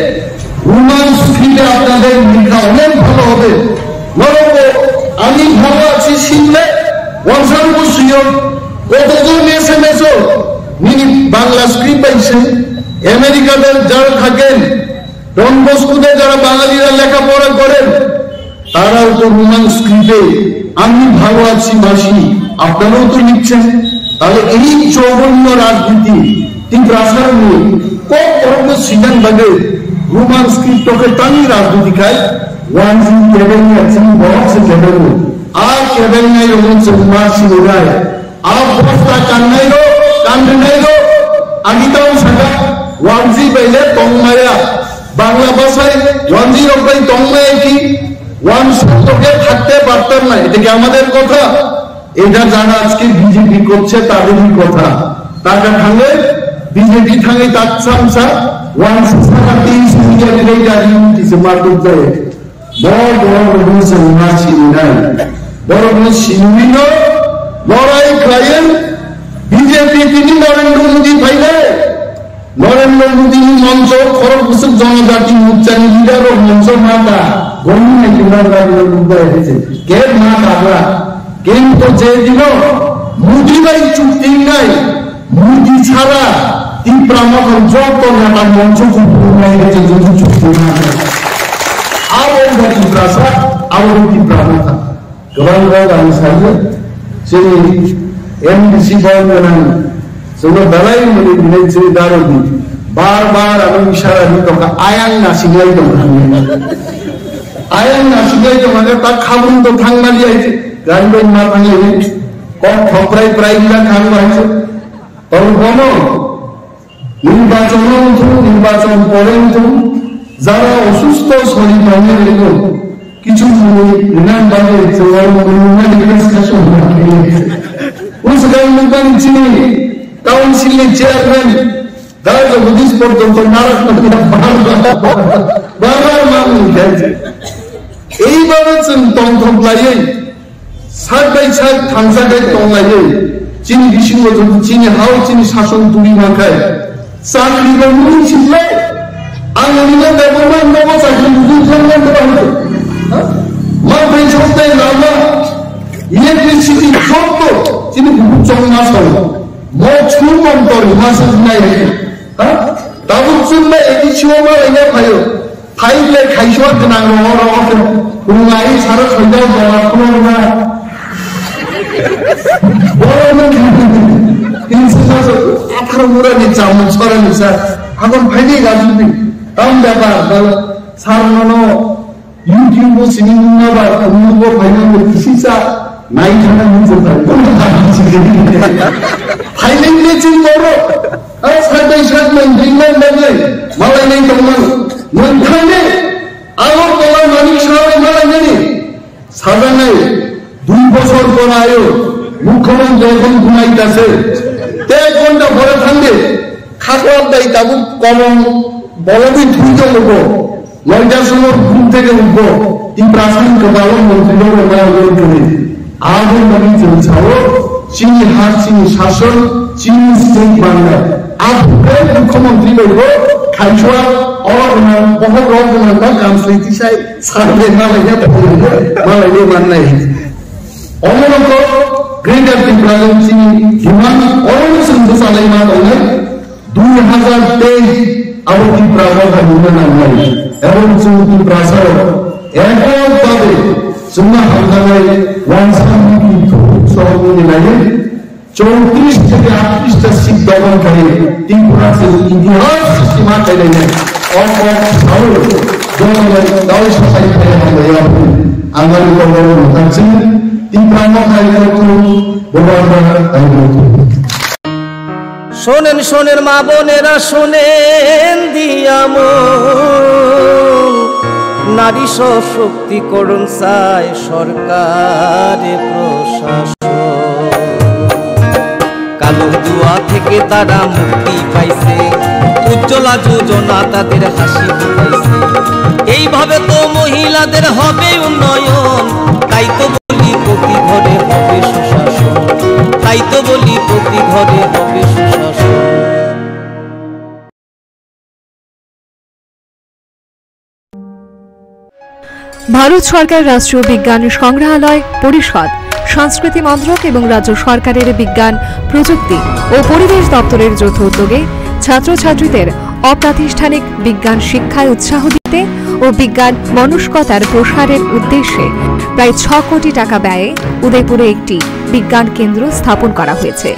रोमान स्क्रीन पे अपना दे लिखा उन्हें भलो होते मरो को आनी भलो अच्छी सीले वंशा को सुयो वो तो जो में सो নিনি বাংলা স্ক্রিপ্ট পাইছে আমেরিকাতে যারা থাকেন ডন বস্কুতে যারা বাঙালিরা লেখাপড়া করেন তারাও তো রোমান স্ক্রিপ্টে আমি ভালো আছি মাসি আপনারাও তো লিখছেন তাহলে এই চৌবন্য রাজনীতি তিন রাসার নিয়ে কোন পরম সিজন লাগে রোমান স্ক্রিপ্টকে টানি রাজনীতি খায় ওয়ান জি কেবেন আছে বক্স কেবেন আর কেবেন নাই রোমান মাসি ওরায় আর বস্তা কান্নাইলো কান্ডাইলো আগিতাও সাকা ওয়ানজি বাইলে তংমায়া বাংলা ভাষায় ওয়ানজি রকম তংমায়া কি ওয়ান শব্দকে থাকতে পারতাম না এটা কি আমাদের কথা এটা যারা আজকে বিজেপি করছে তাদেরই কথা টাকা খালে বিজেপি থাঙ্গে তাৎসামসা ওয়ান সাকা 23 মিলিয়ন এই গাড়ি কিছু মারতে যায় বড় বড় রুলস মাছি নাই বড় বড় সিমিন লড়াই খায়েন বিজেপি তিনি নরেন্দ্র মোদী ভাইলে নরেন্দ্র মোদী মঞ্চ খড়গপুর জনজাতি মোর্চার লিডার ও মঞ্চ মাতা গমনে কিংবা এসেছে কে মা বাবা কিন্তু যে দিন মুদি বাই চুক্তি নাই মুদি ছাড়া তীব্রামখন যত নেতা মঞ্চ চুক্তি না awal berasa awal diperhatikan kebanyakan orang saja sini MDC dengan semua balai melihat cerita ini bar abang isyarat itu kan ayang nasi lagi tu ayang nasi lagi tu macam tak kabur tu thang mali aja gandoin matang ini kau thoprai dia thang mali tahu kono নির্বাচন পরেন তো যারা অসুস্থ শরীর মনে রেখো কিছু রিনান বাজে उस गवर्नमेंट चिनी काउंसिल चेयरमैन दादा बुद्धिस পর্যন্ত নারক বারবার মামু খেলছে এইভাবে তন্ত্র লাইয়ে সাত বাই সাত থাংসাটাই তংলাইয়ে চিনি বিশিঙ্গ চিনি হাও চিনি শাসন তুলি মাখায় চাকরি বন্ধু ছিল আঙুলিতে দেবমান দেব চাকরি বুঝি সম্মান দেওয়া হতো মাথায় সপ্তাহে নামা ইলেকট্রিসিটি যত চিনি বুঝছং মাস হল মছুর মন্তর মাসের নাই হ্যাঁ তাবুর জন্য এই সময় এনে ভাইও ফাইলে খাইছো না রঙ রঙাই সারা সন্ধ্যা দেওয়া কোনো না বড় না 18 মুরানি চামচ ছড়ানি স্যার এখন ফাইলে গাজুবি তাম ব্যাপার সারনো ইউটিউব সিনেমা বা অন্য ফাইলে কিসিসা নাই থানা নিচে ফাইলে নিচে বড় আর সাইডাই সাইডমান দিনমান লাগে মালাই নাই তমান মনখানে আগর তোমার মানিক সাহেব মালাই নেই সাজা নাই 2 বছর পর আয়ো মুখ্যমন্ত্রী এখন ঘুমাইতাছে 1 ঘন্টা পরে থাকবে খাটোয়ার দায়ী তাবু কমন বলবি ধুইতে উঠবো 9টার সময় ঘুম থেকে উঠবো এই প্রাথমিক বালন মন্ত্রী আগুন নবী চলছাও চিনি হার চিনি শাসন চিনি স্টেট বাংলা আপনার মুখ্যমন্ত্রী বলব খাইছোয়া অরমান বহু রকমের কাম সইতিসাই সার্ভে মালাইলে মাননাই অমরক গ্রেটার ত্রিপুরাগঞ্জ চিনি হিমান অরণসন চালাই মা দলে 2023 আবার ত্রিপুরাগঞ্জ নির্মাণ নাই এবং চৌকি প্রাসার এককভাবে সুন্না হামদায় ওয়ানসামি সহযোগী লাগে 34 থেকে 38টা সিট দখলকারী ত্রিপুরার ইতিহাস সীমা চাইলে অপর সাউল জনগণ দাও সহায় করে আমরা আমার উপর মতাচ্ছি ত্রিপুরা মহাই শোনেন শোনেন মা বোনেরা শোনেন দিয়ামো নারী সশক্তিকরণ চায় সরকারে প্রশাসন কালো জুয়া থেকে তারা মুক্তি পাইছে উজ্জ্বলা যোজনা তাদের হাসি ফুটাইছে এইভাবে তো মহিলাদের হবে উন্নয়ন তাই তো বলি প্রতি ঘরে হবে সুশাসন তাই তো বলি প্রতি ঘরে হবে সুশাসন ভারত সরকার রাষ্ট্রীয় বিজ্ঞান সংগ্রহালয় পরিষদ সংস্কৃতি মন্ত্রক এবং রাজ্য সরকারের বিজ্ঞান প্রযুক্তি ও পরিবেশ দপ্তরের যৌথ উদ্যোগে ছাত্রছাত্রীদের অপ্রাতিষ্ঠানিক বিজ্ঞান শিক্ষায় উৎসাহ দিতে ও বিজ্ঞান মনস্কতার প্রসারের উদ্দেশ্যে প্রায় 6 কোটি টাকা ব্যয়ে উদয়পুরে একটি বিজ্ঞান কেন্দ্র স্থাপন করা হয়েছে।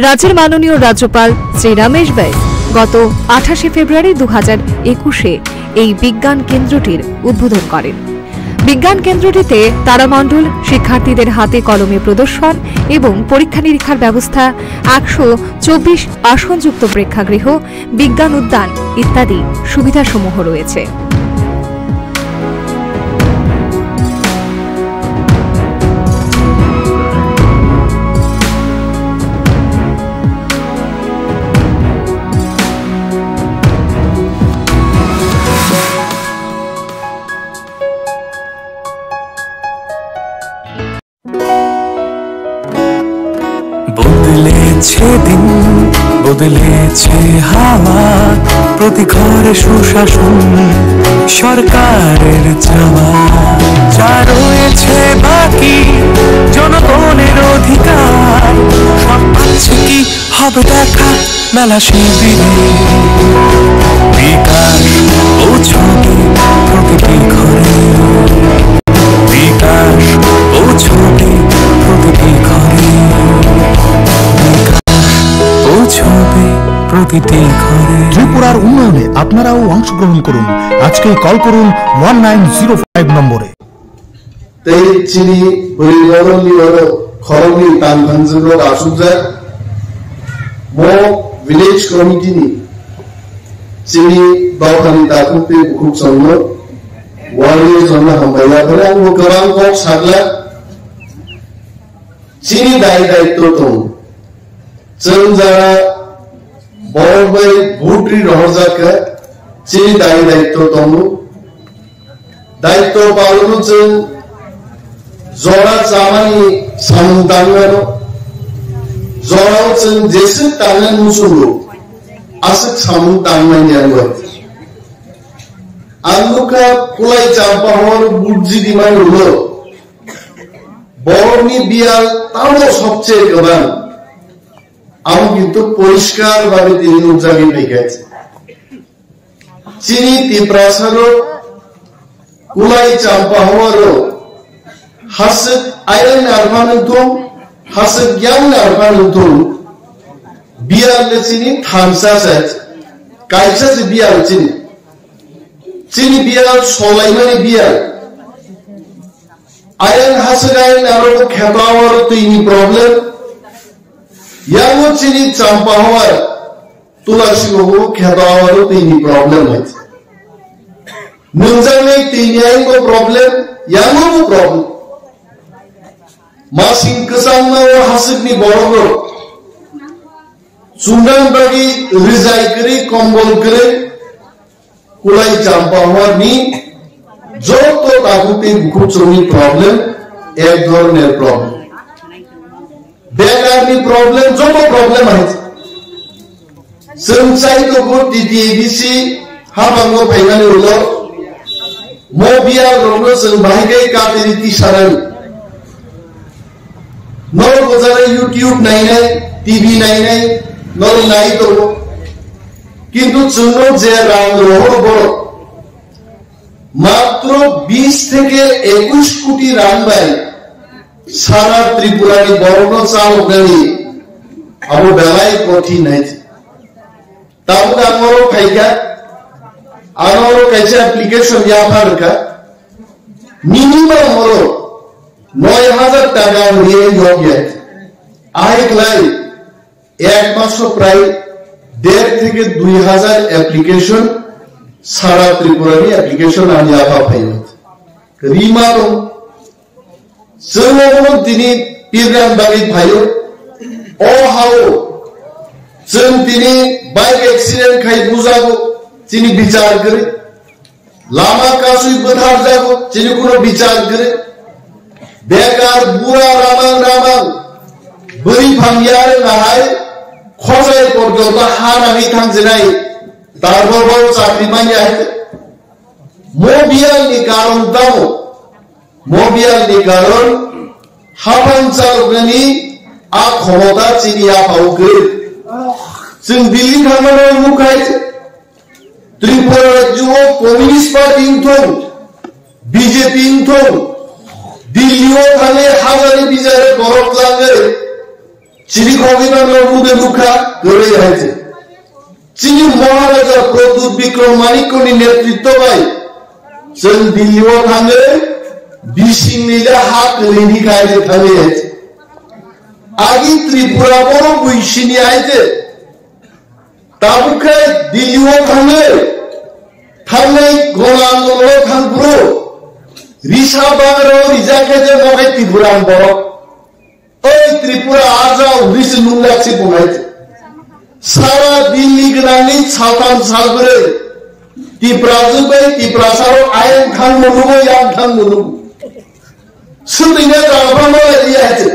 রাজ্যের মাননীয় রাজ্যপাল শ্রী রমেশ বাইস গত 28 ফেব্রুয়ারি 2021-এ এই বিজ্ঞান কেন্দ্রটির উদ্বোধন করেন। বিজ্ঞান কেন্দ্রটিতে তারামণ্ডল শিক্ষার্থীদের হাতে কলমে প্রদর্শন এবং পরীক্ষা নিরীক্ষার ব্যবস্থা 124 আসনযুক্ত প্রেক্ষাগৃহ বিজ্ঞান উদ্যান ইত্যাদি সুবিধাসমূহ রয়েছে। বদলেছে দিন বদলেছে হাওয়া প্রতি ঘরে সুশাসন সরকারের চাওয়া যা রয়েছে বাকি জনগণের অধিকার সব পাচ্ছে কি হবে দেখা মেলা শিবিরে বিকাশ পৌঁছবে প্রতিটি ঘরে বিকাশ পৌঁছবে প্রতিটি ঘরে বিকাশ পৌঁছবে প্রতিটি ঘরে। ত্রিপুরার উন্নয়নে আপনারাও অংশগ্রহণ করুন। আজকেই কল করুন 1905 নম্বরে। তাই চিনি পরিবহন খরমনি তানভাঞ্জগ আসুজা মো ভিলেজ কমিটিনি চিনি দাওখানি দাকুপে খুব সঙ্গ ওয়ার্ডের জন্য হামবাইলা করে আঙ্গো গোবাং কক সাগলা চিনি দায়িত্ব দं जों যারা বড় হয়ে ভোটরি রহজাকে চিনি দায়িত্ব দं দায়িত্ব পালন जों जरा जामानि सामु दांगनो जराव जों जेसे दांगन मुसुलु आसे सामु दांगनाय यानो आंगुका कुलाय जाम्पा हर बुद्धि दिमान हलो बरनि बियाल तानो सबचेয়ে गोबां আমি কিন্তু পরিষ্কার ভাবে তিনি উজাগি পেয়েছে চিনি তিপ্রাসারো কুলাই চাম্পা হওয়ারও হাসক আয়ন আরবানুতুম হাসক জ্ঞান আরবানুতুম বিয়ালে চিনি থামসাসাত কাইসাস বিয়াল চিনি চিনি বিয়াল সলাইমানি বিয়াল আয়ন হাসক আয়ন আরো খেতাওয়ার তিনি প্রবলেম ইয়ামো চিনি চাম্পা হওয়ার তুলাসি হবো খেতাওয়ার তিনি প্রবলেম আছে নজানে তিনি আইনগো প্রবলেম ইয়ামো প্রবলেম मासिं गोसांनो हासिगनि बरगो सुंदां बागि रिजाइकरि कम्बलकरि कुलाय जाम्पा हवारनि যত তাগুতে বুকুচনি প্রবলেম এক ধরনের প্রবলেম বেকারনি প্রবলেম যত প্রবলেম আছে जों চাইতো টিটিএবিসি হাবাঙ্গো ফাইনালি হলো মবিয়াল রনো जों बाहायगै काटेरिटि सारानि नर बजारे यूट्यूब नायनाय टीवी नायनाय नर नाय तो किंतु जोंनो जे रां रहो बड़ मात्र 20 থেকে 21 কোটি রাং বাই সারা ত্রিপুরানি বড়নো চাল গানি আবো বেলাই কঠিন আছে তাবো আমরো ফাইকা আনোরো কাছে অ্যাপ্লিকেশন ইয়াফারকা মিনিমাম হলো 9000 টাকা নিয়ে যোগ্য আইকলাই এক মাস প্রায় 1.5 থেকে 2000 অ্যাপ্লিকেশন সারা ত্রিপুরানি অ্যাপ্লিকেশন আমি আপা পাইনি রিমারো जों दिनै पिरान बागै भायो अ हाओ जों दिनै बाइक एक्सिडेंट खाय बुजागो जिनि विचार करे लामा कासुई बधार जागो जिनि कोनो विचार करे बेकार बुरा रामां बोरै फांगियार नाहाय खजाय परगौता हानानै थांजनाय दारबाव चाकरि मानिया मबियालनि कारण दाव मबियालनि कारण हाबांचालनि आ क्षमता चिनिया पावगो जों दिल्ली थांनानै मुखाय त्रिपुरा राज्योआव कमिउनिस्ट पार्टी दं बीजेपी दं दिल्लीयाव थांनाय हाजारनि बिजारे गरब लाङो चिनि खगिनानो मुदे मुखा गोरै हायजे चिनि महाराजा प्रद्युत विक्रम माणिक्यनि नेतृत्वआव जों दिल्लीयाव थाङो बिसिंनिले हाक लेनि गायजे थाङो आगि त्रिपुरा बर' बैसिनि आयजे ताबुखाय दिल्लीयाव थाङो थांनाय गण आन्दोलनाव थांब्रो रिसा बागराव रिजाखे जे मगाय त्रिपुरा बर' ओइ त्रिपुरा आजाव रिस नुंगासि बुंनाय सारा दिल्ली गनानि साथाम सालब्रै तिप्राजुबाय तिप्रासाव आयेन थां मनुगो यां थां मनुगो सुदैना जाबानो रियाजे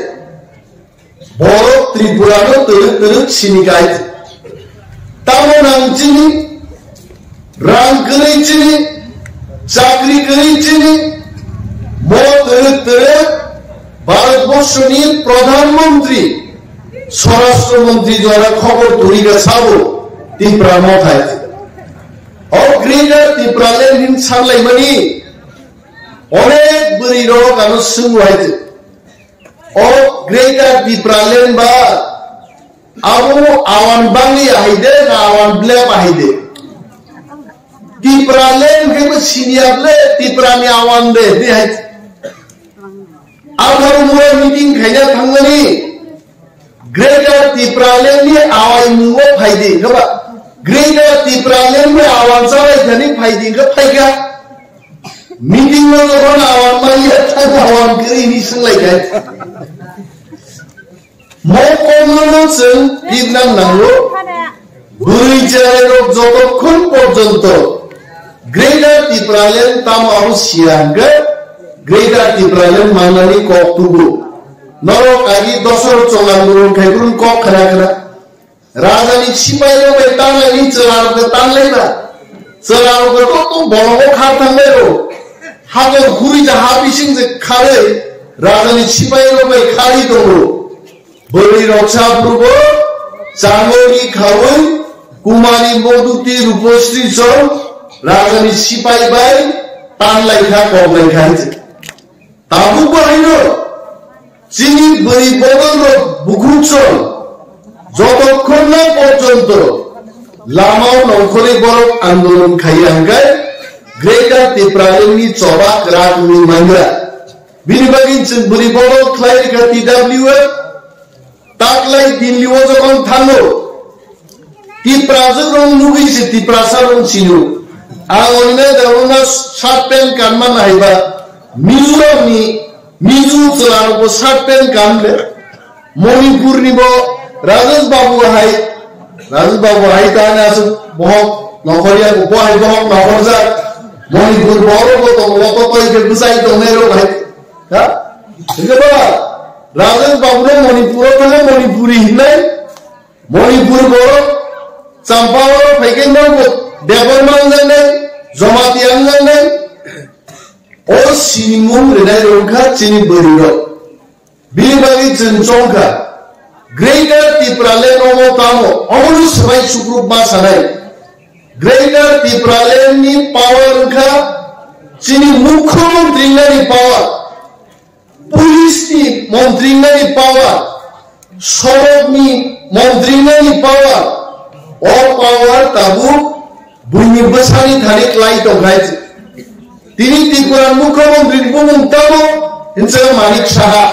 बर' त्रिपुरानो तरक तरक सिनिगाय ता চিনি রাং করে চিনি চাকরি করে চিনি ভারতবর্ষের প্রধানমন্ত্রী স্বরাষ্ট্রমন্ত্রী যারা খবর তরিকা সাবো ত্রিপুরা মাথায় গ্রেটার ত্রিপুরাল্যান্ড সামলাইমানি অনেক বড়ি রোগ আনো সঙ্গ হয়েছে গ্রেটার ত্রিপুরাল্যান্ড বা আবু আওয়ান বাংলি আহিদে না আওয়ান ব্ল্যাক আহিদে ত্রিপুরাল্যান্ড के सिनियरले ত্রিপুরানি आवान दे है आधार मुरे मीटिंग खाइना थांगनी ग्रेटर त्रिपुराल्যান্ड नि आवाय मुंगो फायदे गबा ग्रेटर त्रिपुराल्যান্ड में आवान सारे धनी फायदे ग फायगा मीटिंग में जवन आवान मालिया था आवान करी नि संगलाय गाय मो कोमनो जों दिना नांगो बुरै जायरो जतक्षण पर्यन्त ग्रेटर ত্রিপুরাল্যান্ড ताम आरो सियांगे ग्रेटर ত্রিপুরাল্যান্ড माननानै कक्तुबो नरक आगि दसर चंगांगुरुन खायगुरुन कक खराखरा राजानि सिपाइलो बे तांलानि चलारखो तांलायना चलारखो तो बरखो खार थांलायरो हागो गुरि जा हाबिसिं जे खारै राजानि सिपाइलो बे खारि दङो बोरै रक्षाफोरबो चांगोरि खावै कुमारी मधुती रूपश्री सर राजानि सिपाइ बाय तानलायखा गबलायखायजे ताबु बाहायनो चिनि बोरै बदल बुखुचल যতক্ষণ না পর্যন্ত লামাও নখরে বড় আন্দোলন খাইয়াঙ্গায় গ্রেটার ত্রিপুরাল্যান্ডনি চবাক রাগনি মাংরা বিনিবাগিন जों बोरै বড় ख्लायरिखा टिडब्लिउ ताकलाय दिल्लीआव যখন थाङो ত্রিপুরাজों रं लुगैसे ত্রিপুরাसा रं सिनु आं ओरैनो दावना शार्ट पेन्ट गानना नायबा मिजोरामनि मिजो चलारबो शार्ट पेन्ट गानले मणिपुरनिबो राजेश बाबु हाय तानासो बहक नखरिया बहाय बहक नखरजा मणिपुर बरबो दङ लतो पाइके बुसाइ दङेरो भाइ हा गबा राजेश बाबुनो मणिपुराव थाङो मणिपुरी हिनाय मणिपुर बर चाम्पावर फैगोन नांगौ देबरमान जानाय जमातियां जानाय ओ सिमुं रेनाय रंखा चिनि बोरिरो बिबागि जोंचंखा ग्रेटर ত্রিপুরাল্যান্ড ओमो तामो अमरु सबाय सुग्रुप मा सानाय ग्रेटर ত্রিপুরাল্যান্ডनि पावर रंखा चिनि मुख्यमंत्रीनि पावर पुलिसनि मन्त्रीनि पावर सड़कनि मन्त्रीनि पावर ओ पावर ताबु बुनि बसानि थानि क्लाइ दंगाय तिनि त्रिपुरा मुख्यमंत्री बुंताबो हिंसा मानिक साहा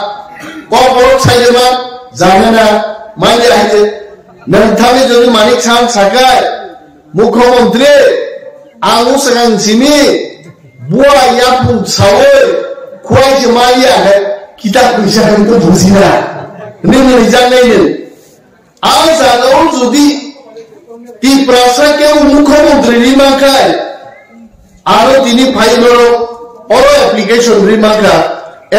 कबर साइदमा जाना माने आइजे नोंथांनि जों मानिक साहा सागाय मुख्यमंत्री आंगु सगांसिनि बुआ यापुं सावै खुवाइसे मालिया है किताब बिसाखौ बुजिना नों जानायनो आ जागाव जुदि ত্রিপুরা के मुख्यमंत्री रिमाखाय आरो दिनि फाइलर और एप्लीकेशन रिमाखा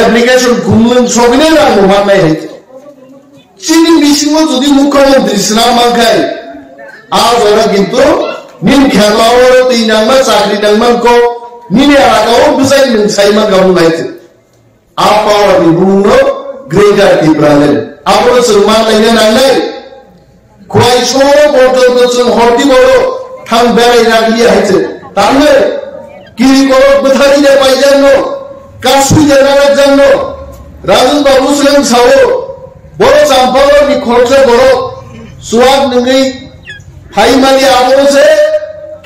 एप्लीकेशन घुमलन सबिने नांगौ मानाय है चिनि बिसिङाव जुदि मुख्यमंत्री सिना माखाय आ जरा किन्तु निन खेलावर दैनांमा चाकरि नांमानखौ निने आगाव बुजाय मोनसायमा गावनाय आ पावारनि बुङो ग्रेटार त्रिपुराल्যান্ড आबो जों मानायनो नांनाय खुवाइ सरो बर्तन जों हरदि बरो थां बेरायना लिया है तांनो किरि करो बथारि दे पाइजानो कासुइ देना जानो राजन बाबु सोलों सावो बरो चाम्पावर नि खरसे बरो सुवाग नङै फाइमानि आबोसे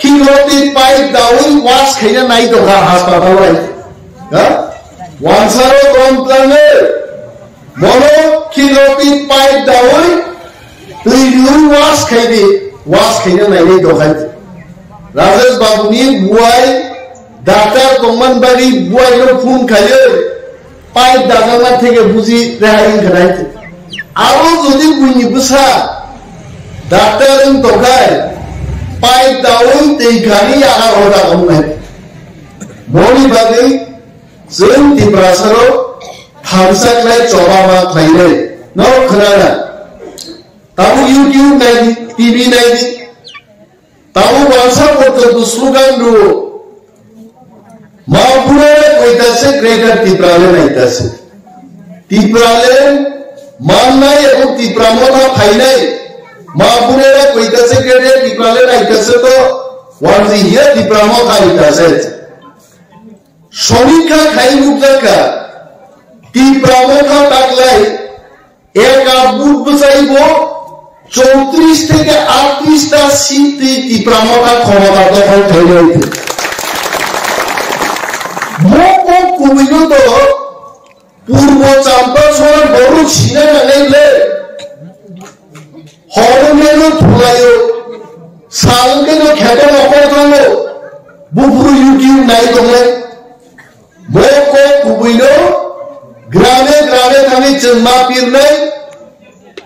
खिंगरति पाइप दाउन वास खैना नाय दहा हासपातालाय हा वानसारो कमप्लाने मनो खिंगरति पाइप दाउन दैलुन वास खायना नायनाय दहाय राजेश बाबुनि बुआय डाक्टर दंमान बारि बुआयनो फुं खायो पाइप दागाना थेगे बुजि रेहाय खनाय आरो जुदि बुनि बुसा डाक्टरजों दगाय पाइप दाउन दैखानि आगार हरा गमनाय मनि बागै जों त्रिपुरासाराव थांसाखलाय चबामा खायनाय न खोनाना ताबु यूट्यूब नायदि टीवी नायदि ভাষা পর্যন্ত স্লোগান দেবো মাহপুরের কইতাছে গ্রেটার ত্রিপুরালে নাইতাছে ত্রিপুরালে মান নাই এবং ত্রিপুরামনা ফাই নাই মাহপুরের কইতাছে গ্রেটার ত্রিপুরালে নাইতাছে তো ওয়ানজি হিয়া ত্রিপুরাম খাইতাছে সমীক্ষা খাই মুক্তা ত্রিপুরামনা টাকলাই এক বুট বসাইব 34 থেকে 38টা সিট ত্রিপুরামনা ক্ষমতা দখল হয়ে যাইতে কুমিল্লা পূর্ব চাম্পাসনের বড় ছিনে নাইলে হরমেনো ফুলাইও সালকেনো খেতে নকরানো বুফুরু ইউটিউব নাই তোমরা মক কুমিল্লা গ্রামে গ্রামে আমি জন্মা পীর নাই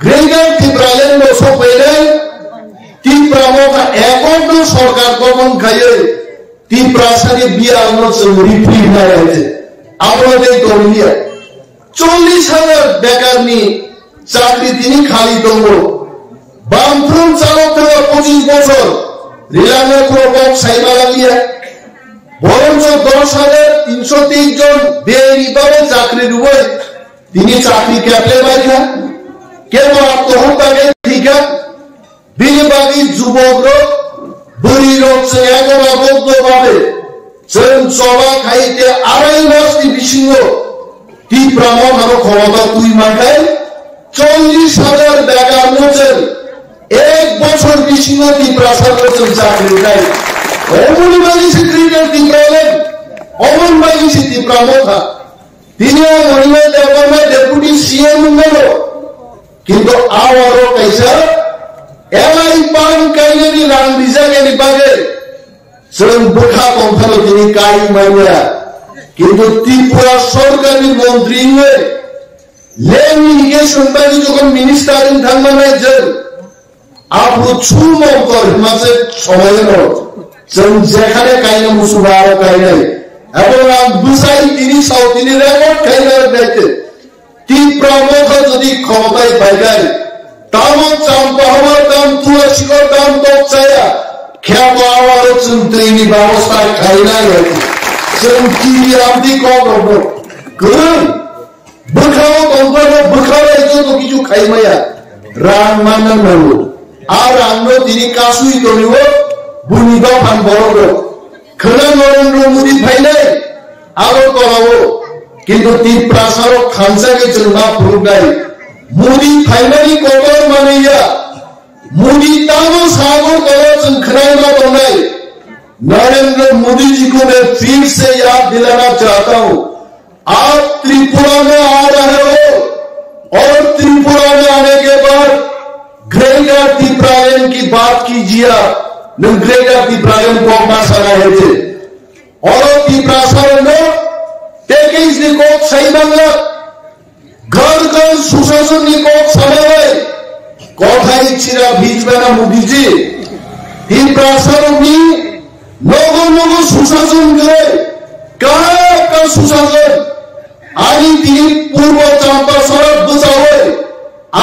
গ্রেটার ত্রিপুরালেন বসো পেলাই ত্রিপুরামা একমাত্র সরকার গঠন খাইয়ে ত্রিপুরাসারে বিয়া আমরা রিফ্রি না হয়েছে আপনাদের তরুণিয়া 40,000 বেকার নিয়ে চাকরি তিনি খালি তঙ্গ বামফ্রন্ট চালক থেকে 25 বছর রিলানের কোন সাইবা লাগিয়ে বরঞ্চ 10,323 জন বেরিবারে চাকরি রুবে তিনি চাকরি ক্যাপলে বাইরা কেবল আত্মহত্যাকে ঠিকা বিনিবাগী যুবকরা বুড়ি রোগছে এখন অবদ্ধ পাবে চবা খাইতে 2.5 মাস বিশিঙ্গ ত্রিপুরামন আরো ক্ষমতা তুই মাখাই 40,000 বেকার মোচেন 1 বছর বিশিঙ্গ ত্রিপুরাসার করছেন চাকরি নাই অমনি বাগিছে ক্রিকেট ত্রিপুরালেন অমন বাগিছে ত্রিপুরামথা তিনি মহিলা দেবনা ডেপুটি সিএম গেল কিন্তু আবারও পয়সা এলাই পান কাইনি রাং বিজাগেনি বাগে সেরকম বোখা কমফালো তিনি কাই মাইয়া কিন্তু ত্রিপুরা সরকারি মন্ত্রী লেন ইরিগেশন বাড়ি যখন মিনিস্টারিং থাকবে না যে আপনি ছুম অন্তর মাঝে সময় যেখানে কাইনা মুসুবা আরো কাই নাই এবং বুঝাই তিনি সাউথ তিনি রেকর্ড খাইনার দেখতে ত্রিপুরা যদি ক্ষমতায় পাইগায় তামক চাম্পা হওয়ার দাম তুলসীর দাম তক চায়া খ্যাত আওয়ার হচ্ছেন তৈরি ব্যবস্থায় খাই নাই সেরকম কি আপনি করব করুন বুখাও তন্ত্র বুখাও এই জন্য কিছু খাই মাইয়া রান মান্না মানব আর রান্ন তিনি কাশুই তরিব বুনিবা ফান বড় খোলা নরেন্দ্র মোদী ভাই নাই আরো করাবো কিন্তু ত্রিপ্রাসারক খানসাকে চলনা ফুল নাই मोदी फाइनली कोबर मानिया मोदी तामो सागर करो खराइमा तो नहीं नरेंद्र मोदी जी को मैं फिर से याद दिलाना चाहता हूं आप त्रिपुरा में आ रहे हो और त्रिपुरा में आने के बाद ग्रेटर त्रिपुरायन की बात कीजिए ग्रेटर त्रिपुरायन को अपना सराहे थे और त्रिपुरा में पैकेज को सही बांग्ला घर घर सुशासन निकोक समावे কথাই ছিরা ভিজবে না মোদিজি ত্রিপুরাসারণী নগর নগর সুশাসন করে কার সুশাসন আনি তিনি পূর্ব চাম্পা সড়ক বুঝাবে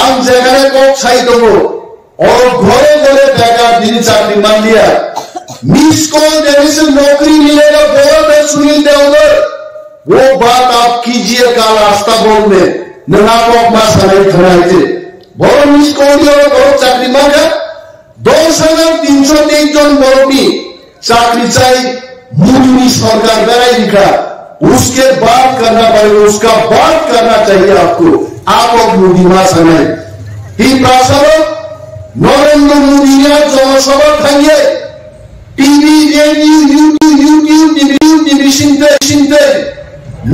আম যেখানে কক ছাই দেবো और घरे घरे बेकार दिन चाकरी मान लिया मिस कॉल देने से नौकरी मिलेगा बोला मैं सुनील देवगर वो बात आप कीजिए का रास्ता बोल में ननाको अपना सारे खड़ाए थे बहुत मिस कॉल दिया बहुत चाकरी मांगा 2,323 जन बरोटी चाकरी चाहिए मोदी सरकार कराई लिखा उसके बाद करना पड़ेगा उसका बाद करना चाहिए आपको आप और मोदी मां समय ত্রিপুরা नरेंद्र मोदी ने जनसभा खाइए टीवी रेडियो यूट्यूब टीवी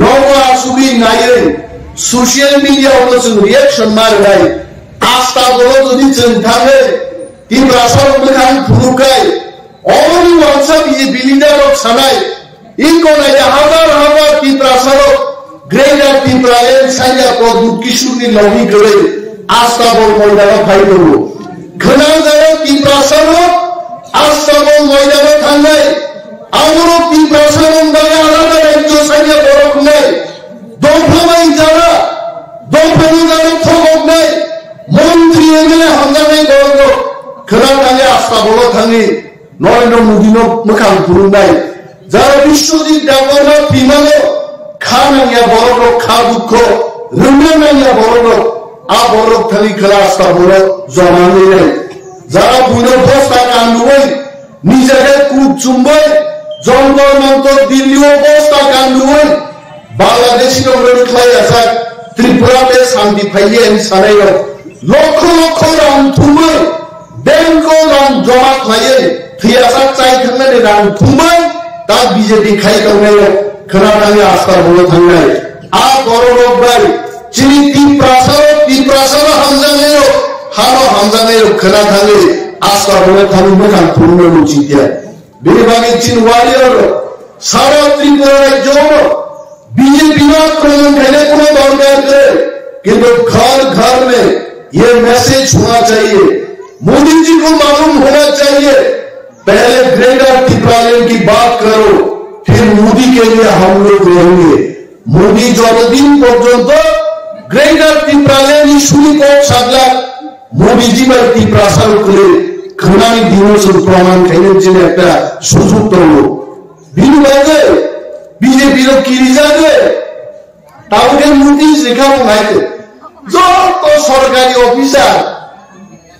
नव आसुबी नाये सोशल मीडिया रिएक्शन मार गए आस्था बोलो যদি চিন্তাবে ত্রিপুরা में फुरुकाय और व्हाट्सएप ये बिलिंडर और सनाय इनको नहीं हजार हजार ত্রিপুরা ग्रेटर ত্রিপুরা साइया को किशोर ने लॉबी करे आस्था बोल मैदान फाइट करो घना जाए ত্রিপুরা आस्था बोल मैदान थांगाय आमरो ত্রিপুরা बारे आलादा राज्य साइया बरफ नहीं दफाबाई जाना दफानी जाना थकक नहीं मंत्री एमएलए हंगामे गरगो घना थांगे आस्था बोलो थांगे নরেন্দ্র মোদী মোখাং ফুরুंनाय যারা বিশ্বজিৎ দেববর্মা বিমানে খা নাইয়া বড় খা দুঃখ রুমে নাইয়া বড় আ বড় থালি ক্লাসটা বড় জমানে নাই যারা বুনো বস্তা কান্দুই নিজেকে কূপ চুম্বই জঙ্গল মন্তর দিল্লি বস্তা কান্দুই বাংলাদেশি রঙের খাই আসা ত্রিপুরাতে শান্তি ফাইয়ে সারাই লক্ষ লক্ষ রাম থুমে ব্যাংক রাম জমা খাইয়ে থিয়াসা চাই থাকলে রাম থুমে তা বিজেপি খাই দৌড়ে खोनानानै आस्था बolo थांनाय आ गौरव भाई चिनि टिप्रासार हामजानाय हानो हामजानाय खोना थाङो आस्था बolo थाङो मोजां फुरनो लुचिया बेनि बागै चिन वारियर सारा त्रिपुरा राज्य बीजेपी ना आक्रमण करने को दरकार है किंतु घर घर में ये मैसेज होना चाहिए मोदी जी को मालूम होना चाहिए पहले ग्रेटर टिप्रालैंड की बात करो फिर मोदी के लिए हम लोग रहेंगे मोदी যতদিন পর্যন্ত গ্রেটার টিপ্রালैंड ইস্যুনি को সাগলা মোদি জি বা টিপ্রাসার করে খানানি দিনসুর প্রমাণ খাইনের জন্য একটা সুযোগ তলো বিনিময়ে বিজেপি র কিরি যাবে তাহলে মোদি শেখাও নাইতে যত সরকারি অফিসার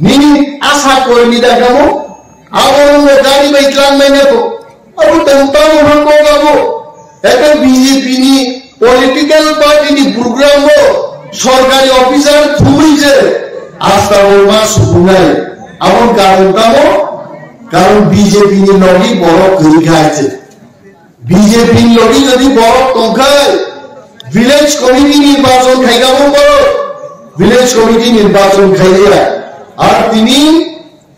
নিনি আশা করে নি দেখাবো আবার গাড়ি বাইকলাম মেনে তো अब तंताओं हमको गावो ऐसे बीजेपी नी पॉलिटिकल पार्टी नी प्रोग्राम हो सरकारी ऑफिसर थुमी जे आस्था बोलमा सुकुनाय अब कारण बीजेपी नी लगी बड़ करी खाइছে बीजेपी लगी যদি বড় টঙ্কায় ভিলেজ কমিটি নির্বাচন খাইগাবো বড় ভিলেজ কমিটি নির্বাচন খাইয়া আর তিনি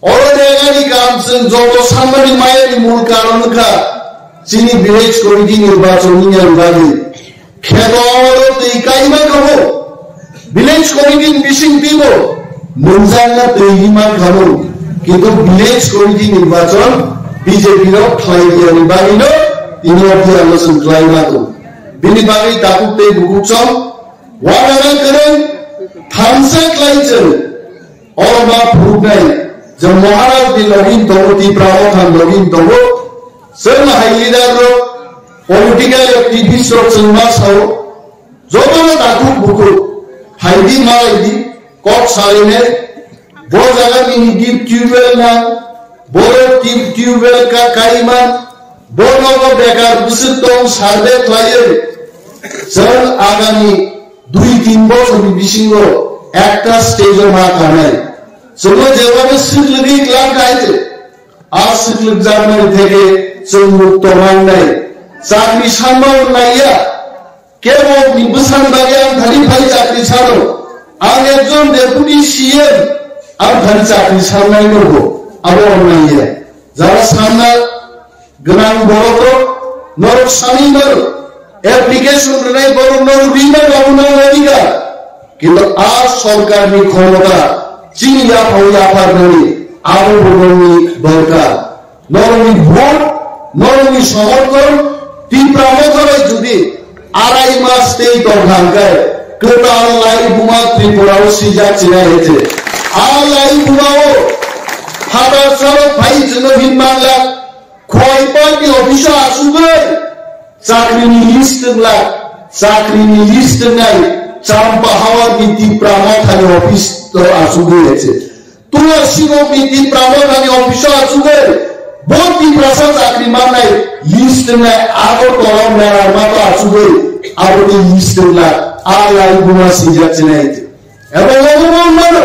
অরদেগানি কামসন যত সামরি মায়ের মূল কারণ কা চিনি ভিলেজ কমিটি নির্বাচন নিয়ে বাড়ি খেদর তেই কাইমা কবো ভিলেজ কমিটি মিশিং দিব মুনজানা তেইমা খাবো কিন্তু ভিলেজ কমিটি নির্বাচন বিজেপি র খাইয়ানি বাড়িনো তিনি অপি আলোচনা ক্লাইমা তো বিনি বাড়ি তাকুতে বুকুচম ওয়ানা করেন থামসা ক্লাইচন অরবা ফুরনাই जब महाराज की लगिन तो तीव्राओं का लगिन तो वो सब हाइलीदार रो पॉलिटिकल एक्टिविस्ट रो संवाद हो जो तो ना ताकू बुको हाइडी माइडी कॉक सारे ने वो जगह में गिव ट्यूबवेल ना बोरो ट्यूबवेल का काइमा बोरो को बेकार बुसित तो सार्वे क्लाइयर सर आगामी 2-3 বছর বিশিঙ্গো একটা স্টেজে মা কানাই সবো যেভাবে সিকলগি ক্লাব গাইছে আর সিকলগ জার্মানি থেকে মুক্ত হন নাই চাকরি সম্ভব নাইয়া কেবল নিবসান বাগিয়ান ধারি ভাই চাকরি ছাড়ো আর একজন ডেপুটি সিএম আর ধারি চাকরি সামলাই নেব আবার নাইয়া যারা সামনা গ্রাম বড় নরক স্বামী নর অ্যাপ্লিকেশন নাই বড় নর বিমা গভর্নর অধিকা কিন্তু আর সরকারি ক্ষমতা চিনিয়া হইয়া পারবনি আরো বড়নি দরকার নরমি ভোট নরমি সমর্থন তীব্রমতরে যদি আড়াই মাস তেই দরকার টোটাল লাই বুমা ত্রিপুরাও সিজা চিনা হয়েছে আর লাই বুমাও হাজার সারা ভাই জনহীন বাংলা খয় পার্টি অফিসে আসুবে চাকরিনি লিস্ট নাই চাম্পা হাওয়ার নীতি প্রামাখানি অফিস তো আসুগে আছে তুলসী নীতি প্রামাখানি অফিস আসুগে বন্দি প্রশাসন চাকরি মানাই লিস্ট নাই আগো তলম নেওয়ার মতো আসুগে আগো লিস্ট না আলাই গুণা সিজাচ্ছে নাই এবং অনুমান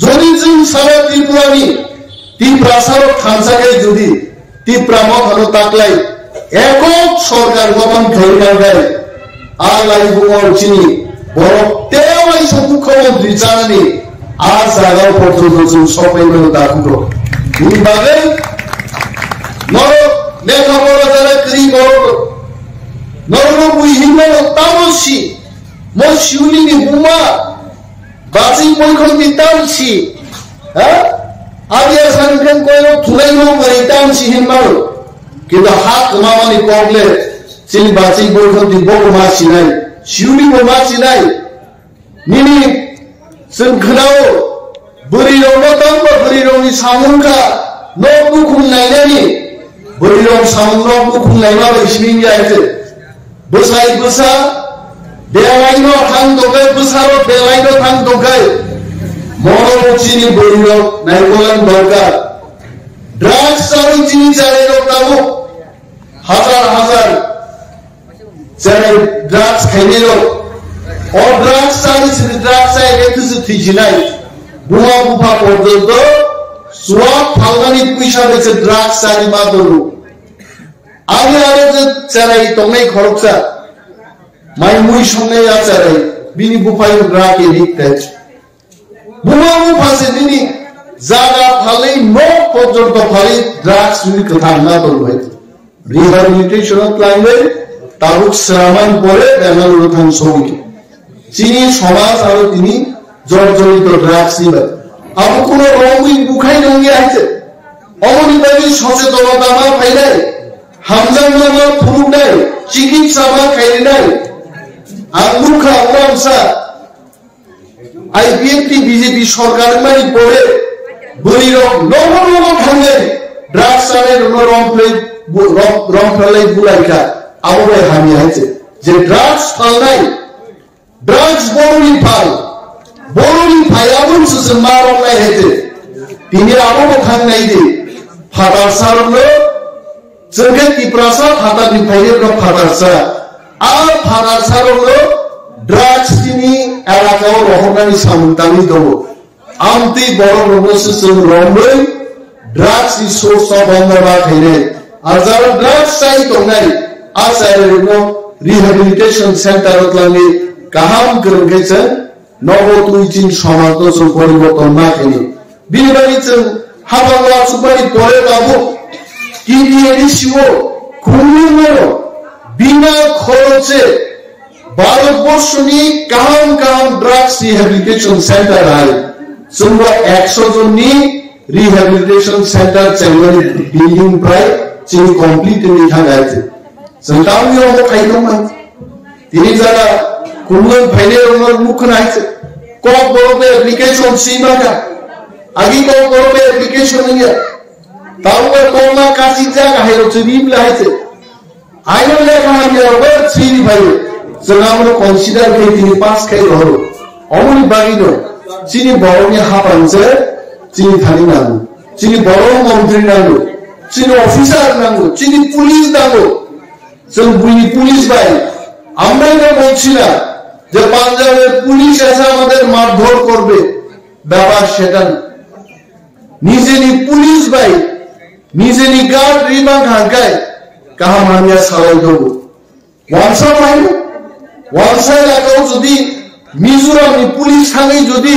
যদি সারা ত্রিপুরানি ত্রিপ্রাসার খানসাকে যদি ত্রিপ্রামাখানো তাকলাই একক সরকার গঠন খেয়ে আলাই গুণা চিনি বড় তেওয়াই মুখ্যমন্ত্রী জানানি আর জায়গা পর্যন্ত সবাই মেলে দাঁড়ানো এইভাবে নর লেখাপড়া যারা করি বড় নরবুহিম তামসি মই শিউলিনি হুমা বাজি বৈখন্তি তামসি হ্যাঁ আদিয়া সানগ্রাম কইলো থুলাইনো মারি তামসি হিনমাল কিন্তু হাত মামানি কগলে চিনি বাজি বৈখন্তি বকমাসি নাই শিউলি বমাসি নাই নিনি जों खोनाव बोरि रंबा दांबा बोरि रंनि सामुंखा no bukun nainani berirom sound no bukun naima isming jaise busai busa belaino thang dogai busaro belaino thang dogai moro chini berirom naibolan dorkar drugs sari chini jalero tabo হাজার যারা ড্রাগস খাইলো ও ড্রাগস সারি drugs আইগে কিছু থিজি নাই বুয়া বুফা পর্যন্ত সোয়াব ফালগানি পয়সা বেচে ড্রাগস সারি মাদরু আগে যে চারাই তংনাই খরচা মাই মুই সঙ্গে আচারাই বিনি বুফাই ড্রাগ এ লিখতে বুয়া বুফা সে দিনি জায়গা ফালেই নো পর্যন্ত ফালি ড্রাগস উনি কথা না বলবো rehabilitation ক্লাইমে তারুক শ্রামান পরে বেঙ্গালুরু থান সঙ্গে চিনি সমাজ আর তিনি জর্জরিত ড্রাগস নিবেন আবু কোন রঙই বুখাই রঙে আছে অমনিবাদী সচেতনতা আমার ফাইলাই হামজান আমার ফুরুক নাই চিকিৎসা আমার খাইলে নাই আঙ্গুখা উড়ামসা আইপিএফটি বিজেপি সরকারের মানে পড়ে বলিরক নব ভাঙে ড্রাগস আনের রং প্লেট রং ফেলাই বুলাইকা আবহাওয়া হানি আছে যে ড্রাগস ফালনাই ড্রাগস বড়লি ফাই আবুন সুসে মারন নাই হেতে তিনি আবহাওয়া খান নাই দে ফাটার সারলো जोंगे तिप्रासा फाटा निफाइले रो फाटारसा আর ফাটার সারলো ড্রাগস তিনি এলাকাও রহনানি সামন্তানি দব আমতি বড় রমসে রমবই ড্রাগস ই সোর্স অফ অন্ডারবা খাইলে আর যারা ড্রাগস চাই তো নাই আসারেনো রিহ্যাবিলিটেশন সেন্টার লাগি কাহাম করে গেছে নবতুইচিন সমাজ তো পরিবর্তন না খাইলে বিবাহিত হাবালা সুপারি পরে দাবো কি দিয়ে দিছিও খুনির বিনা খরচে ভারতবর্ষ নিয়ে কাহাম ড্রাগস রিহ্যাবিলিটেশন সেন্টার হয় তোমরা 100 জন নিয়ে রিহ্যাবিলিটেশন সেন্টার চাইলে বিল্ডিং প্রায় চিনি কমপ্লিট হয়ে থাকে সন্তানই ও খাইলাম তিনি যারা কোন ফাইলে ওর মুখ নাইছে কোন বড় অ্যাপ্লিকেশন সীমাকা আগে কোন বড় অ্যাপ্লিকেশন নিয়ে তাও কোন কাজী জায়গা হলো চিনিম লাইছে আইনো লেখা আমি ওর চিনি ভাই যেটা আমরা কনসিডার করে তিনি পাস খাই হলো অমনি বাগিনো চিনি বড়নি হাপানছে চিনি থানি নাগু চিনি বড় মন্ত্রী নাগু চিনি অফিসার নাগু চিনি পুলিশ নাগু পুলিশ ভাই আমরা এটা বলছি না যে পাঞ্জাবের পুলিশ এসে আমাদের মারধর করবে ব্যাপার সেটা নিজেরই পুলিশ ভাই নিজেরই গার্ড রিমা ঢাকায় কাহা মানিয়া সারাই দেবো ওয়ানসা ভাই ওয়ানসা এলাকাও যদি মিজোরামি পুলিশ থানে যদি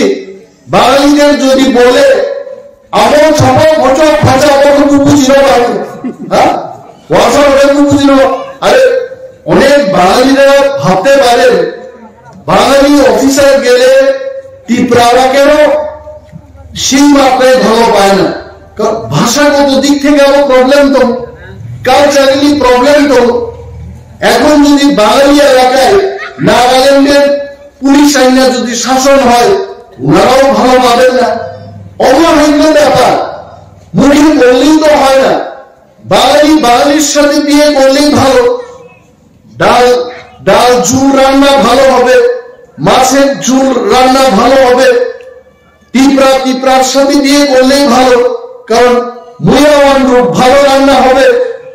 বাঙালিদের যদি বলে আমার সবাই ভোটক ফাঁচা কত বুঝিল হ্যাঁ ওয়ানসা বুঝিল আরে অনেক বাঙালিরা ভাবতে পারে বাঙালি অফিসার গেলে টিপরাওয়া কেন সিং আপনি ভালো পায় না ভাষাগত দিক থেকে আরো প্রবলেম তো কালচারালি প্রবলেম তো এখন যদি বাঙালি এলাকায় নাগাল্যান্ডের পুলিশ আইনা যদি শাসন হয় ওনারাও ভালো পাবেন না অমহিন্য ব্যাপার মুখে বললেই তো হয় না বাঙালির সাথে বিয়ে করলেই ভালো ডাল ঝুল রান্না ভালো হবে মাছের ঝুল রান্না ভালো হবে টিপরার সাথে বিয়ে করলেই ভালো কারণ মুয়াওয়ান ভালো রান্না হবে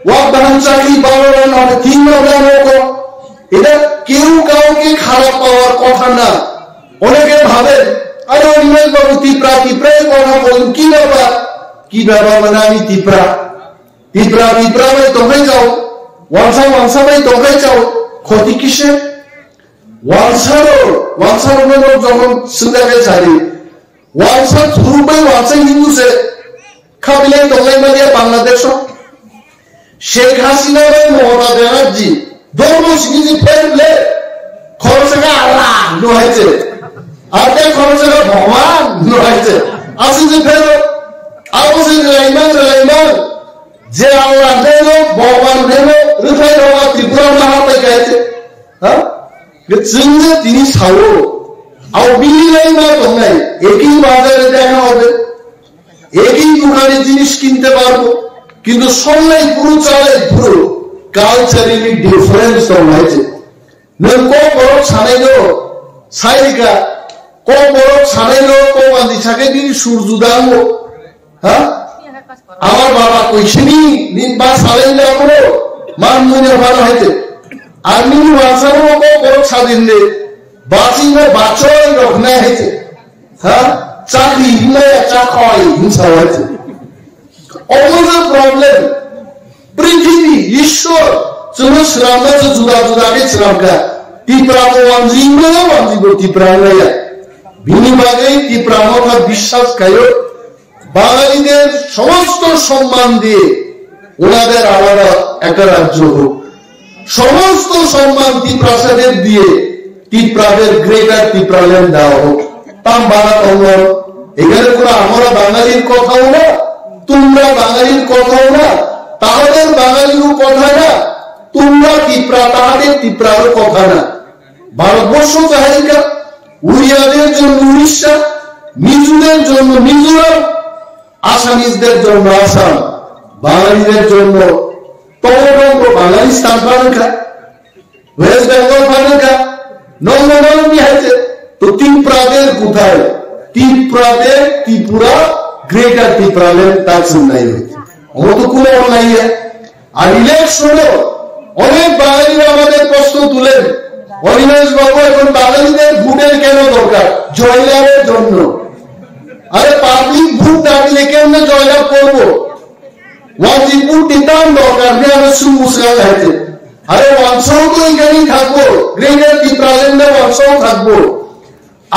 ওয়াকদান চাকরি ভালো রান্না হবে এটা কেউ কাউকে খারাপ পাওয়ার কথা না অনেকে ভাবে আরে অনিমেষ বাবু টিপরা কথা বলুন কি ব্যাপার মানে আমি টিপরা ভাই তোমরাই যাও ওয়ানসা ভাই তোমরাই যাও ক্ষতি কিসে ওয়ানসার যখন সুন্দরকে চারি ওয়ানসা থ্রু বাই ওয়ানসা হিন্দুসে খাবিলে তোমরাই মানে বাংলাদেশ শেখ হাসিনা ভাই মমতা ব্যানার্জি দৌড় সিগিজি ফেললে খরচেকা আল্লাহ হয়েছে আর খরচেকা ভগবান হয়েছে আসি যে ফেল আবু রাইমান যে আল্লাহ দেব ভগবান দেব রিফাই হওয়া ত্রিপুরা মাহাতে গেছে হ্যাঁ তিনি সাও আর বিলি নাই না তোমরাই একই বাজারে দেখা হবে একই দোকানে জিনিস কিনতে পারবো, কিন্তু সবাই পুরো চলে পুরো কালচারালি ডিফারেন্স হয়েছে। বড় ছানাইলো সাইকা বড় ছানাইলো বান্ধি থাকে তিনি সূর্য দাঙ্গো। হ্যাঁ, আমার বাবা কইছিনি বা সালাইলে আমরা মান মনে ভালো হয়েছে। আমি বাঁচানো বড় স্বাধীন রে বাঁচি না বাঁচই রক্ষা হয়েছে। হ্যাঁ, চাকরি চা খাওয়াই হিংসা হয়েছে। অবশ্যই প্রবলেম পৃথিবী ঈশ্বর চলো শ্রামা জুদা জুদাকে শ্রামকা তীব্রাম ওয়ানজিব তীব্রাঙ্গাইয়া বিনিবাগে তীব্রামতা বিশ্বাস খায় বাঙালিদের সমস্ত সম্মান দিয়ে ওনাদের আলাদা একটা রাজ্য হোক, সমস্ত সম্মান ত্রিপ্রাসাদের দিয়ে ত্রিপ্রাদের গ্রেটার ত্রিপ্রাল্যান্ড দেওয়া হোক। তাম বাংলা কঙ্গল এখানে কোনো আমরা বাঙালির কথাও না, তোমরা বাঙালির কথাও না, তাহাদের বাঙালিরও কথা না, তোমরা ত্রিপ্রা তাহাদের ত্রিপ্রারও কথা না। ভারতবর্ষ চাহিদা উড়িয়াদের জন্য উড়িষ্যা, মিজোদের জন্য মিজোরাম, আসামিজদের জন্য আসাম, বাঙালিদের জন্য তমরঙ্গ বাঙালি স্থান বানাকা, ওয়েস্ট বেঙ্গল বানাকা, নন্দনবী হয়েছে। তো ত্রিপুরাদের কোথায়? ত্রিপুরাদের ত্রিপুরা গ্রেটার ত্রিপুরাল্যান্ড তার শুননাই হয়েছে। আমার তো কোনো অন্যায়। আর ইলেকশনে অনেক বাঙালিরা আমাদের প্রশ্ন তুলেন, অনিমেষ বাবু এখন বাঙালিদের ভোটের কেন দরকার? জয়লাভের জন্য। আরে পাবলিক ভোট না দিলে কেমনে জয়লাভ করবো? ওয়াজিবপুর দিতাম দরকার নেই, আমি সুমুসলাম হয়েছে। আরে ওয়ানসাও তো এখানেই থাকবো, গ্রেটার ত্রিপুরাল্যান্ডে ওয়ানসাও থাকবো।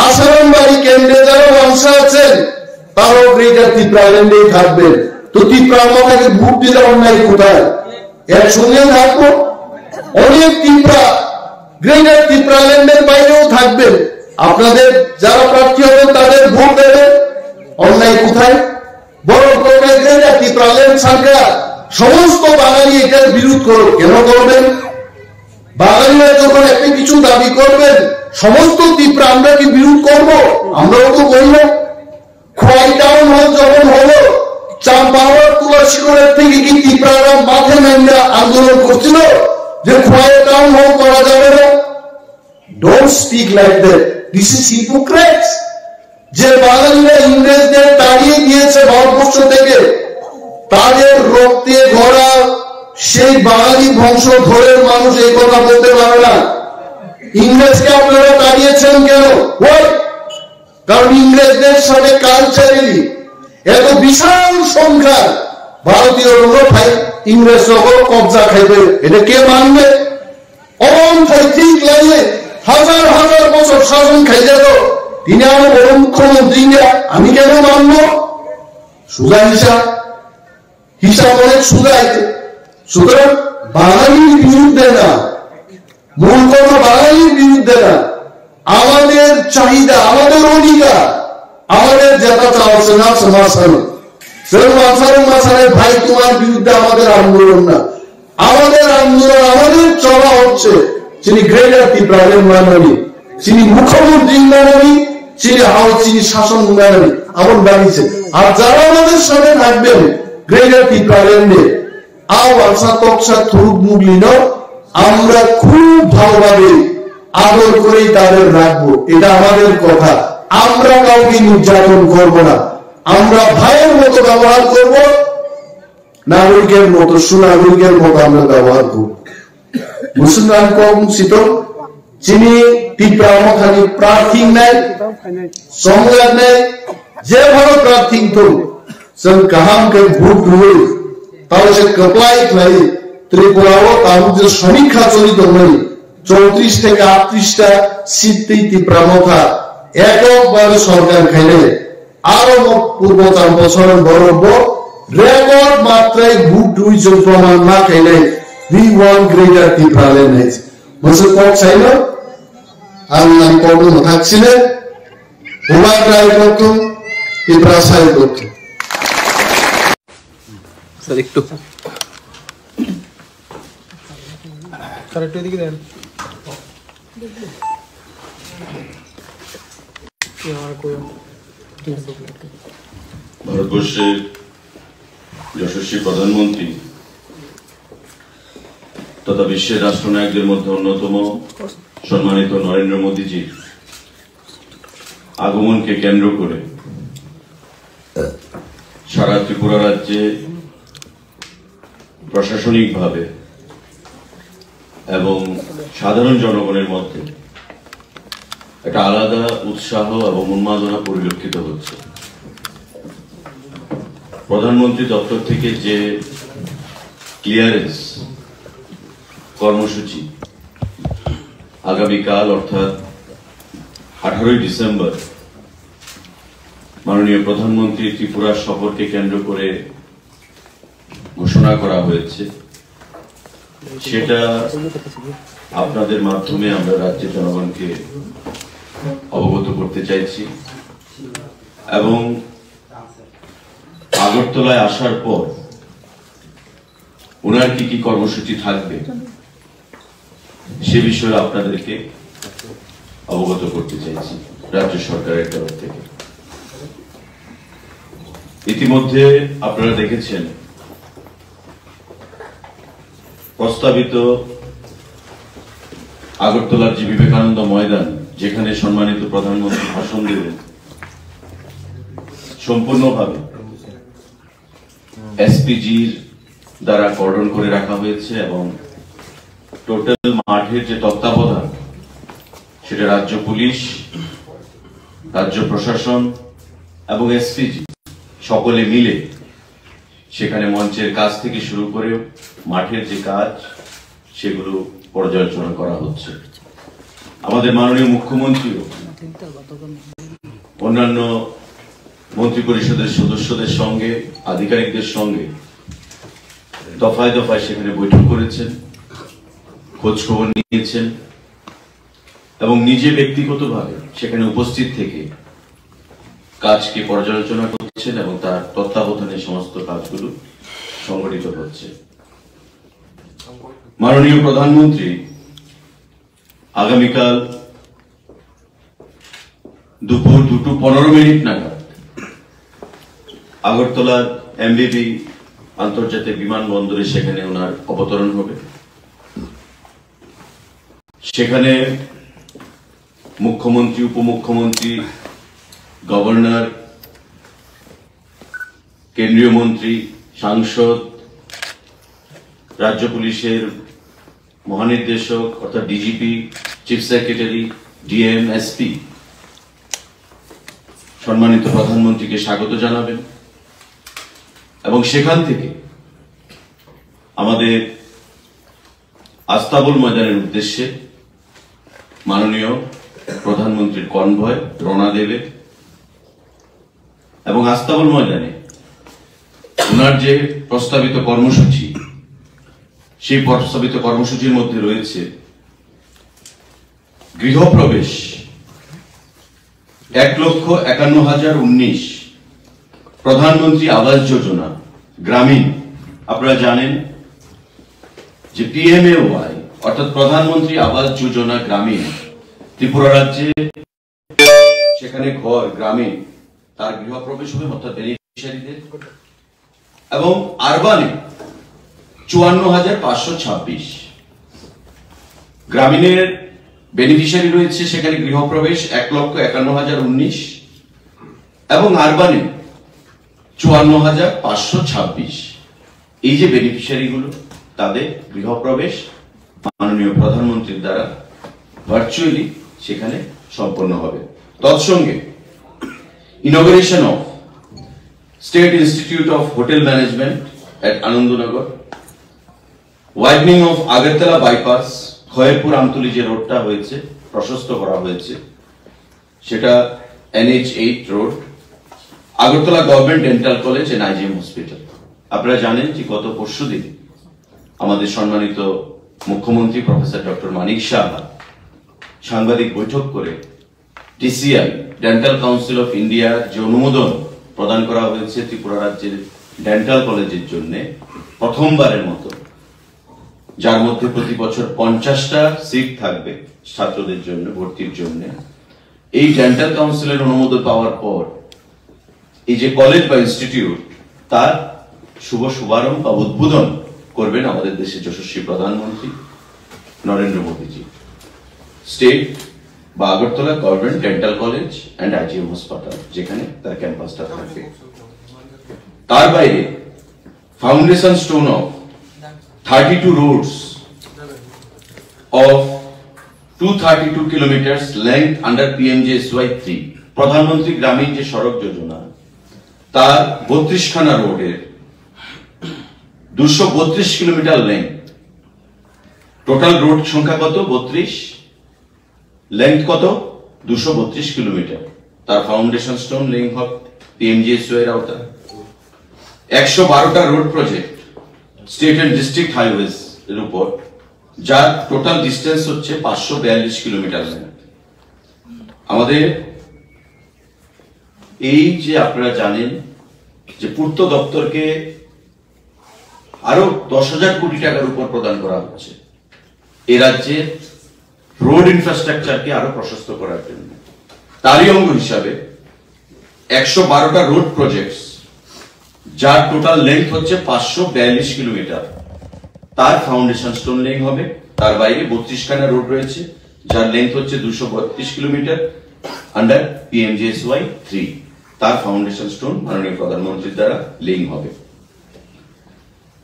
আসারাম বাড়ি কেন্দ্রে যারা ওয়ানসা আছেন তারাও গ্রেটার ত্রিপুরাল্যান্ডেই থাকবেন। তো ত্রিপুরা আমাকে ভোট দিলে অন্যায় কোথায়? একসঙ্গে থাকবো। অনেক ত্রিপুরা গ্রেটার ত্রিপুরাল্যান্ডের বাইরেও থাকবেন, আপনাদের যারা প্রার্থী হবেন তাদের ভোট দেবেন, অন্যায় কোথায়? বড় গ্রেটার ত্রিপুরাল্যান্ড সরকার সমস্ত বাঙালি এটার বিরোধ করো, কেন করবেন? বাঙালিরা যখন একটা কিছু দাবি করবেন সমস্ত ত্রিপুরা আমরা কি বিরোধ করবো? আমরাও তো করি না। খোয়াই টাউন হল যখন হলো, চাম্পাওয়ার তুলসীগড়ের থেকে কি ত্রিপুরারা মাঠে নামিয়ে আন্দোলন করছিল যে খোয়াই টাউন হল করা যাবে না? Don't speak like that, this is hypocrites. যে বাঙালিরা ইংরেজদের তাড়িয়ে দিয়েছে ভারতবর্ষ থেকে, তাদের রক্তে ভরা সেই বাঙালি বংশধরের মানুষ এই কথা বলতে পারে না। ইংরেজকে আপনারা তাড়িয়েছেন কেন? কারণ ইংরেজদের সাথে কালচারালি এত বিশাল সংখ্যা ভারতীয় লোক ইংরেজ সকল কবজা খাইবে, এটা কে মানবে? অনৈতিক লাগে হাজার হাজার বছর শাসন খাই যেত, তিনি আমার বড় মুখ্যমন্ত্রী, আমি কেন মানব? সুজা হিসাব অনেক সুজাইতে। সুতরাং বাঙালির বিরুদ্ধে না, মূল কথা বাঙালির বিরুদ্ধে না, আমাদের চাহিদা, আমাদের অধিকার, আমাদের যেটা চাওয়াছে না সমাসানো মাসারে ভাই তোমার বিরুদ্ধে আমাদের আন্দোলন না, আমাদের আন্দোলন আমাদের চলা হচ্ছে যিনি গ্রেটার ত্রিপুরাল্যান্ড মানবী, যিনি মুখ্যমন্ত্রী মানবী, যিনি শাসন মানবী এমন বানিয়েছে। আর যারা আমাদের সাথে থাকবেন গ্রেটার ত্রিপুরাল্যান্ডে আশা তকসা থুরুক মুগলিন আমরা খুব ভালোভাবে আদর করেই তাদের রাখবো, এটা আমাদের কথা। আমরা কাউকে নির্যাতন করবো না, আমরা ভাইয়ের মতো ব্যবহার করব, নাগরিকের মতো সুনাগরিকের মতো আমরা ব্যবহার করব। মুসলমান কম শীত যিনি ত্রিপুরা খালি প্রার্থী নেয়, সংলাপ নেয়, যে ভালো প্রার্থী করুক কাহামকে ভোট হুয়ে তাহলে সে কপ্লাই খাই ত্রিপুরাও তার যে সমীক্ষা চলিত হই 34 থেকে 38টা সিটই ত্রিপুরা মথা এককভাবে সরকার খাইলে আরো পূর্ব 4 বছরের বরব রেকর্ড মাত্রায় ভোট হইছে প্রমাণ না খাইলে we want greater ত্রিপুরাল্যান্ড বসে কোক চাইল আর নাম কোন থাকছিলেন উমার রায় করত ত্রিপুরা সাহেব করত স্যার একটু স্যার একটু এদিকে দেন কি আর কোন ভারতবর্ষের যশস্বী প্রধানমন্ত্রী তথা বিশ্বের রাষ্ট্রনায়কদের মধ্যে অন্যতম সম্মানিত নরেন্দ্র মোদীজির আগমনকে কেন্দ্র করে সারা ত্রিপুরা রাজ্যে প্রশাসনিকভাবে এবং সাধারণ জনগণের মধ্যে একটা আলাদা উৎসাহ এবং উন্মাদনা পরিলক্ষিত হচ্ছে। প্রধানমন্ত্রী দপ্তর থেকে যে ক্লিয়ারেন্স কর্মসূচি আগামীকাল অর্থাৎ 18 ডিসেম্বর মাননীয় প্রধানমন্ত্রী ত্রিপুরা সফরকে কেন্দ্র করে ঘোষণা করা হয়েছে, সেটা আপনাদের মাধ্যমে আমরা রাজ্যের জনগণকে অবগত করতে চাইছি এবং আগরতলায় আসার পর ওনার কি কি কর্মসূচি থাকবে সে বিষয়ে আপনাদেরকে অবগত করতে চাইছি রাজ্য সরকারের তরফ থেকে। ইতিমধ্যে আপনারা দেখেছেন প্রস্তাবিত আগরতলার যে বিবেকানন্দ ময়দান, যেখানে সম্মানিত প্রধানমন্ত্রী ভাষণ দেবেন, সম্পূর্ণভাবে এসপিজির দ্বারা কর্ডন করে রাখা হয়েছে এবং টোটাল মাঠের যে তত্ত্বাবধান সেটা রাজ্য পুলিশ, রাজ্য প্রশাসন এবং এসপিজি সকলে মিলে সেখানে মঞ্চের কাজ থেকে শুরু করে মাঠের যে কাজ সেগুলো পর্যালোচনা করা হচ্ছে। আমাদের মাননীয় মুখ্যমন্ত্রীও অন্যান্য মন্ত্রী পরিষদের সদস্যদের সঙ্গে, আধিকারিকদের সঙ্গে দফায় দফায় সেখানে বৈঠক করেছেন, খোঁজ খবর নিয়েছেন এবং নিজে ব্যক্তিগতভাবে সেখানে উপস্থিত থেকে কাজকে পর্যালোচনা করছেন এবং তার তত্ত্বাবধানে সমস্ত কাজগুলো সংগঠিত হচ্ছে। মাননীয় প্রধানমন্ত্রী আগামীকাল দুপুর 2:15 নাগাদ আগরতলার এমবিবি আন্তর্জাতিক বিমানবন্দরে সেখানে ওনার অবতরণ হবে। সেখানে মুখ্যমন্ত্রী, উপমুখ্যমন্ত্রী, গভর্নর, কেন্দ্রীয় মন্ত্রী, সাংসদ, রাজ্য পুলিশের মহানির্দেশক অর্থাৎ DGP, chief secretary, DM, SP সম্মানিত প্রধানমন্ত্রীকে স্বাগত জানাবেন এবং সেখান থেকে আমাদের আস্তাবল ময়দানের উদ্দেশ্যে মাননীয় প্রধানমন্ত্রীর কনভয় রওনা দেবে এবং আস্তাবল ময়দানে ওনার যে প্রস্তাবিত কর্মসূচি, সেই প্রস্তাবিত কর্মসূচির মধ্যে রয়েছে গৃহপ্রবেশ 1,51,019 প্রধানমন্ত্রী আবাস যোজনা গ্রামীণ। আপনারা জানেন যে PMAY অর্থাৎ প্রধানমন্ত্রী আবাস যোজনা গ্রামীণ ত্রিপুরা রাজ্যে সেখানে ঘর গ্রামীণ তার গৃহপ্রবেশ হবে অর্থাৎ বেনিফিশিয়ারিদের, এবং আরবানে 54,526 গ্রামীণের বেনিফিশিয়ারি রয়েছে সেখানে গৃহপ্রবেশ 1,51,019 এবং আরবানে 54,526। এই যে বেনিফিশিয়ারি গুলো তাদের গৃহপ্রবেশ মাননীয় প্রধানমন্ত্রীর দ্বারা ভার্চুয়ালি সেখানে সম্পন্ন হবে। তৎসঙ্গে inauguration of state institute of hotel management at Anandanagar, widening of Agartala bypass, Khayerpur Amtali যে রোডটা হয়েছে প্রশস্ত করা হয়েছে সেটা NH8 road, Agartala government dental college and IGM hospital. আপনারা জানেন যে গত পরশুদিন আমাদের সম্মানিত মুখ্যমন্ত্রী প্রফেসর ডক্টর মানিক সাহা সাংবাদিক বৈঠক করে DCI ডেন্টাল কাউন্সিল অফ ইন্ডিয়ার যে অনুমোদন প্রদান করা হয়েছে ত্রিপুরা রাজ্যের ডেন্টাল কলেজের জন্য প্রথমবারের মতো, যার মধ্যে প্রতি বছর 50টা সিট থাকবে ছাত্রদের জন্য ভর্তির জন্য। এই ডেন্টাল কাউন্সিলের অনুমোদন পাওয়ার পর এই যে কলেজ বা ইনস্টিটিউট তার শুভারম্ভ বা উদ্বোধন করবেন আমাদের দেশের যশস্বী প্রধানমন্ত্রী নরেন্দ্র মোদীজি। স্টেট বা Agartala government dental college and IgM হাসপাতাল, যেখানে তার ক্যাম্পাসটা থাকবে। তার বাইরে foundation stone of 32 roads of 232 kilometers length under PMJSY 3, Pradhan Mantri Gramin যে সড়ক যোজনা, তার 32 খানা রোডের 232 কিলোমিটার লেন্থ। টোটাল রোড সংখ্যা কত? 32, লেন্থ কত? 232 কিলোমিটার। তার ফাউন্ডেশন স্টোন লেইং হবে PMJSY এর আওতায়। 112টা road project state and district highways এর উপর, যার টোটাল ডিস্টেন্স হচ্ছে 542 কিলোমিটার লেন্থ। আমাদের এই যে আপনারা জানেন যে পূর্ত দপ্তরকে আরো 10,000 কোটি টাকার উপর প্রদান করা হচ্ছে এ রাজ্যে রোড ইনফ্রাস্ট্রাকচারকে আরো প্রশস্ত করার জন্য। তারই অঙ্গ হিসাবে 112টা রোড প্রজেক্টস, যার টোটাল লেন্থ হচ্ছে 542 কিলোমিটার, তার ফাউন্ডেশন স্টোন লেইং হবে। তার বাইরে 32 খানা রোড রয়েছে, যার লেন্থ হচ্ছে 232 কিলোমিটার আন্ডার PMJSY 3, তার ফাউন্ডেশন স্টোন মাননীয় প্রধানমন্ত্রীর দ্বারা লেইং হবে।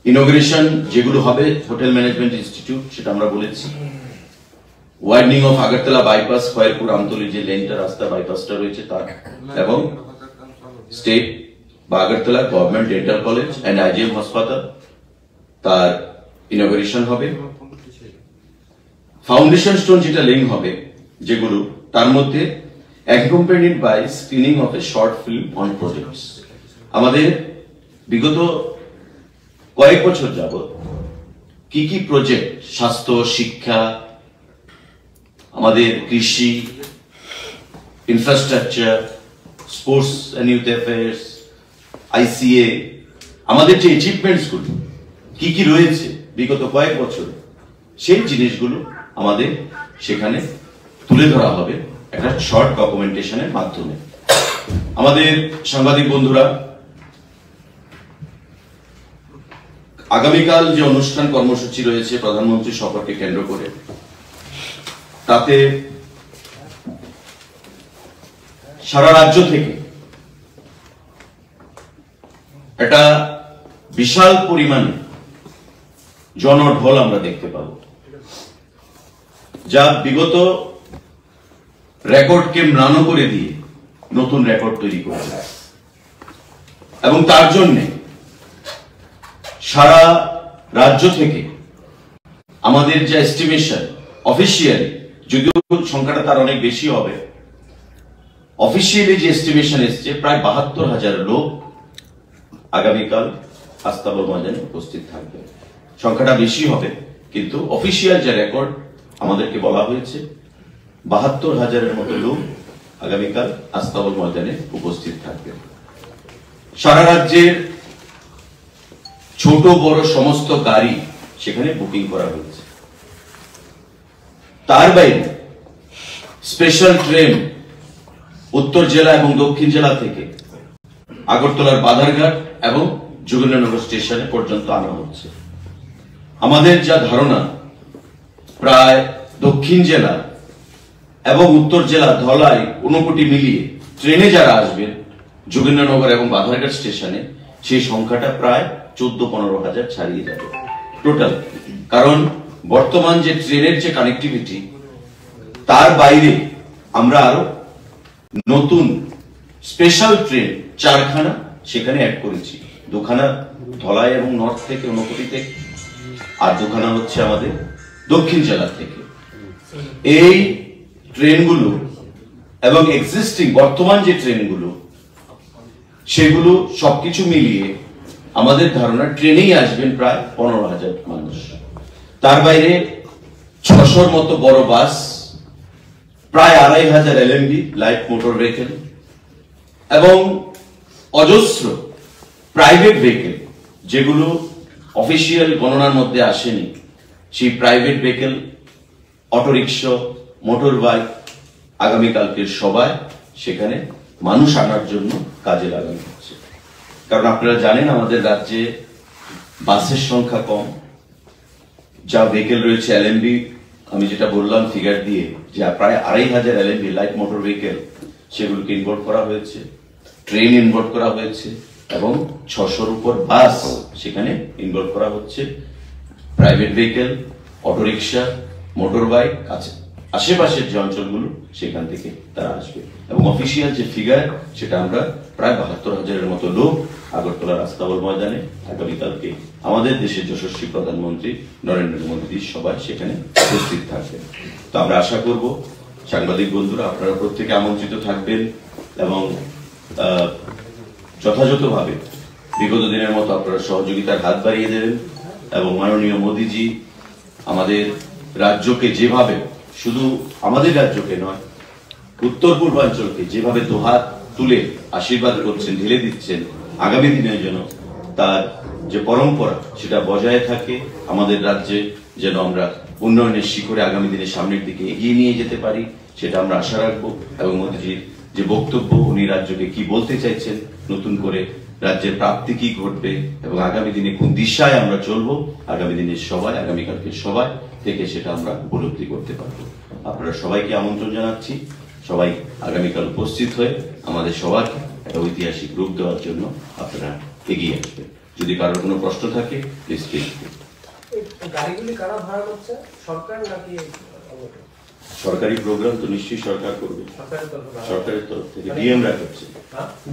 ইনোগ্রেশন যেগুলো হবে, হোটেল ম্যানেজমেন্ট ইনস্টিটিউট, সেটা আমরা বলেছি। Widening of Agartala bypass, Khayerpur Amtali যে লেনটা রাস্তা বাইপাসটা রয়েছে তার, এবং স্টেট বা Agartala government dental college and IgM হাসপাতাল, তার ইনোগ্রেশন হবে। ফাউন্ডেশন স্টোন যেটা লেইং হবে যেগুলো, তার মধ্যে accompanied by screening of a short film on projects। আমাদের বিগত কয়েক বছর যাবত কি কি প্রজেক্ট, স্বাস্থ্য, শিক্ষা, আমাদের কৃষি, infrastructure, sports and youth affairs, ICA, আমাদের যে অ্যাচিভমেন্টস গুলো কি কি রয়েছে বিগত কয়েক বছর, সেই জিনিসগুলো আমাদের সেখানে তুলে ধরা হবে একটা শর্ট ডকুমেন্টেশনের মাধ্যমে। আমাদের সাংবাদিক বন্ধুরা, আগামীকাল যে অনুষ্ঠান কর্মসূচি রয়েছে প্রধানমন্ত্রী সফরকে কেন্দ্র করে, তাতে সারা রাজ্য থেকে একটা বিশাল পরিমাণে জনঢল আমরা দেখতে পাব, যা বিগত রেকর্ডকে ম্লান করে দিয়ে নতুন রেকর্ড তৈরি করেছে। এবং তার জন্য সারা রাজ্য থেকে আমাদের যে এস্টিমেশন অফিসিয়ালি, যদিও সংখ্যাটা তার অনেক বেশি হবে, অফিসিয়ালি যে এস্টিমেশন এসছে প্রায় 72,000 লোক আগামীকাল আস্তাবল ময়দানে উপস্থিত থাকবে। সংখ্যাটা বেশি হবে, কিন্তু অফিসিয়াল যে রেকর্ড আমাদেরকে বলা হয়েছে 72,000-এর মতো লোক আগামীকাল আস্তাবল ময়দানে উপস্থিত থাকবে। সারা রাজ্যের ছোট বড় সমস্ত গাড়ি সেখানে বুকিং করা হয়েছে। তার বাইরে স্পেশাল ট্রেন উত্তর জেলা এবং দক্ষিণ জেলা থেকে আগরতলার বাধারঘাট এবং যোগেন্দ্রনগর স্টেশনে পর্যন্ত আনা হচ্ছে। আমাদের যা ধারণা, প্রায় দক্ষিণ জেলা এবং উত্তর জেলা ধলাই ঊনকোটি মিলিয়ে ট্রেনে যারা আসবেন যোগেন্দ্রনগর এবং বাধারঘাট স্টেশনে, সেই সংখ্যাটা প্রায় 14-15,000 ছাড়িয়ে যাবে টোটাল। কারণ বর্তমান যে ট্রেনের যে কানেক্টিভিটি, তার বাইরে আমরা আরো নতুন স্পেশাল ট্রেন 4খানা সেখানে অ্যাড করেছি। 2খানা ধলাই এবং নর্থ থেকে ঊনকোটি থেকে, আর 2খানা হচ্ছে আমাদের দক্ষিণ জেলা থেকে। এই ট্রেনগুলো এবং এক্সিস্টিং বর্তমান যে ট্রেনগুলো, সেগুলো সবকিছু মিলিয়ে আমাদের ধারণা ট্রেনেই আসবেন প্রায় 15,000 মানুষ। তার বাইরে 600-র মতো বড় বাস, প্রায় 2,500 LMB লাইট মোটর ভেহিকেল এবং অজস্র প্রাইভেট ভেহিকেল, যেগুলো অফিসিয়াল গণনার মধ্যে আসেনি, সেই private vehicle, autorickshaw, motor bike আগামীকালকের সবাই সেখানে মানুষ আনার জন্য কাজে লাগানো হচ্ছে। কারণ আপনারা জানেন আমাদের রাজ্যে বাসের সংখ্যা কম, যা ভেহিকেল রয়েছে এলএমবি, আমি যেটা বললাম ফিগার দিয়ে যে প্রায় 2500 এলএমবি লাইট মোটর ভেহিকেল সেগুলোকে ইনভলভ করা হয়েছে, ট্রেন ইনভলভ করা হয়েছে এবং 600-র উপর বাস সেখানে ইনভলভ করা হচ্ছে। Private vehicle, autorickshaw, motor bike আছে, আশেপাশের যে অঞ্চলগুলো সেখান থেকে তারা আসবে। এবং অফিসিয়াল যে ফিগার সেটা আমরা প্রায় 72,000-এর মতো লোক আগরতলার আস্তাবল ময়দানে আগামীকালকে আমাদের দেশের যশস্বী প্রধানমন্ত্রী নরেন্দ্র মোদী সবাই সেখানে উপস্থিত থাকবেন। তো আমরা আশা করব সাংবাদিক বন্ধুরা আপনারা প্রত্যেকে আমন্ত্রিত থাকবেন এবং যথাযথভাবে বিগত দিনের মতো আপনারা সহযোগিতার হাত বাড়িয়ে দেবেন এবং মাননীয় মোদীজি আমাদের রাজ্যকে যেভাবে, শুধু আমাদের রাজ্যকে নয় উত্তর পূর্বাঞ্চলকে যেভাবে দুহাত তুলে আশীর্বাদ করছেন, ঢেলে দিচ্ছেন, আগামী দিনের জন্য তার যে পরম্পরা সেটা বজায় থাকে, আমাদের রাজ্যে যেন আমরা উন্নয়নের শিখরে আগামী দিনে সামনের দিকে এগিয়ে নিয়ে যেতে পারি সেটা আমরা আশা রাখবো। এবং মোদীজির যে বক্তব্য, উনি রাজ্যকে কি বলতে চাইছেন, নতুন করে রাজ্যের প্রাপ্তি কি ঘটবে এবং আগামী দিনে কোন দিশায় আমরা চলবো, আগামী দিনের সবাই, আগামীকালকে সবাই থেকে সেটা আমরা উপলব্ধি করতে পারবো। আপনারা সবাইকে আমন্ত্রণ জানাচ্ছি, সবাই আগামীকাল উপস্থিত হয়ে আমাদের সবার একটা ঐতিহাসিক রূপ দেওয়ার জন্য আপনারা এগিয়ে আসবেন। যদি কারোর কোনো প্রশ্ন থাকে প্লিজ গাড়িগুলি কারা ভাড়া করছে, সরকার নাকি? সরকারি প্রোগ্রাম তো নিশ্চয়ই সরকার করবে, সরকারের তরফ থেকে ডিএমরা করছে।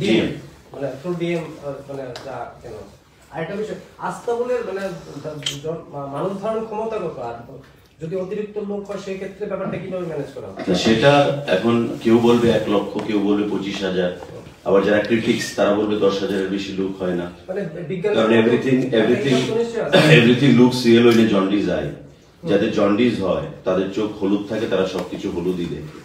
ডিএম মানে থ্রু ডিএম, মানে কেন আরেকটা বিষয়, আস্তাবলের মানে মানুষ ধারণ ক্ষমতা কত, আর যদি অতিরিক্ত লোক হয় সেই ক্ষেত্রে ব্যাপারটা কিভাবে ম্যানেজ করা হবে? সেটা এখন কেউ বলবে 1 লক্ষ, কেউ বলবে 25,000, আবার যারা ক্রিটিক্স তারা বলবে 10,000-এর বেশি লোক হয় না। কারণ everything looks yellow when jaundice eye. যাদের জন্ডিস হয় তাদের চোখ হলুদ থাকে, তারা সবকিছু হলুদই দেখে।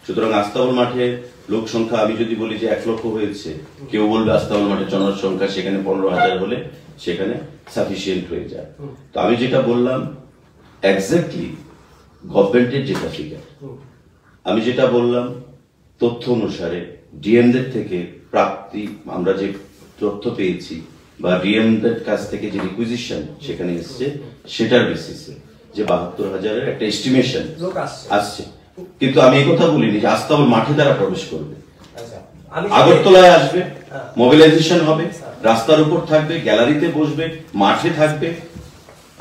সুতরাং আস্তাবল মাঠে লোক সংখ্যা আমি যদি বলি যে 1 লক্ষ হয়েছে, কেউ বলবে আস্তাবল মাঠে জনসংখ্যা সেখানে 15,000 হলে সেখানে সাফিসিয়েন্ট হয়ে যায়। তো আমি যেটা বললাম এক্স্যাক্টলি গভর্নমেন্টের যেটা ফিগার, আমি যেটা বললাম তথ্য অনুসারে ডিএমদের থেকে প্রাপ্তি, আমরা যে তথ্য পেয়েছি বা ডিএমদের কাছ থেকে যে রিকুইজিশন সেখানে এসছে সেটার বেসিসে যে 72,000-এর একটা এস্টিমেশন আসছে। কিন্তু আমি এই কথা বলিনি যে আস্তাবল মাঠে তারা প্রবেশ করবে, আগরতলায় আসবে, মোবিলাইজেশন হবে, রাস্তার উপর থাকবে, গ্যালারিতে বসবে, মাঠে থাকবে,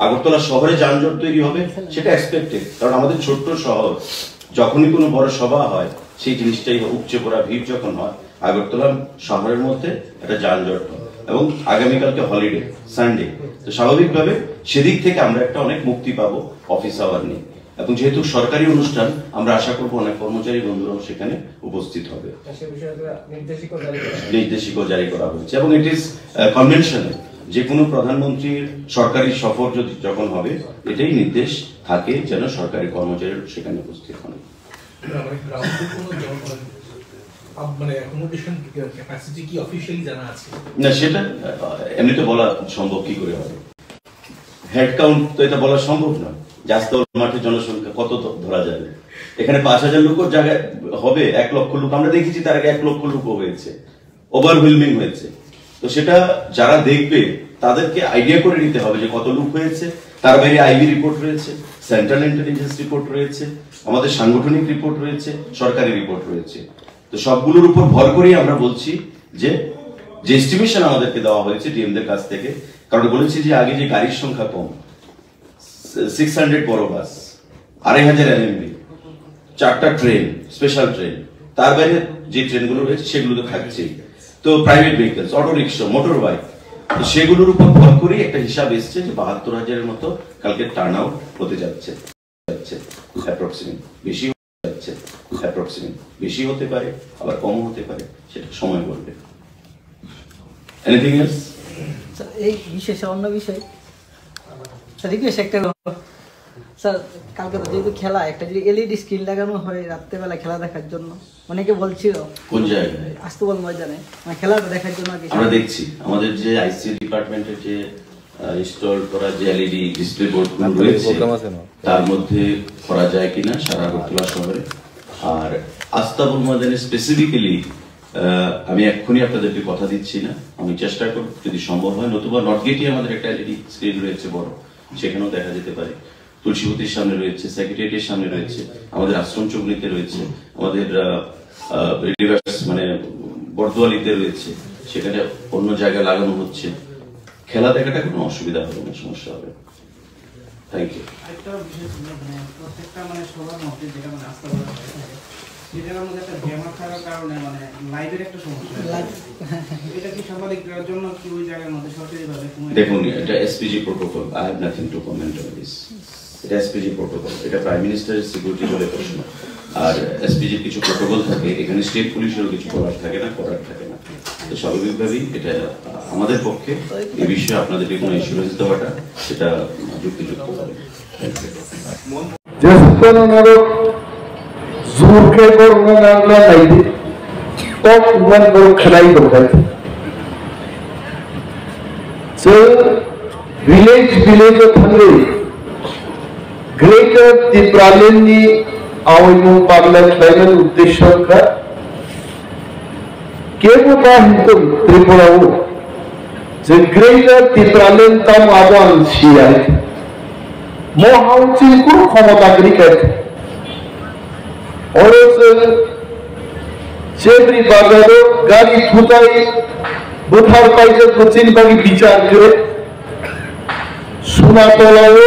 আগরতলা শহরে যানজট তৈরি হবে, সেটা এক্সপেক্টেড। কারণ আমাদের ছোট্ট শহর, যখনই কোনো বড় সভা হয় সেই জিনিসটাই উপচে পড়া ভিড় যখন হয়, আগরতলা শহরের মধ্যে একটা যানজট হয় এবং আগামীকালকে হলিডে সানডে, তো স্বাভাবিকভাবে সেদিক থেকে আমরা একটা অনেক মুক্তি পাবো অফিস আওয়ার নিয়ে। এবং যেহেতু সরকারি অনুষ্ঠান, আমরা আশা করবো অনেক কর্মচারী বন্ধুরাও সেখানে উপস্থিত হবে। নির্দেশিকা জারি করা হয়েছে এবং ইট ইজ কনভেনশনাল, যে কোনো প্রধানমন্ত্রীর সরকারি সফর যদি যখন হবে এটাই নির্দেশ থাকে যেন সরকারি কর্মচারী সেখানে উপস্থিত হন। না সেটা এমনিতে বলা সম্ভব কি করে হবে, হেড কাউন্ট তো এটা বলা সম্ভব নয়। আস্তাবল মাঠের জনসংখ্যা কত ধরা যাবে, এখানে 5,000 লোকের জায়গায় হবে 1 লক্ষ লোক। আমরা দেখেছি তার আগে 1 লক্ষ লোক হয়েছে, ওভারওয়েলমিং হয়েছে। তো সেটা যারা দেখবে তাদেরকে আইডিয়া করে নিতে হবে যে কত লোক হয়েছে। তার বাইরে আইবি রিপোর্ট রয়েছে, সেন্ট্রাল ইন্টেলিজেন্স রিপোর্ট রয়েছে, আমাদের সাংগঠনিক রিপোর্ট রয়েছে, সরকারি রিপোর্ট রয়েছে। তো সবগুলোর উপর ভর করেই আমরা বলছি যে এস্টিমেশন আমাদেরকে দেওয়া হয়েছে ডিএমদের কাছ থেকে। কারণ বলেছি যে আগে যে গাড়ির সংখ্যা কম, 600 বড় বাস, 2,500 এলএমবি, 4টা ট্রেন, স্পেশাল ট্রেন, তার বাইরে যে ট্রেনগুলো রয়েছে সেগুলো তো থাকছেই। তো private vehicles, auto rickshaw, motor bike, তো সেগুলোর উপর ভর করেই একটা হিসাব এসছে যে 72,000-এর মতো কালকে টার্ন আউট হতে যাচ্ছে। অ্যাপ্রক্সিমেট বেশি যাচ্ছে, অ্যাপ্রক্সিমেট বেশি হতে পারে, আবার কম হতে পারে, সেটা সময় বলবে। Anything else? এই বিশেষ অন্য বিষয় রিকোয়েস্ট একটা, স্যার কালকে তো যেহেতু খেলা, একটা যদি এলইডি স্ক্রিন লাগানো হয় রাত্রেবেলা খেলা দেখার জন্য, অনেকে বলছিল কোন জায়গায়? আস্তাবল ময়দানে খেলাটা দেখার জন্য। আমরা দেখছি আমাদের যে আইসি ডিপার্টমেন্টের যে ইনস্টল করা যে এলইডি ডিসপ্লে বোর্ডগুলো রয়েছে তার মধ্যে করা যায় কিনা সারা আগরতলা শহরে। আর আস্তাবল ময়দানে স্পেসিফিক্যালি আমি এক্ষুনি আপনাদেরকে কথা দিচ্ছি না, আমি চেষ্টা করব যদি সম্ভব হয়, নতুবা নর্থ গেটে আমাদের একটা এলইডি স্ক্রিন রয়েছে বড়, সেখানেও দেখা যেতে পারে। তুলসীবতীর সামনে রয়েছে, সেক্রেটারিয়েটের সামনে রয়েছে, আমাদের আশ্রম চৌকনিতে রয়েছে, আমাদের মানে বর্দোয়ালিতে রয়েছে, সেখানে অন্য জায়গায় লাগানো হচ্ছে। খেলা দেখাটা কোনো অসুবিধা হবে না, সমস্যা হবে না। Thank you. প্রত্যেকটা মানে সবার মধ্যে যেটা মানে আস্থা করা হয় সেই জায়গার মধ্যে একটা গ্যামার থাকার কারণে মানে লাইভের একটা সমস্যা। এটা কি সাংবাদিকদের জন্য কি ওই জায়গার মধ্যে সরকারিভাবে দেখুন, এটা SPG protocol, I have nothing to comment on this. এটা এসপিজি প্রোটোকল, এটা প্রাইম মিনিস্টারের সিকিউরিটি বলে প্রশ্ন। আর এসপিজির কিছু প্রোটোকল থাকে, এখানে স্টেট পুলিশেরও কিছু করার থাকে না। তো স্বাভাবিকভাবেই এটা আমাদের পক্ষে এই বিষয়ে আপনাদেরকে কোনো ইন্স্যুরেন্স দেওয়াটা সেটা যুক্তিযুক্ত হবে। ग्रेटर तिप्रालेननि आवैमुं पागला खालामनायनि उद्देश्यखौ केवल बाहिंतुं त्रिपुराव जे ग्रेटर तिप्रालेन ताम आबान सियाय मोहाउची को क्षमता करिकाय और चेबरी बाजारो गाड़ी थुताई बुधार पाइजे कुचिन बागी विचार करे सुनातलाव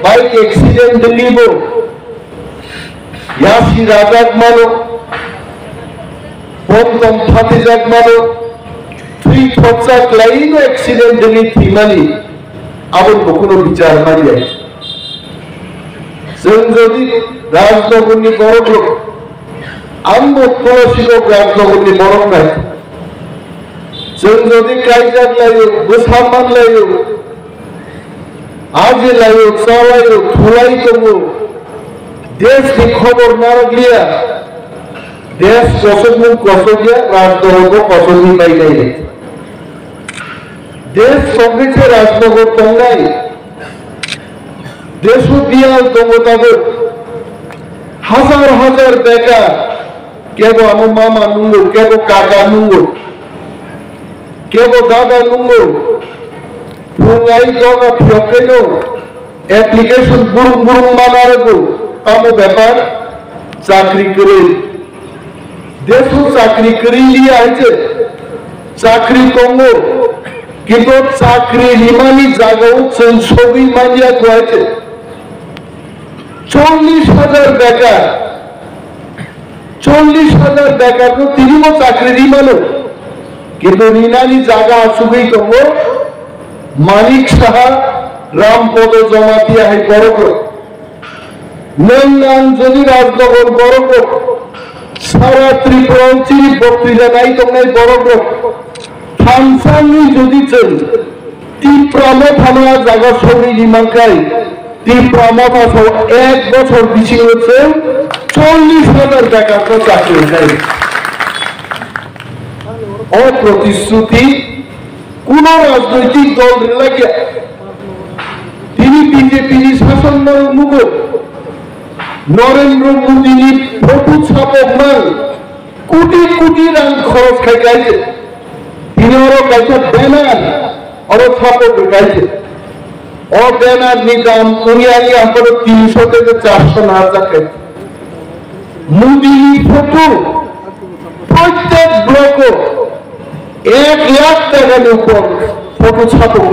बाइक एक्सीडेंट दिल्लीबो यासी राजाक मानो पमतम फातिजाक मानो थ्री थोकसाक लाइनो एक्सीडेंट दिल्ली थीमानी आबन बकुनो विचार मारिया जों जदि राजनगरनि बरक आंबो तुलसीगढ़ राजनगरनि बरक नाय जों जदि कायजाक लायो गोसामान लायो आज लायो चालायो थुलाई दङो देश की खबर नारगलिया देश कसमु कसगिया राजनगर कसमि बायनाय देश संगीते राजनगर दंनाय देश बियाल दङो ताबो हाजार हाजार बेकार केबो आमो मामा नुंगो केबो काका नुंगो केबो दादा नुंगो फुंगाई दगा फियकेनो एप्लीकेशन बुरुं बुरुं मानारगो कामो व्यापार चाकरी करे देशो चाकरी करी लिया है चाकरी दंगो किंतु चाकरी लिमानी जागाव जों सबै मानिया है 40,000 बेकार 40,000 बेकार तो तिनिबो चाकरी रिमानो किंतु रिनानी जागा आसुगै दंगो मानिक साहा रामपद जमातिया है बरक नंगान जदि राजनगर बरक सारा त्रिपुरा चिरि बक्तृता नाय दंनाय बरक थामसानि जदि जों तिप्रामो थाना जागा सौरिनि मानखाय तिप्रामो थासाव 1 बछर बिसिङाव जों 40,000 बेकारखौ चाकरि जायो अप्रतिश्रुति কোন রাজনৈতিক দল লাগে তিনি বিজেপির শাসন মুখ নরেন্দ্র মোদী ফটো ছাপক মান কোটি কোটি রাং খরচ খাই গাইছে তিনি ওর গাইছে ব্যানার ওর ছাপক গাইছে ও ব্যানার নি দাম দুনিয়ানি আমরা 300 থেকে 400 না টাকা মোদী ফটো প্রত্যেক ব্লক 1 लाख টাকার উপর ফটো ছাপক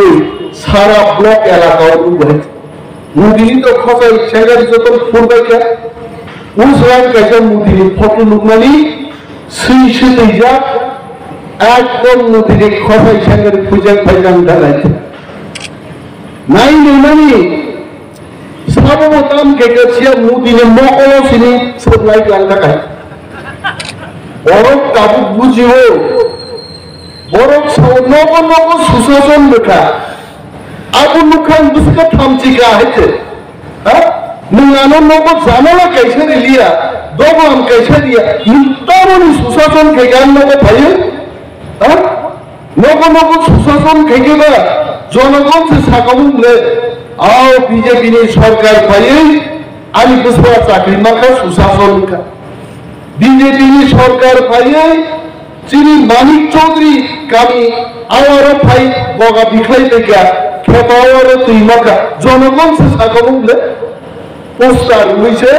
সারা ব্লক এলাকা উঠে মুদিনি তো খসাই সেগারি যত ফুরবাইকা উসরান কাছে মুদিনি ফটো লুকমানি সুই সুই যা একদম মুদিনি খসাই সেগারি পূজা ফাইজাম ঢালাইতে নাই নেমানি সাবমতাম কেকেছিয়া মুদিনি মকল সিনি সবলাই লাঙ্গা কাই বরক কাবু বুঝিও বরক নব নব সুশাসন লেখা আবু লুখান দুসকা থামচিকা হইছে হ্যাঁ নুনানো নব জামালা কাইছে লিয়া দবম কাইছে দিয়া ইন্টারনি সুশাসন কেগান নব ভাই হ্যাঁ নব নব সুশাসন কেগেবা জনগণ সে সাকামুলে আও বিজেপি নি সরকার ভাই আমি বুঝবা চাকরি মাখা সুশাসন কা বিজেপি নি সরকার ভাই চিনি মানিক চৌধুরী কামি আওয়ারও ফাই বগা বিখাই দেখা খেপাওয়ারও তুই মাকা জনগণ সে সাকামুলে পোস্টার হইছে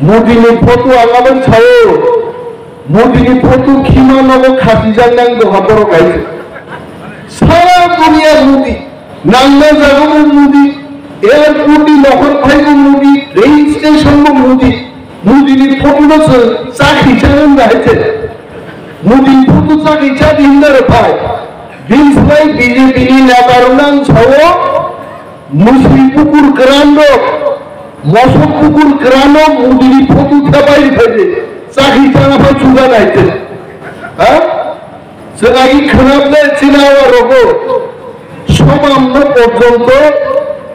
মোদিনি ফটো আগাবেন ছাও মোদিনি ফটো খিমা নব খাসি জানাং দহাবর গাইছে সারা দুনিয়ার মোদি নাঙ্গা জাগো মোদি এয়ারপোর্টে লহর ভাইগো মোদি রেল স্টেশন মোদি মোদিনি ফটো চাকরি চালান গাইছে মোদি ফটো চাকরি চাকরি হিন্দার ভাই বিলসবাই বিজেপি নেতার নাম ছাও মুসলিম পুকুর গ্রান্ড মশক পুকুর গ্রাম মোদিনি ফটো থাবাই ফেলে চাকরি চালাফা চুগা নাইতে হ্যাঁ সেটাই খারাপলে চিনাওয়া রোগো সমাম্য পর্যন্ত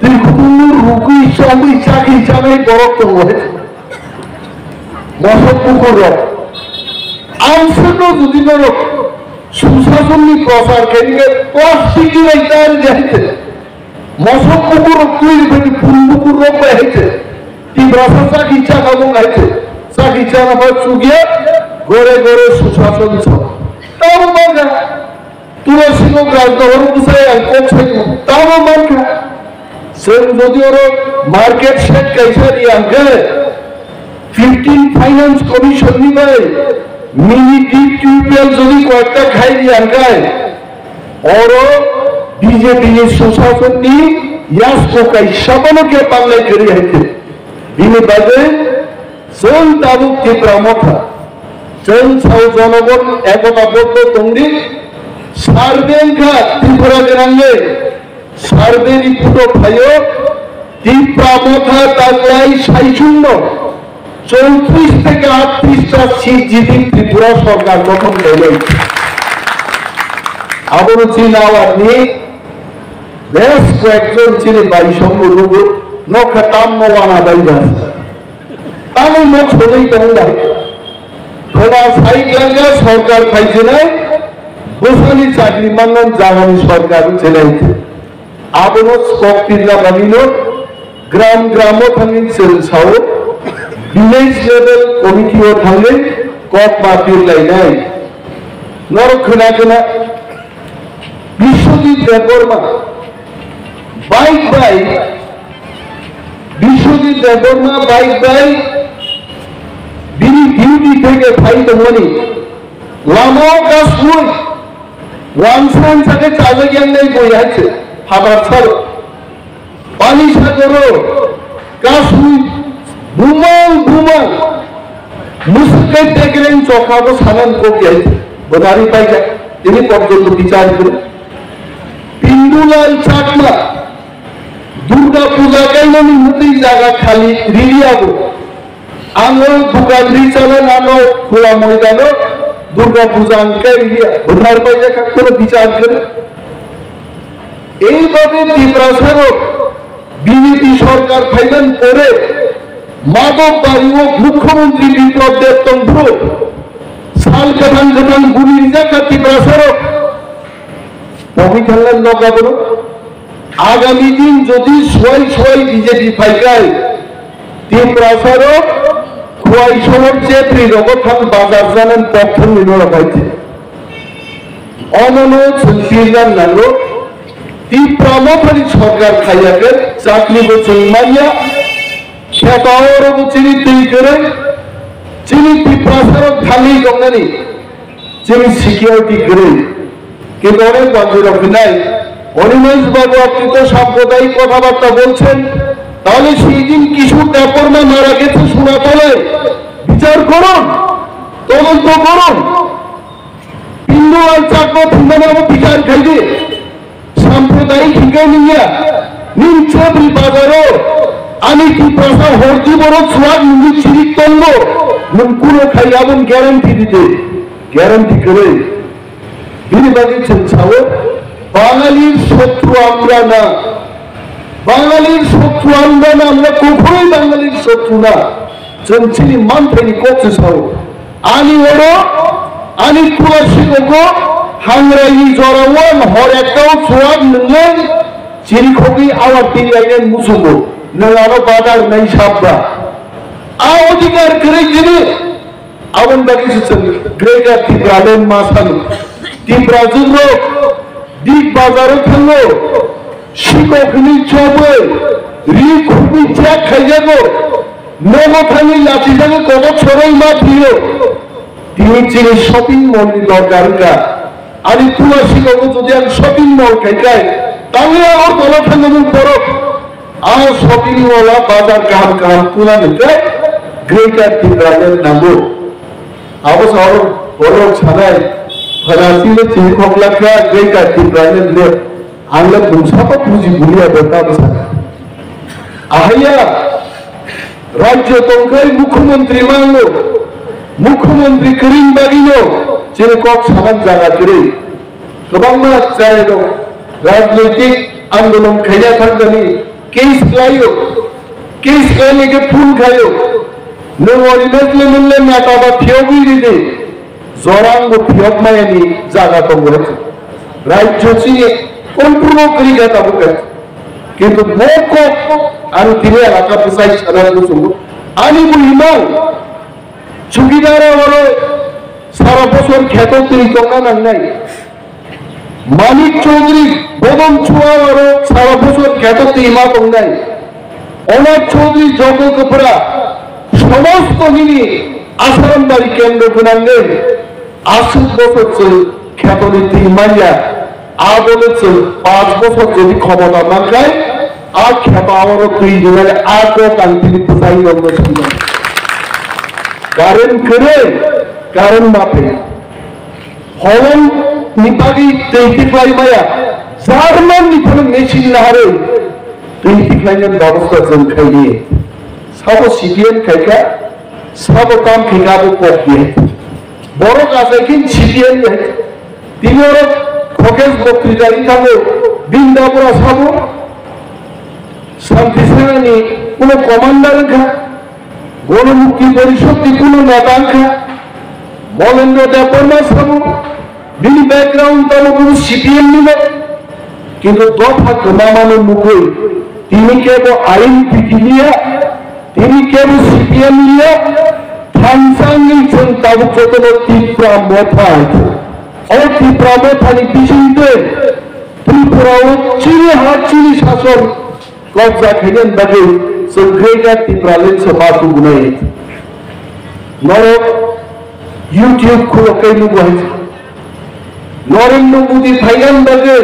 দীর্ঘদিন রুগী সবই চাকরি চালাই বরক্ত হয়েছে মশক পুকুর আমসেটো যদি সুশাসনী প্রসার কেন্দ্রে প্লাস্টিকি তার যাইতে মশক পুকুর তুই ফুল পুকুর রোগ হয়েছে তীব্রসা চাকরি চাকাবো গাইছে চাকরি চালাবার চুগিয়ে গড়ে গড়ে সুশাসন তাও মানকা তুলসী লোক রাজনগর বুঝাই পৌঁছাই তাও মানকা সে যদি ওর মার্কেট সেট কাইসারি আনকে 15 ফাইন্যান্স কমিশন নিবে মিনি ডিপ টিউবওয়েল যদি কয়েকটা খাই দিয়ে আনকায় और बीजेपी सुशासन नी यास को कई शबन के पाले करी है इन्हें बाजे चल ताबुक की प्रमोथा चल साउ जनगण एकता बद्ध तंगड़ी सार्वेन का त्रिपुरा जनांगे सार्वेनी पुटो भाइयों ती प्रमोथा तागलाई साइशुन्नो 34 থেকে 38টা সিট জিতি ত্রিপুরা সরকার গঠন করলেন আবার চিনাওয়ার নিয়ে বেশ কয়েকজন ছিলেন বাইসঙ্গ রোগ নখাতাম নওয়ানা বাইজাস তাহলে মুখ হলেই কেমন লাগে তোরা সাইকেলটা সরকার খাইছে না বসানি চাকরি মানন জাগানি সরকার চেনাইছে আবারও স্ককটিলা বানিল গ্রাম গ্রামও থাকি সেলসাও ভিলেজ লেভেল কমিটিও থাকলে কক মাতির লাই নাই নরক্ষণা কেনা Biswajit Debbarma bike by Biswajit Debbarma bike by duty থেকে ফাইতে মনি লামাও কাজ শুই ওয়ানসান সাথে চালে জ্ঞান নেই বই আছে হাবার ছাড়ো পানি সাগরও কাজ শুই বুমাং বুমাং মুসকে দেখলেন চখাবো সানান কোপ যাইছে বোধারি পাইকা তিনি পর্যন্ত বিচার করে পিন্ডুলাল চাকমা দুর্গা পূজা কেন মুক্তি জায়গা খালি রিলিয়াবো আঙো দোকান চালান আনো খোলা ময়দান দুর্গা পূজা আনকে রিলিয়া বোধার পাইকা কাকরে বিচার করে এইভাবে ত্রিপুরাসরও বিজেপি সরকার ফাইলেন করে মাদক বাড়িও মুখ্যমন্ত্রী বিপ্লব দেবতন্ত্র সাল কাটান কাটান গুলির জায়গা ত্রিপুরাসরও কবি খেললেন নগাবর আগামী দিন যদি ছয় ছয় বিজেপি ফাইকায় ত্রিপুরাসরও খোয়াই শহর চেত্রী রগথান বাজার জানেন পক্ষ নির্ণয় পাইছে অমনো চলছিলেন নালো ত্রিপ্রামথারি সরকার খাইয়াকে চাকরি বছর মাইয়া খেতাওর চিনি তুই করে চিনি ত্রিপুরাসরও খালি গঙ্গানি চিনি সিকিউরিটি করে কিন্তু অনেক বান্ধব নাই অনিমেষ বাবু আপনি তো সাম্প্রদায়িক কথাবার্তা বলছেন তাহলে সেই দিন কিছু দেববর্মা মারা গেছে শোনা তোলে বিচার করুন তদন্ত করুন পিন্ডুলাল চাকমা ফিঙ্গানাবো বিচার খাইবে সাম্প্রদায়িক হিংসায় নিয়ে নিমচাবরি বাজারও আমি কি প্রসার হরদি বড় সোয়াদ মুঙ্গি চিরিক তন্দ মুঙ্কুরো খাইয়াবন গ্যারান্টি দিতে গ্যারান্টি করে তিনি বাগিয়েছেন ছাও বাঙালির শত্রু আমরা না বাঙালির শত্রু আমরা না আমরা কখনোই বাঙালির শত্রু না চঞ্চিনি মানফেনি করছে ছাও আনি ওড়ো আনি তুলসী ওগো হাংরাই জরাওয়ান হর একটাও সোয়াদ নলেন চিরিখবি আবার তিনি একজন মুসুগো নলানো বাজার নেই সাবরা আ অধিকার করে যিনি abon bagi susun Greater Tibraland Masan Tibra Jumro Dik Bazar Thango Shiko Kini Chobe Ri Kubi Chak Khajago Nomo Thani Lachi Jago Kobo Chorai Ma Thiyo Tini Chini Shopping Mall Ni Dorgarka Ani Tula Shiko Jodian Shopping Mall Kaikai Tangi Aur Tola Thango Poro Aur Shopping Mall Bazar Kaham Tula Nike Greater Tibraland Nambo Awas Aur Boro Chanai Farasi Le Chini Koklaka Greater Tibraland Le Angla Bumsapa Puji Bulia Bata Basana Ahaya Rajya Tongkai Mukhyamantri Mango Mukhyamantri Karim Bagino Chini Kok Saman Jaga Kiri Kebangma Chai Dong Rajnaitik Andolon Khaya Thangani Case Klayo Case Klayne Ke Phul Khayo Nongori Mesle Mulle Mataba Thiobi Ride Zorango Thiokmayani Jaga Tongkai Rajya Chini Kompurno Kiri Gata Bukat কিন্তু মoko আর তিনি এলাকা পৌঁছাই সাধারণ সঙ্গ আনি বুঝিমাও চুকিদারা হলো সারা বছর খেত তিনি টঙ্কা নাই মানিক চৌধুরী বদন ছুয়া হলো সারা বছর খেত তিমা টঙ্গাই অনাথ চৌধুরী জগ কপড়া সমস্ত মিনি আসারাম বাড়ি কেন্দ্র গুণাঙ্গে 80 বছর চল খেত তিমাইয়া আদলে চল 5 বছর যদি ক্ষমতা না খায় আর খেপা আমার তুই দিলে আর তো কান্তি পছাই লঙ্গ ছিল কারণ করে কারণ মাপে হলন নিপাগি তেইতি ফ্লাই মায়া জার্মান নিফলে মেশিন না হারে তেইতি ফ্লাইয়ের ব্যবস্থা চল খাইয়ে সব সিপিএম খাইকা সব কাম খাইকাবো পকিয়ে বড় কাছে কিন সিপিএম তিনি ওর খোকেশ বক্তৃতারি থাকো বৃন্দাপুরা সব শান্তি সেনানি কোন কমান্ডার খা গণমুক্তি পরিষদ কোন নেতা খা মলেন্দ্র দেববর্মা সব বিনি ব্যাকগ্রাউন্ড তার কোন সিপিএম নিল কিন্তু দফা কমামানোর মুখে তিনি কেবল আইন পিটি নিয়ে তিনি কেবল সিপিএম নিয়ে থানসাঙ্গি তাবু কত তীব্রা মথা और त्रिपुरा थानी पिछले त्रिपुरा चिनी हाथ चिनी शासन कब्जा खेलन बगे संग्रेगा त्रिपुरालेन समाज गुनाई नरो यूट्यूब खुलो कई लोग हैं नरेंद्र मोदी भाईगन बगे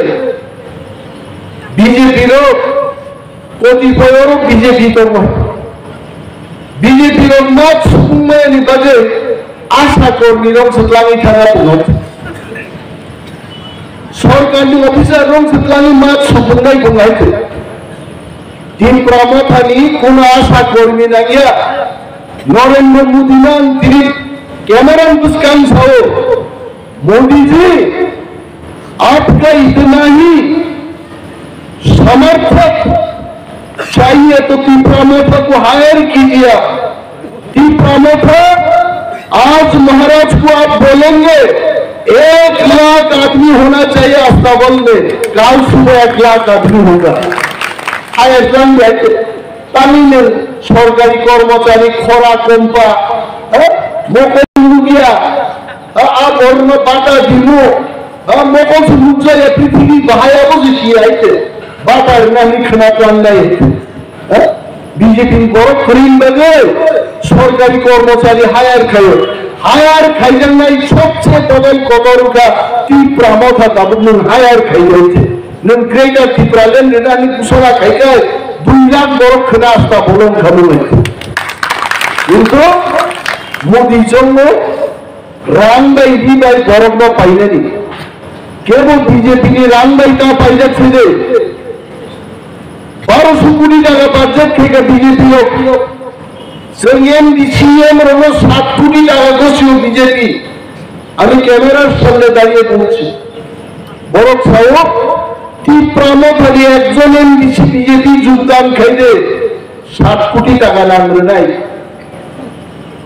बीजेपी रो कोटी पयोरो बीजेपी तो बीजेपी रो मत सुकुमे नि बगे आशा कर्मी रो सतलामी थाना पुनः सरकारनि अफिसार रं सतलानि मात सम्बन्धाय बुंनायखौ त्रिपुरा मथानि कोन आशा कर्मी नागिया नरेंद्र मोदी नाम तिनि कैमरा पुस्कान साओ मोदी जी आपका इतना ही समर्थक चाहिए तो त्रिपुरा मथा को हायर कीजिए त्रिपुरा मथा आज महाराज को आप बोलेंगे 1 लाख आदमी होना चाहिए अस्ताबल में कल सुबह 1 लाख आदमी होगा तमिल सरकारी कर्मचारी खरा कम्पा मकलुगिया बाटा दिनु मकल सुजाया पृथ्वी बाहायाबो जिखियाइते बाटा नानि खोनाप्लान नाय बीजेपी गरम करिन बागे सरकारी कर्मचारी हायर खाइजनाय सबसे बदल कबरुका त्रिपुरा मथा दाबु नों हायर खाइजाइते नों ग्रेटार त्रिपुरालेण्ड रेडानि घोषणा खाइखाय 2 लाख बरफ खोना आस्था बलन खालामो किन्तु मोदी जन्म रां बायदि बाय गरम न पाइनानि केवल बीजेपी नि रां बायता पाइजाচ্ছে रे 1200 কোটি টাকা বাজেট থেকে बीजेपी सीएम रंग 7 কোটি টাকা ঘোষিত बीजेपी আমি ক্যামেরার সামনে দাঁড়িয়ে বলছি বড় সাহেব त्रिपुरा खाली একজন এমডিসি बीजेपी যোগদান খাইলে 7 কোটি টাকা লাগবে নাই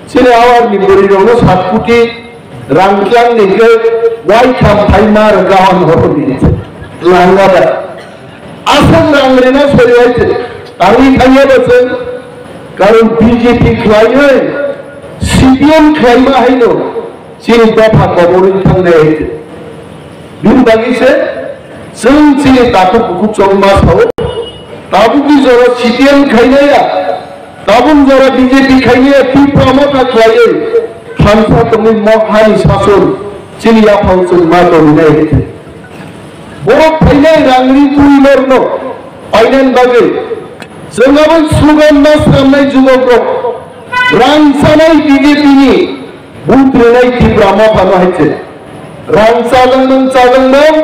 ছেলে আওয়ার নিবরি রঙ 7 কোটি রাংক্লাং নিকে ওয়াই খাম ফাইমার গাওয়ান হতো দিয়েছে লাঙ্গাদা আসল রাংরে না সরে হয়েছে আমি খাইয়ে বসে কারণ बीजेपी খাইয়ে CPM खायमा हायनो चिनि दफा कबरै थांनाय बिन बागिसे जों चिनि दाथु कुकुब जमा साव ताबु की जरा CPM खायनाया ताबुन जरा BJP खायनाया ती प्रमोटा खाये खानसा तमि महानि शासन चिनि आफावसो मा दमिनाय बर' फैनाय रांनि तुइलरनो फाइनान बागै जोंहाबो स्लुगान मास खालामनाय जुगफ्राव रां सानाय BJP-नि बुथ रेनाय टिप्रामा फानो हायसे रां चादोंमोन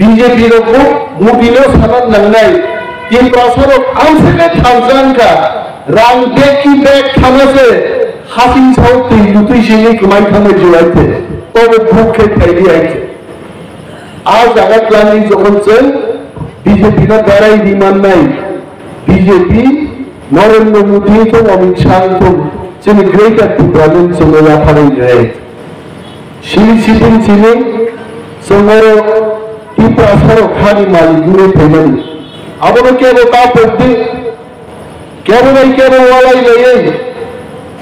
BJP-नो मुदिनो सानान नांनाय टिप्रासरक आंसेके थांजांका रां बेकि बेक थानासे हासिं साव तैलुतै सेनि कमाय थांनाय जुलायते तबे बुखे थाइदि हायसे आज आगात लांनि जखन जों BJP-ना दाराय दिमाननाय BJP नरेंद्र मोदी तो अमित शाह तो जोंनि ग्रेटार त्रिपुराजों जोङो लाफानाय सिनि सिटिं सिनि जोङो त्रिपुरा सरक हानि मालिकनि फैनानै आबोनो केबो तापदि केबो बाय केबो वालाय लयै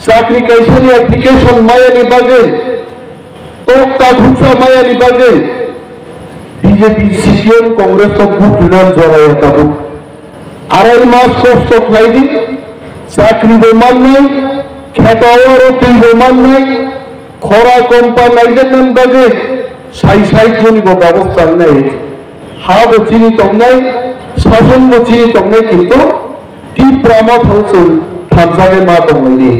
साख्रि कैसनि एप्लिकेशन मायानि बागै तक्ता घुसा मायानि बागै BJP CPM कांग्रेस तो बुथ विधान जराया ताबो आराय मास कष्ट खायदि साख्रिबो माननाय खेतावारो दैबो माननाय खरा कम्पा नायजेननाय बागै साइ जोंनिबो बेबस्था नाय हाबो चिनि दंनाय शासनबो चिनि दंनाय किन्तु टिप्रामा थांसो थांजानाय मा दंनायनि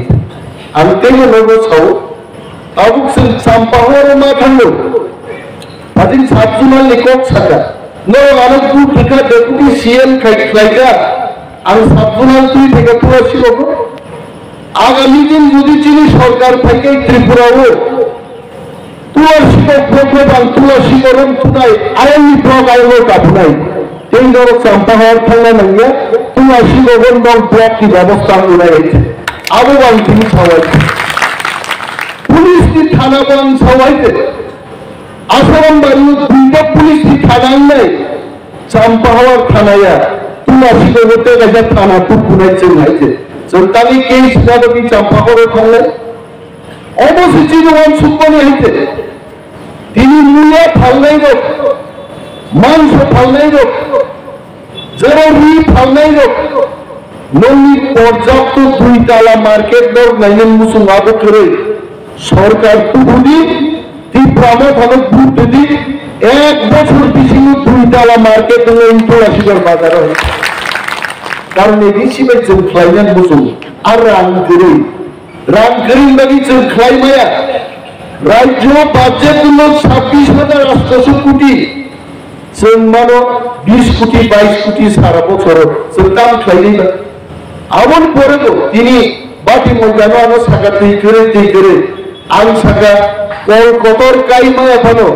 आं तेनो लोगो साव ताबुक जों साम्पाहर मा थांनो आदिन साबजुनाल निकक साका no ano tu tika deputy CM खायगा आं साबजुनाल तुइ থেকে পুরো ছিল আগামী দিন যদি চিনি সরকার থেকে ত্রিপুরাও তুলসী প্রোগ্রাম তুলসী গরম তুনাই আইনি ব্লক আইলো কাপুনাই এই ধরো চাম্পাহার থানা নাইয়া তুলসী গরম ব্লক কি ব্যবস্থা উড়াই আছে আবু বাং তিনি সবাই পুলিশ কি থানা বাং সবাইতে आसाम बारी दुईटा पुलिस की थाना नहीं चांपाहार थानाया तुलासी को होते गजा थाना तो पुणे चंगाइते संतानी केस ना तो भी चांपाहार थाना ऑपोजिट वन सुपने हिते तीनी मुया थालनाई रो मांस थालनाई रो जरूरी थालनाई रो नोनी पर्याप्त दुई ताला मार्केट दर नाइनेन मुसुंगाबो करे सरकार तुबुदी टिप्रामा थानो बुथ दिदि एक बছর पिछिनु दुई ताला मार्केट दङ तुलासीगर बाजार हो कारण एदिसिबे जों ख्लायनान बुसुं आर रां गरि बागि जों ख्लायमाया राज्य बाजेट गुलो 26,800 कोटी जों मानो 20 कोटी 22 कोटी सारा बছর जों दाम ख्लायनाय आबन परेगो दिनि बाति मयदानो आनो सागा दै करे आं सागा कल कतर काई माया थानो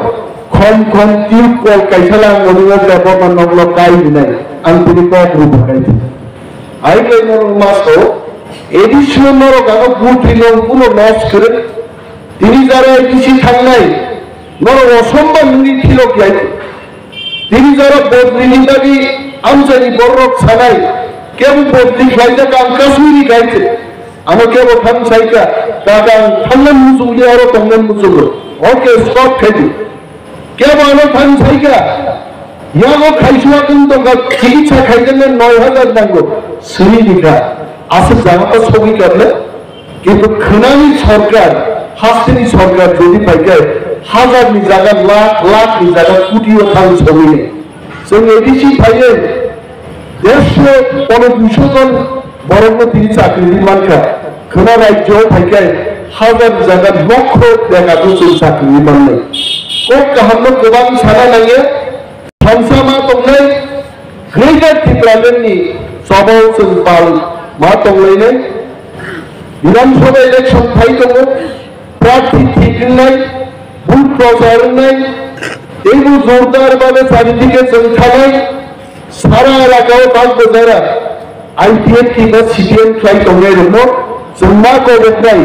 खम टिउब कल कायसाला मनिया जाबो माननगलो काई बिनाय आं तिनि कक रुप गायथि आइले नर मासो एडिशनल नर गानो बुथिनो पुनो लस करे तिनि जारा एडिसि थांनाय नर असम्मान नि थिलक गाय तिनि जारा बदलिनि दाबि आमजानि बररक सानाय केम बदलि खायजा काम काश्मीरी गायथि आनो केबो थान साइका काका थांनान मुजुलि आरो थांनान मुजुलो ओके स्टॉप खेदि केबो आनो थान साइका यागो खाइसुआ किन दंगा चिकित्सा खाइजने 9000 नांगो सुनि दिखा आसे जागाता सगि करले किन्तु खोनानि सरकार हास्तिनि सरकार जदि पाइके हाजारनि जागा लाख नि जागा कोटियाव थां सगिने जों एदिसि फाइयो 150 जन बरंगो तिनि चाकरिनि मानखा खोना राज्योआव फाइके हाजार जागा लक्ष देगाखौ जों चाकरिनि माननाय कक गाहामनो गोबां साना नाङो थानसामा दंनाय ग्रेटार त्रिपुरानि सभाव जों बाल मा दंलायनाय विधानसभा इलेक्शन फाइ दङ प्रार्थी थिखनाय बुथ प्रचारनाय एबो जोरदार भावे चारिदिके जों थानाय सारा एलाकायाव बाग बाजारा आईपीएफ की बस सीपीएम फ्लाइट दंनाय दङ जों मा गबेनाय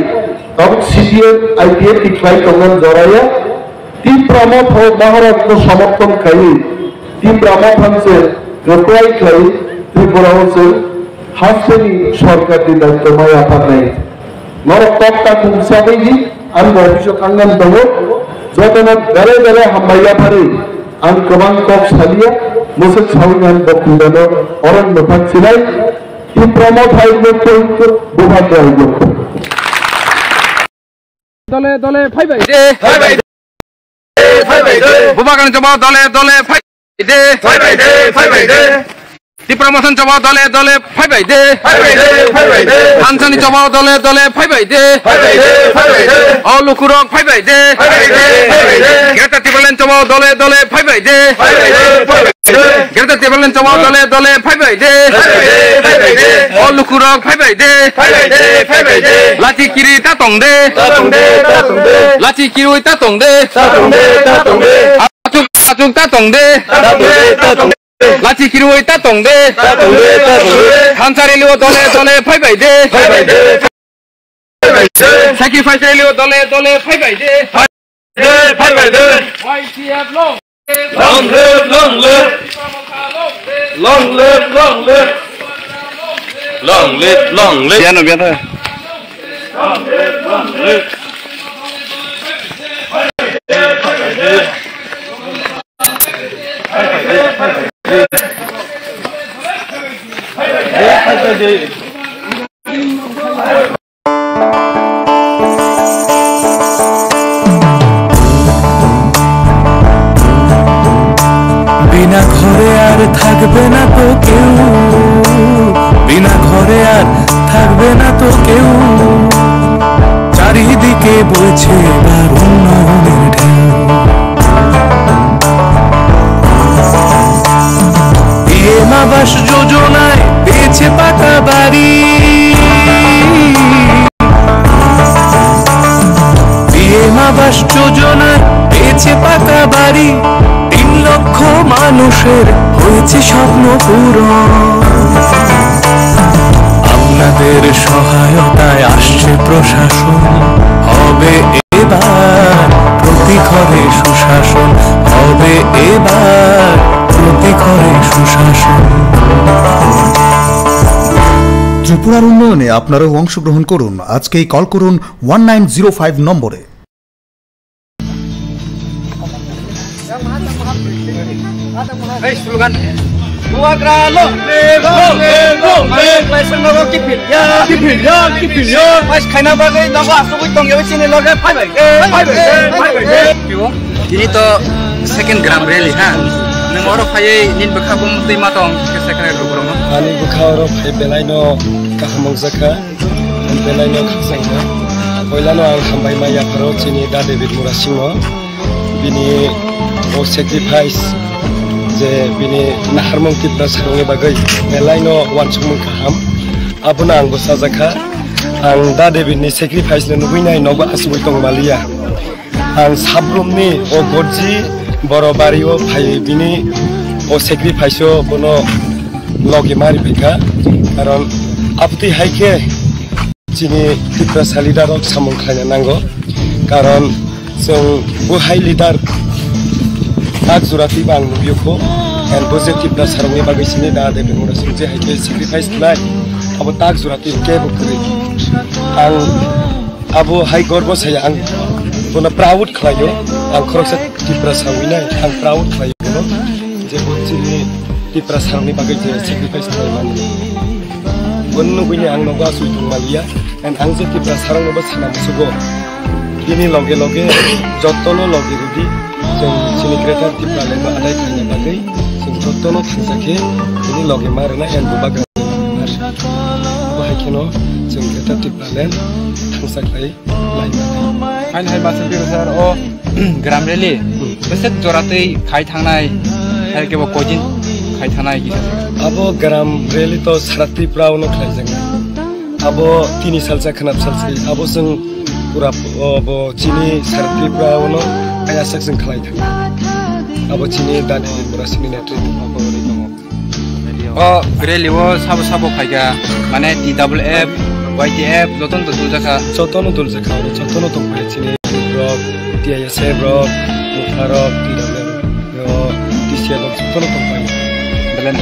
अब सीपीएम आईपीएफ की फ्लाइट दंमोन जराया टिप्रामा फौ महाराष्ट्र समर्थन खाई टिप्रामा फांसे गोख्रै खाई त्रिपुरायाव जों हास्टेनि सरकारनि दायित्व my आफादनाय Norok top tak musabay di ang ofisyo kangan dawo jotona dare dare hambaya pare ang kebang top salia musik saungan bakundano orang lepas silai di promote haidok itu bukan haidok dole dole phai bai de bubakan coba dole dole phai de di promotion coba dole dole phai bai de hansani coba dole dole phai bai de lukurok phai bai de geta tibalen coba dole dole phai bai de geta tibalen coba dole dole phai bai de lukurok phai bai de lati kiri ta tong de lati kiri ta tong de atuk ta tong de lati kiri ta tong de hansari liwo dole dole phai bai de sacrifice liwo dole dole phai bai de YCF long live long live long live long live long live long live bien thôi long live long live বিনা ঘরে আর থাকবে না তো কেউ বিনা ঘরে আর থাকবে না তো কেউ চারিদিকে বইছে এবার উন্নয়নের ঢেউ পিএম আবাস যোজনায় পেয়েছে পাকা বাড়ি পিএম আবাস যোজনায় পেয়েছে পাকা বাড়ি 3 লক্ষ মানুষের হয়েছে স্বপ্ন পূরণ আপনাদের সহায়তায় আসছে প্রশাসন হবে এবার প্রতি ঘরে সুশাসন হবে এবার প্রতি ঘরে সুশাসন ত্রিপুরার উন্নয়নে আপনারাও অংশগ্রহণ করুন আজকেই কল করুন 1905 নম্বরে Hey, slogan. Buagra long live, Maison Nogo kipilya. Mas kaina bagai nogo asubui tongyo sini loge phai bai. Ini to second gram rally ha. Nang oro phai nin bakha bum tei ma tong second program. Ani bakha oro phai belai no kahamong zakha. Belai no khasangha. Poilano ang hambai maya paro chini da David Murasingo. Bini o sacrifice जे बिनि नाहारमं कितना सारंगे बागै मेलाइनो वानसुमं खाहाम आबुना आंबो साजाखा आं दा देबिनि sacrifice no नुबैनाय नबा आसुबै दं मालिया आं साब्रुमनि ओ गदजि बरबारिओ फाय बिनि ओ सेक्रिफाइसओ बनो लगे मारि फैखा कारण आपति हाइके जिनि कितना सालिदारक सामं खायना नांगो कारण जों बुहाय lidar tak zurati bang nubioko and positive na sarungi bagay sini na de mura suje haike sacrifice nai abo tak zurati ke bukri ang abo hai gorbo saya ang bona proud khlayo ang khoroksa tipra sawina ang proud khlayo no je butini tipra sarungi bagay je sacrifice nai mani bonnu bini ang noga suitu malia and ang je tipra sarungi ba sana musugo ini loge loge jotono loge rudi जों सिनि क्रेटार टिप्राले no आदाय खायना बागै जों जत्तनो थांजाखे बिनि लगे मारना N बुबा बाहायखेनो जों क्रेटार टिप्राले थांजाख्लाय लाय हाइन हाइ मासन बिरो सर ओ ग्राम रेली बेसे जरातै खाय थांनाय हायकेबो कोजिन खाय थांनाय कि अब ग्राम रेली तो सारा टिप्राउनो खाय जों अब 3 साल जाखनाब सालसै अब जों पुरा अब चिनि सारा टिप्राउनो Kaya sakseng kalai thang. Abo chini dani murasini netri abo ri tongo. Oh, really wo sabo khaiga mane TWF, YTF joton to duljakha. Joton duljakha, joton to pai chini rock, TISF rock, Mufarok, TWF, yo TCF joton to pai. Belen.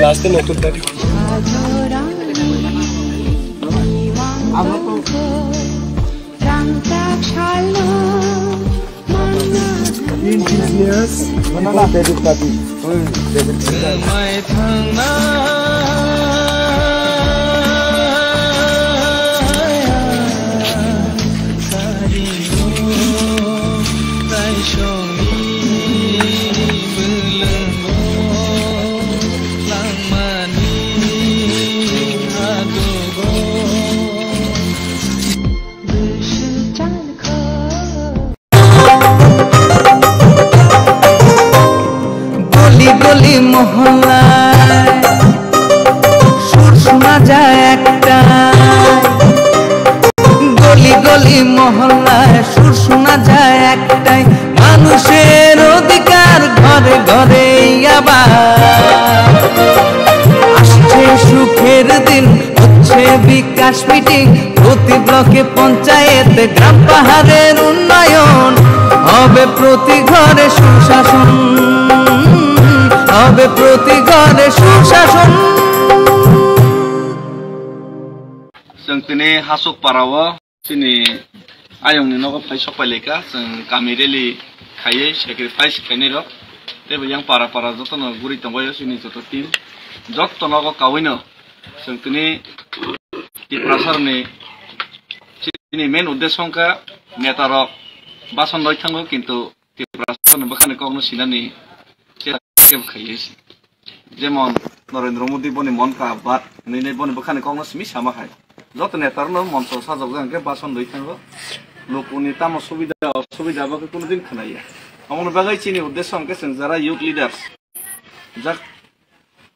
Lastnya nutut tadi. Mana David tadi? David. মহল্লায় সুর শোনা যায় একটা, গলি গলি মহল্লায় সুর শোনা যায় একটাই, মানুষের অধিকার ঘরে ঘরে আবার আসছে সুখের দিন, হচ্ছে বিকাশ মিটিং, প্রতি ব্লকে পঞ্চায়েত গ্রাম পাহাড়ের উন্নয়ন হবে, প্রতি ঘরে সুশাসন হবে, প্রতি ঘরে সুশাসন। जों दिनै हासुक पाराव दिनै आयंनि न'आव फाय सफायलेखा जों गामि रेलि खायै सेक्रिफाइस खायनाय र तेबो yang para para जतन गुरि तंबाय सिनि जत टीम जत नगो कावैनो जों दिनै प्रसारनि दिनै मेन उद्देश्यखा नेतार बासन लय थाङो किन्तु प्रसारनि बखाने कगनो सिनानि खायै जेमन नरेन्द्र मोदी बनि मन का बात नै बनि बखाने कगनो सिमि सामाखाय যত নেতার মঞ্চ সাজকে বাসন লই থাকবো লোকনি তাম সুবিধা অসুবিধা বা কোনোদিন खोनाया আমার বাগাই চিনি উদ্দেশ্য অঙ্কে जों যারা ইউথ লিডার্স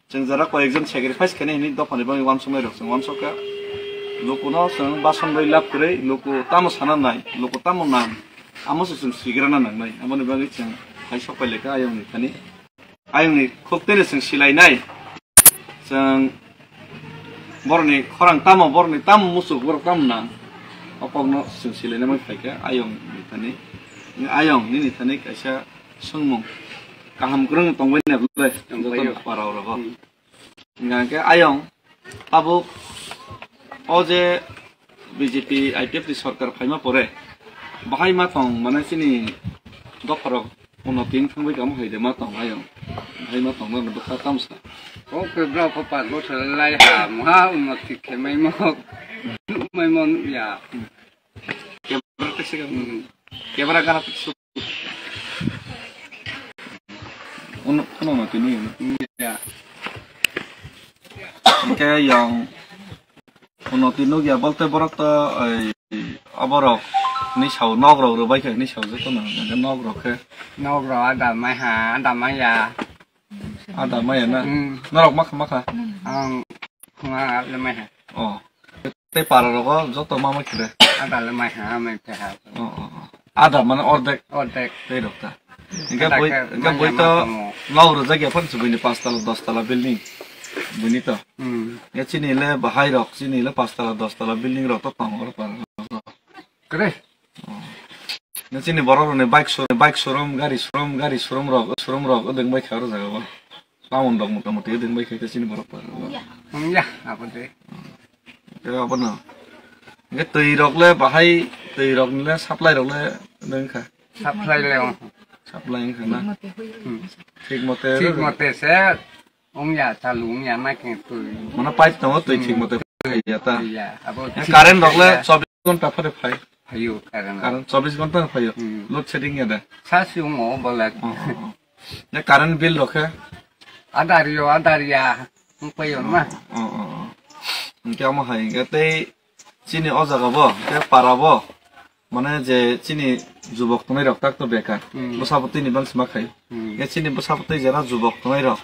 जों যারা কয়েকজন স্যাক্রিফাইস খানে হিনি দফানি বাং ওয়ান সময় রকম ওয়ান সকা লোকনো जों বাসন লই লাভ করে লোক তাম সানা নাই লোক তাম নাম আমসে जों সিগ্রানা নাंनाय আমার বাগাই जों হাই সকাইলেকা আয়ংনি খোকতেনে जों सिलायनाय जों Borni korang tamu borni tamu musuh bor tamu nang, opong no sensile nama mereka ayong ni tani, ayong ni tani kaisa sengmong, kaham kurang tongwen ya boleh, yang para orang kau, ngan ke ayong, abu, oje BJP IPF di sarkar faima pore, bahai matong mana sini dokter unotin kami kamu hai deh matong ayong, bahai matong mana dokter tamsa. Oh, beberapa part lo selai ha umat tiket memang ya. Kebara teksi kan? Kebara kan teksi. Uno ini ya. Kayak yang uno tinu ya balte berat abarok. Ini saw nogrok rubai kayak ini saw itu nang, kan nogrok ke? Nogrok ada maya. Ada maya na, narok mak lah. Nggak lemah. Oh, tapi para rokok jatuh mama kira. Ada lemah, mah Oh, ada mana ordek. Tapi dokter. Enggak boleh to, laur lagi apa sih bunyi 5 tala 10 tala building, bunyi to. Ya sini le bahai rok, sini le 5 tala 10 tala building rok to tang orang para. Keren. Ya sini baru nih bike showroom, gari showroom rok, ada yang bike harus jaga bang. Tahun dong muter-muter ada yang bike ke sini baru para. Ya, apa deh? Ya apa no? Cái tùy rok le bahai tùy rok le supply rok le nâng khá. Supply leo. Supply khá na. Thịt một tê sẽ ông nhà cha lúng nhà mai cái tùy. Mà nó bay tao tùy thịt một tê phải vậy ta. Karen rok le 24 ঘন্টা phải phải. Fayu karen. 24 ঘন্টা fayu. Load shedding ya dah. Saya sih mau boleh. Ya karen bill rok ya. Ada ya. Fayu mah. Cái ông hay cái tê sini oza gabo, cái para bo, মানে যে চিনি যুবক তোমায় rock তাক তো বেকার বসাপতি নিবাং সিমা খাই এ চিনি বসাপতি যারা যুবক তোমায় রক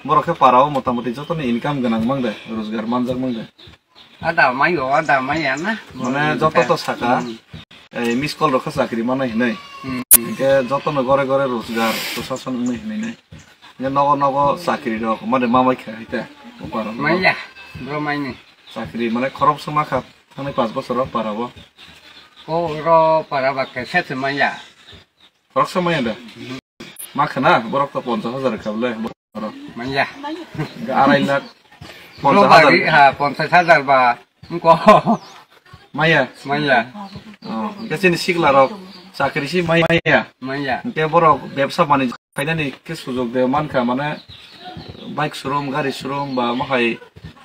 বরকে পারাও মোটামুটি যত ইনকাম গোনাं মাংদে রোজগার মানজাক মাংদে ada mai na মানে যত তো সাকা এই মিস কল রক চাকরি মানে হিনাই কে যত ন ঘরে ঘরে রোজগার প্রশাসন নাই হিনাই নে নগ নগ চাকরি রক মানে মামাই খাইতে পারাও মাইয়া bro maini চাকরি মানে খরব সমা খা থানে 5 বছর পারাবো ও ro para bakke set maya খরব সময় দে মাখনা বরক তো 50,000 খাবলে maya 2.5 lakh 50,000 ha 50,000 ba ko maya ke sini sigla rok চাকরি সি maya ke borok ব্যবসা বাণিজ্য খাইনানি ke সুযোগ দে মানখা মানে বাইক শোরুম গাড়ি শোরুম বা মাহাই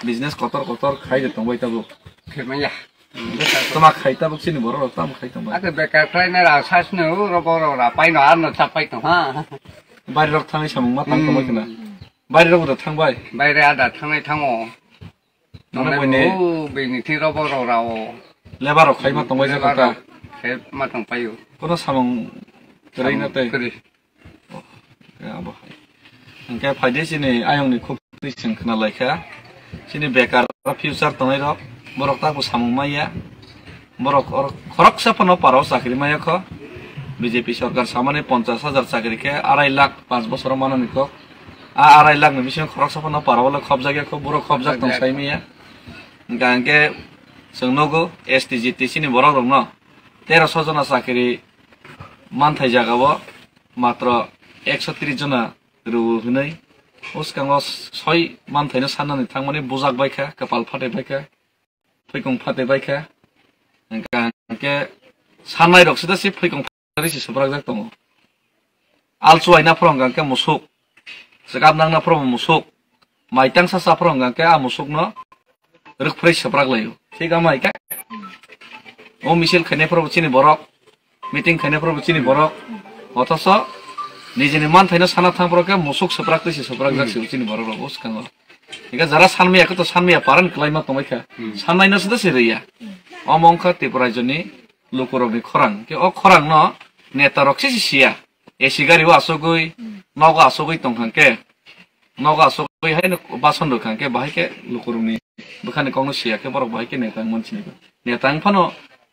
বিজনেস কতর খাইতে তংবাই তাবো ke maya তোমাক খাইতা বকছিনি বড় রকম খাইতাম আকে বেকার ট্রেনে রা সাসনে রবরা পাইনো আর না চাপাই তো হ্যাঁ বাইরে রক থাঙি সামুং মা তাং তমাই কিনা বাইরে রক থাংবাই বাইরে আদা থাঙাই থাঙো মানে বইনে ও বেনি থি রবরা ও লেবার খাই মা তমাই জাকা হে মা তাং পাইও কোন সামুং রাইনাতে করি আবো এনকে ফাইদে সিনি আয়ংনি খুব রিসেন খনা লাইখা সিনি বেকার ফিউচার তনাই রক borok tak samung maya borok khorok sapano paro chakri maya kho BJP sarkar samane 50,000 chakri ke 2.5 lakh 5 বছর manani ko 2.5 lakh ni bisin khorok sapano paro bole khop jage ko borok khop jak tong sai maya gangke sengnogo STGT sini borok rong no 1300 jona chakri manthai jagabo matro 130 jona ru hunai oskango 6 manthai no sanani thangmani bujak baikha kapal phate baikha फैगं फाते बायखा के साननाय रक्सदा सि फैगं फाते सि सब्राग जाक दङ आलसुवायना फ्रंगा के मुसुक सगाब नांना from मुसुक माइतां सासा फ्रंगा के आ मुसुक न रखफ्रै सब्राग लायो थिगा माइका ओ मिसिल खने फ्रम चिनि बरक मिटिं खने फ्रम चिनि बरक अथस निजेनि मान थाइना साना थां फ्रके मुसुक सब्राग सि सब्राग जाक सि चिनि बरक बस कांग इका जरा सानमिया को तो सानमिया पारन क्लाइमा तमाइखा साननायनो सदा सिरिया अमंखा त्रिपुराजनि लोकरनि खरां के अ खरां न नेता रक्सि सिया एसिगारिव आसगै नगा आसगै तंखांके नगा आसगै हाय बासन रखांके बाहायके लोकरनि बखानि कौनो सिया के बरक बाहायके नेता मनसिनि नेता फनो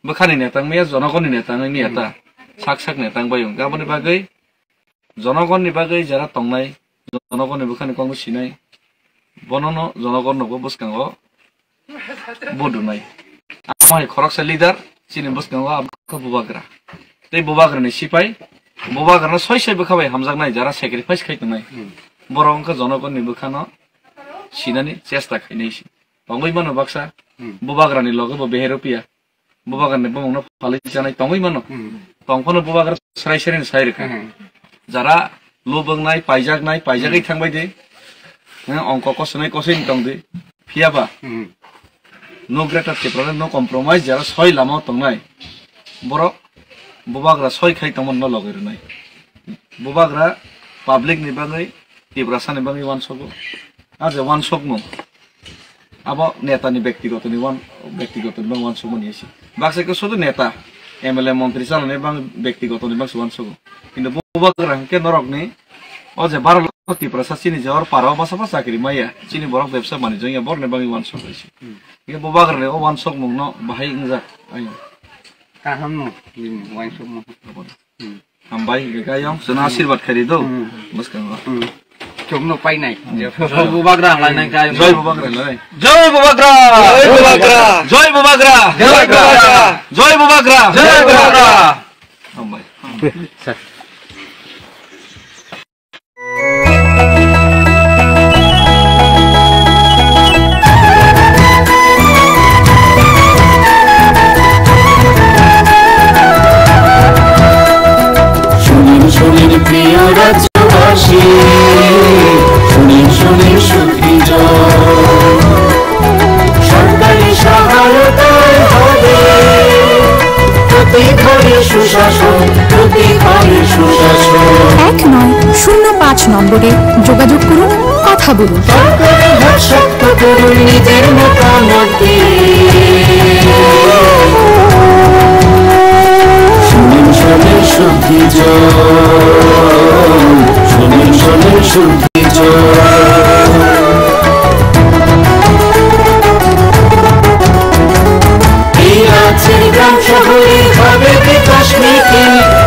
बखानि नेता मेया जनगणनि नेता नेता साक नेता बायं गाबनि बागै जनगणनि बागै जरा तंनाय जनगणनि बखानि कौनो सिनाय বননো জনগণ নব বসকাঙ্গ বদুনাই আমায় খরকসা লিডার চিনি বসকাঙ্গ আমকা বুবাগ্রা তেই বুবাগ্রানি সিপাই বুবাগ্রানা ছয় ছয় বখাবাই হামজাকনাই যারা স্যাক্রিফাইস খাইতনাই বরংকা জনগণনি বখানো সিনানি চেষ্টা খাইনাইছি তংগৈ মানো বাক্সা বুবাগ্রানি লগে ব বেহেরপিয়া বুবাগ্রানি বমংনো ফালি জানাই তংগৈ মানো তংফনো বুবাগ্রা সরাই সরাইনি সাইরখা যারা লবংনাই পাইজাগै थांबाय दे अंक कसनाय कसैनि तंदे फियाबा नो ग्रेटर टिप्राने नो कम्प्रोमाइज जरा सय लामा तंनाय बरो बुबाग्रा सय खाइ तमन न लगैरनाय बुबाग्रा पब्लिक नि बागै टिप्रासानि बागै वान सगो आज वान सगनो अब नेतानि व्यक्तिगत नि वान सगो निसि बाक्साको सुदु नेता एमएलए मन्त्री चालने बां व्यक्तिगत नि बां वान सगो किन्तु बुबाग्रा के नरकनि अझै 12 लाख टिप्रासा चिनि जर पाराव बासा चाकरि माया चिनि बरक व्यवसाय बानिज्य या बरने बांगि वान सग रैसि के बुबाग्राले ओ वान सग मुंनो बाहाय इंजा आयो काहामनो वान सग मु हामबाय गायं सना आशीर्वाद खरि दो बसकांगा चुमनो पाइनाय जय बुबाग्रा लायनाय गाय जय बुबाग्रा लाय जय बुबाग्रा जय बुबाग्रा जय बुबाग्रा जय बुबाग्रा जय बुबाग्रा जय बुबाग्रा हामबाय প্রিয় রাজ্যবাসী শুনি সুখী সরকারি সহায়তায় হবে প্রতি ঘরে সুশাসন 1-9-05 নম্বরে যোগাযোগ করুন, কথা বলুন। সরকারি হাত শক্ত করুন, নিজের মতামত সুখী জয়। এই রাজ্যের গ্রাম শহরে হবে বিকাশ নীতি,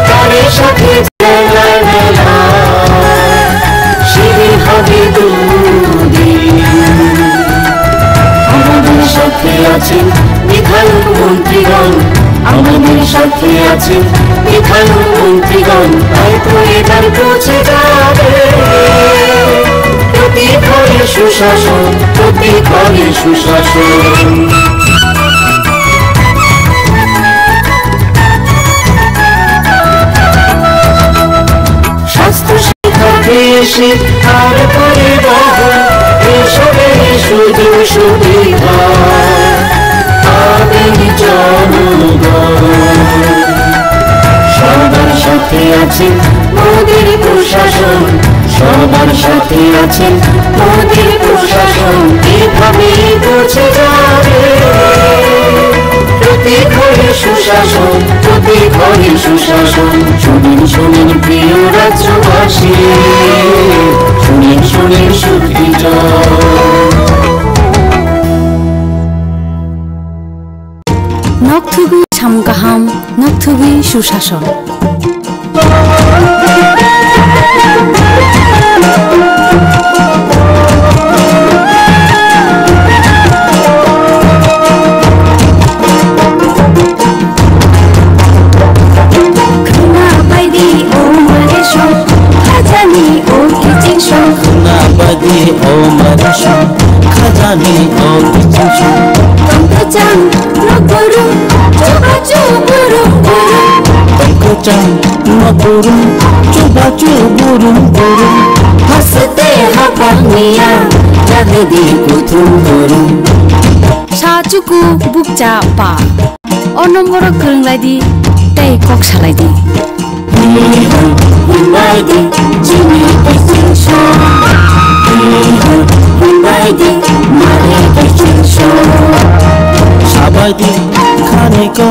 তাদের সাথে জেলার মেলা, সেদিন হবে দুদিন। আমাদের সাথে আছেন বিধায়ক মন্ত্রীগণ, আমাদের সাথে আছেন বিধায়ক মন্ত্রীগণ, তাই তো এবার পৌঁছে যাবে প্রতি ঘরে সুশাসন, প্রতি ঘরে সুশাসন। স্বাস্থ্য শিক্ষা দেশে তারপরে বহন, এসবের সুযোগ সুবিধা পাবেন জনগণ। সবার সাথে আছেন মোদির প্রশাসন, সবার সাথে আছেন মোদির প্রশাসন, এভাবে পৌঁছে যাবে প্রতি ঘরে সুশাসন, প্রতি ঘরে সুশাসন। শুনেন শুনেন প্রিয় রাজ্যবাসী, শুনেন শুনেন সুখী জয়। নকথুবি সামগাহাম, নকথুবি সুশাসন। খাজানি ও কিছু Tangkacang nagurung, coba-coburung burung. Tangkacang nagurung, coba-coburung burung. Haste hapangnya, jadi di kutung burung. Sajuku bukca pa, onomor kereng lagi, teh kok saladi. Himbaidi, jini kecil Himbaidi, mari kecil Sabadi, kaneko,